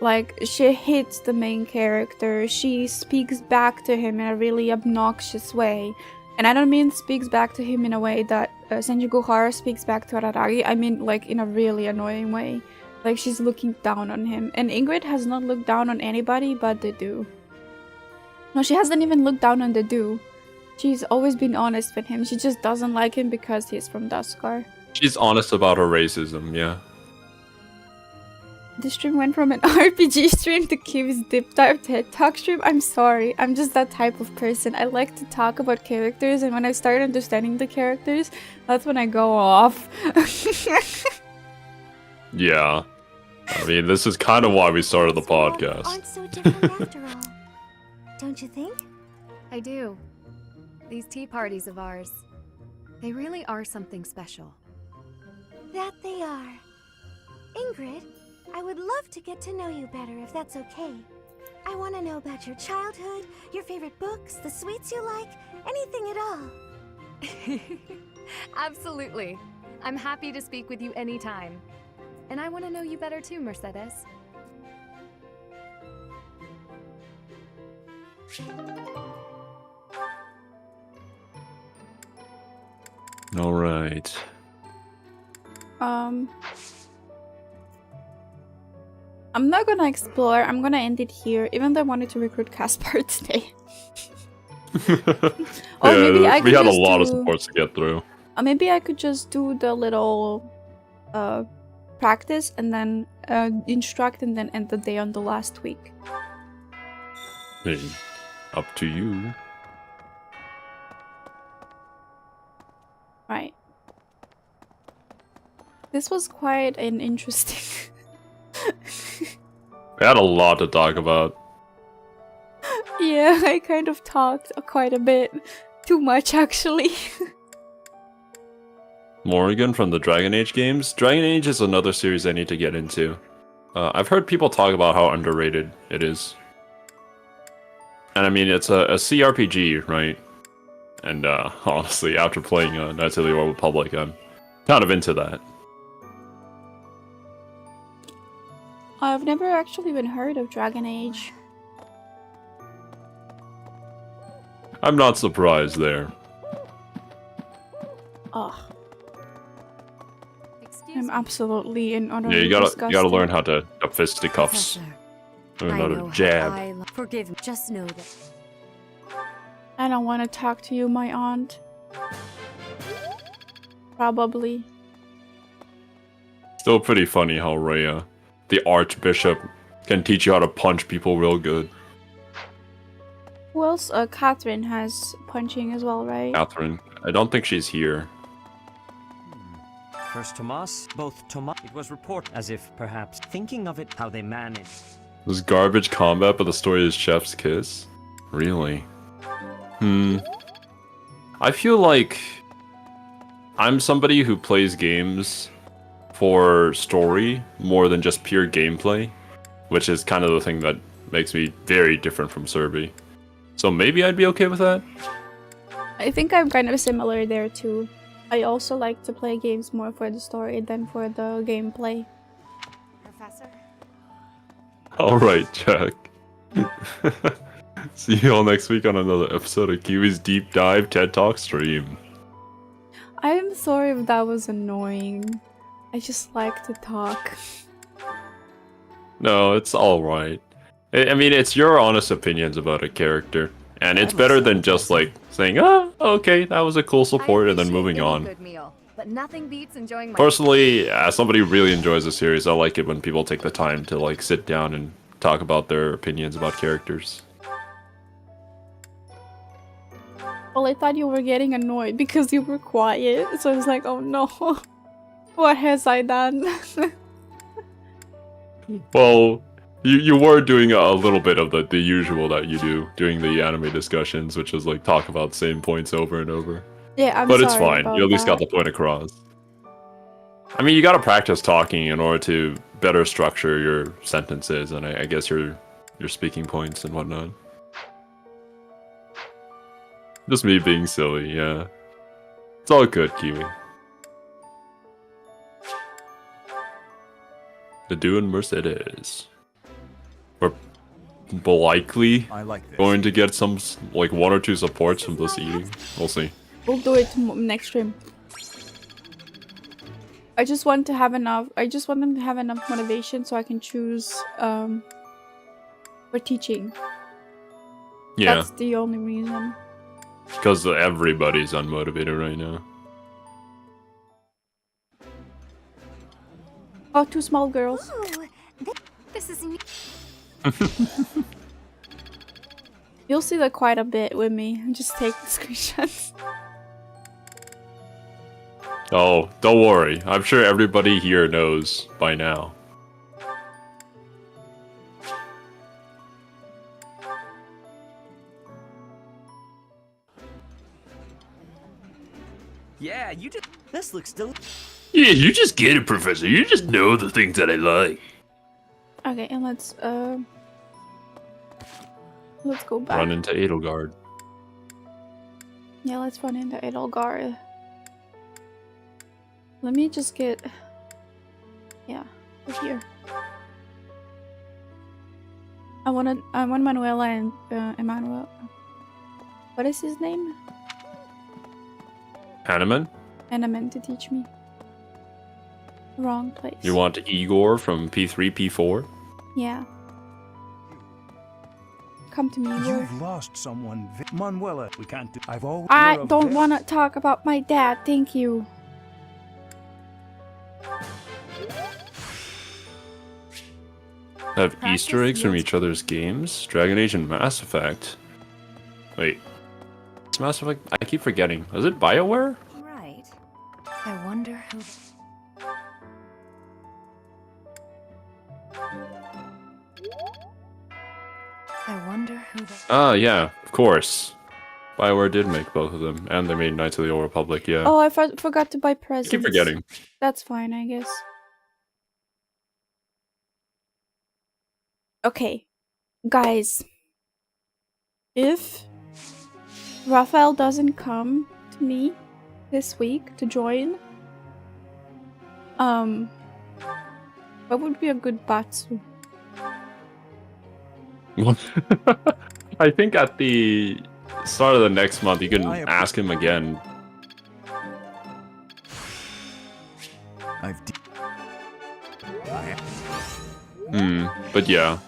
Like, she hits the main character, she speaks back to him in a really obnoxious way. And I don't mean speaks back to him in a way that Senju Gohara speaks back to Araragi, I mean like in a really annoying way. Like, she's looking down on him. And Ingrid has not looked down on anybody but the Do. No, she hasn't even looked down on the Do. She's always been honest with him. She just doesn't like him because he's from Duskar. She's honest about her racism, yeah. This stream went from an RPG stream to Kiwi's Deep Dive TED Talk stream. I'm sorry, I'm just that type of person. I like to talk about characters, and when I start understanding the characters, that's when I go off. Yeah. I mean, this is kind of why we started the podcast. Aren't so different after all. Don't you think? I do. These tea parties of ours, they really are something special. That they are. Ingrid, I would love to get to know you better if that's okay. I want to know about your childhood, your favorite books, the sweets you like, anything at all. Absolutely. I'm happy to speak with you anytime. And I want to know you better too, Mercedes. All right. I'm not gonna explore, I'm gonna end it here, even though I wanted to recruit Caspar today. Or Yeah, maybe I could we had a just lot of do- supports to get through. Maybe I could just do the little practice and then instruct and then end the day on the last week. Hey, up to you. Right. This was quite an interesting... We had a lot to talk about. Yeah, I kind of talked quite a bit. Too much, actually. Morrigan from the Dragon Age games. Dragon Age is another series I need to get into. I've heard people talk about how underrated it is. And I mean, it's a CRPG, right? And honestly, after playing Knights of the Old Republic, I'm kind of into that. I've never actually even heard of Dragon Age. I'm not surprised there. Ugh. I'm absolutely and utterly Yeah, you gotta disgusted. learn how to fisticuffs. Learn how to jab. Forgive me. Just know that. I don't want to talk to you, my aunt. Probably. Still pretty funny how Rhea, the Archbishop, can teach you how to punch people real good. Who else? Catherine has punching as well, right? Catherine, I don't think she's here. First Tomas, both Tomas. It was reported as if, perhaps, thinking of it how they managed. This garbage combat, but the story is Chef's Kiss? Really? I feel like I'm somebody who plays games for story more than just pure gameplay, which is kind of the thing that makes me very different from Serby. So maybe I'd be okay with that? I think I'm kind of similar there too. I also like to play games more for the story than for the gameplay. Professor? Alright, Jack. See you all next week on another episode of Kiwi's Deep Dive TED Talk stream. I'm sorry if that was annoying. I just like to talk. No, it's alright. I mean, it's your honest opinions about a character. And it's better than just like saying, oh, okay, that was a cool support, and then moving on. Good meal, but nothing beats enjoying my Personally, as somebody who really enjoys the series, I like it when people take the time to like sit down and talk about their opinions about characters. Well, I thought you were getting annoyed because you were quiet, so I was like, oh no. What has I done? Well, You were doing a little bit of the usual that you do during the anime discussions, which is like talk about the same points over and over. Yeah, I'm But sorry it's fine. about You at least got that. the point across. I mean, you gotta practice talking in order to better structure your sentences and I guess your speaking points and whatnot. Just me being silly, yeah. It's all good, Kiwi. The doing Mercedes. We're likely I like this. going to get some, like, 1 or 2 supports from this eating. We'll see. We'll do it next stream. I just want to have enough. I just want them to have enough motivation so I can choose for teaching. Yeah, That's the only reason. because everybody's unmotivated right now. Oh, 2 small girls. Ooh, this is new. You'll see that quite a bit with me. Just take the screenshots. Oh, don't worry. I'm sure everybody here knows by now. Yeah, you just. This looks Yeah, you just get it, Professor. You just know the things that I like. Okay, and let's go back. Run into Edelgard. Yeah, let's run into Edelgard. Let me just get... Yeah, we're here. I want Manuela and Emmanuel. What is his name? Hanneman? Enamen to teach me. Wrong place. You want Igor from P3, P4? Yeah. Come to me, Igor. You've lost someone, Manuela. We can't do. I've always. I don't want to talk about my dad, thank you. Have Easter eggs from each other's games? Dragon Age and Mass Effect? Wait. It's Mass Effect? I keep forgetting. Was it BioWare? Right. I wonder who... I wonder who the... Ah, yeah, of course. BioWare did make both of them, and they made Knights of the Old Republic, yeah. Oh, I forgot to buy I presents. keep forgetting. That's fine, I guess. Okay. Guys. If Raphael doesn't come to me this week to join, what would be a good Batsu? I think at the start of the next month, you can ask him again. But yeah.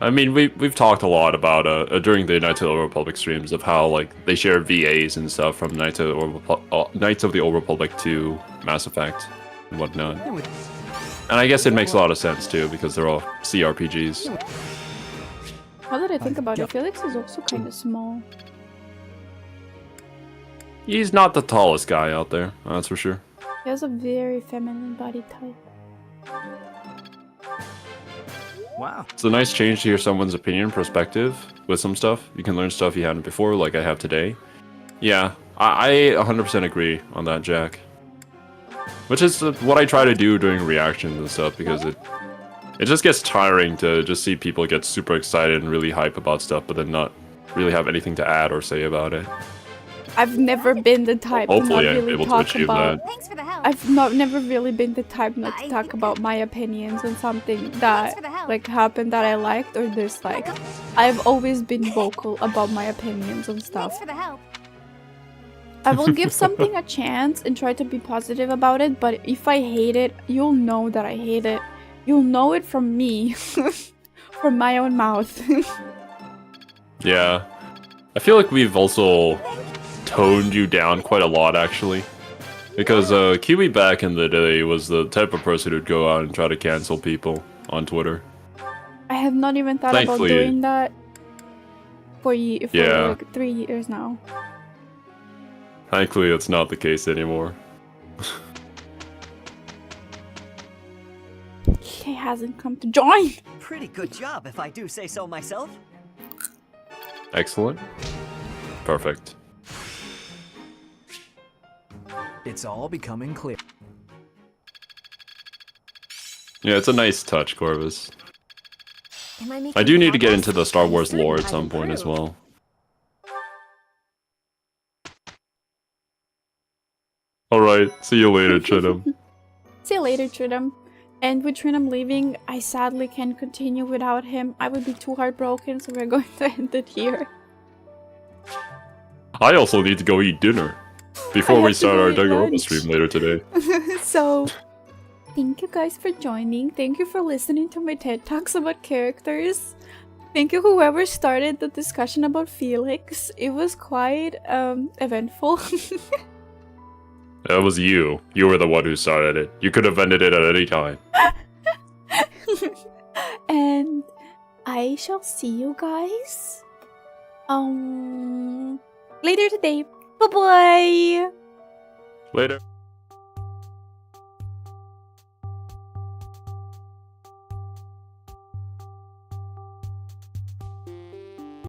I mean, we've talked a lot about during the Knights of the Old Republic streams of how like they share VAs and stuff from Knights of the Old Republic to Mass Effect and whatnot. And I guess it makes a lot of sense too because they're all CRPGs. Now that I think about it, Felix is also kind of small. He's not the tallest guy out there, that's for sure. He has a very feminine body type. Wow. It's a nice change to hear someone's opinion, perspective with some stuff. You can learn stuff you hadn't before, like I have today. Yeah, I 100% agree on that, Jack. Which is what I try to do during reactions and stuff, because it just gets tiring to just see people get super excited and really hype about stuff, but then not really have anything to add or say about it. I've never been the type Hopefully to not I'm really able to talk achieve about. that. Thanks for the help. I've never really been the type not to talk about my opinions on something that like happened that I liked or disliked. I've always been vocal about my opinions on stuff. Thanks for the help. I will give something a chance and try to be positive about it, but if I hate it, you'll know that I hate it. You'll know it from me. From my own mouth. Yeah. I feel like we've also toned you down quite a lot, actually. Because Kiwi back in the day was the type of person who'd go out and try to cancel people on Twitter. I have not even thought Thankfully- about doing that for Yeah. like 3 years now. Thankfully, it's not the case anymore. Okay, hasn't come to join. Pretty good job, if I do say so myself. Excellent. Perfect. It's all becoming clear. Yeah, it's a nice touch, Corvus. Am I making I do need to get progress? into the Star I'm Wars certain lore at I've some point as improved. well. Alright, see you later, Chidam. See you later, Trinum. And with Trinum leaving, I sadly can't continue without him. I would be too heartbroken, so we're going to end it here. I also need to go eat dinner before I we have to start go our eat Danganronpa lunch. stream later today. So, thank you guys for joining. Thank you for listening to my TED Talks about characters. Thank you whoever started the discussion about Felix. It was quite eventful. That was you. You were the one who started it. You could have ended it at any time. And I shall see you guys later today. Bye bye. Later.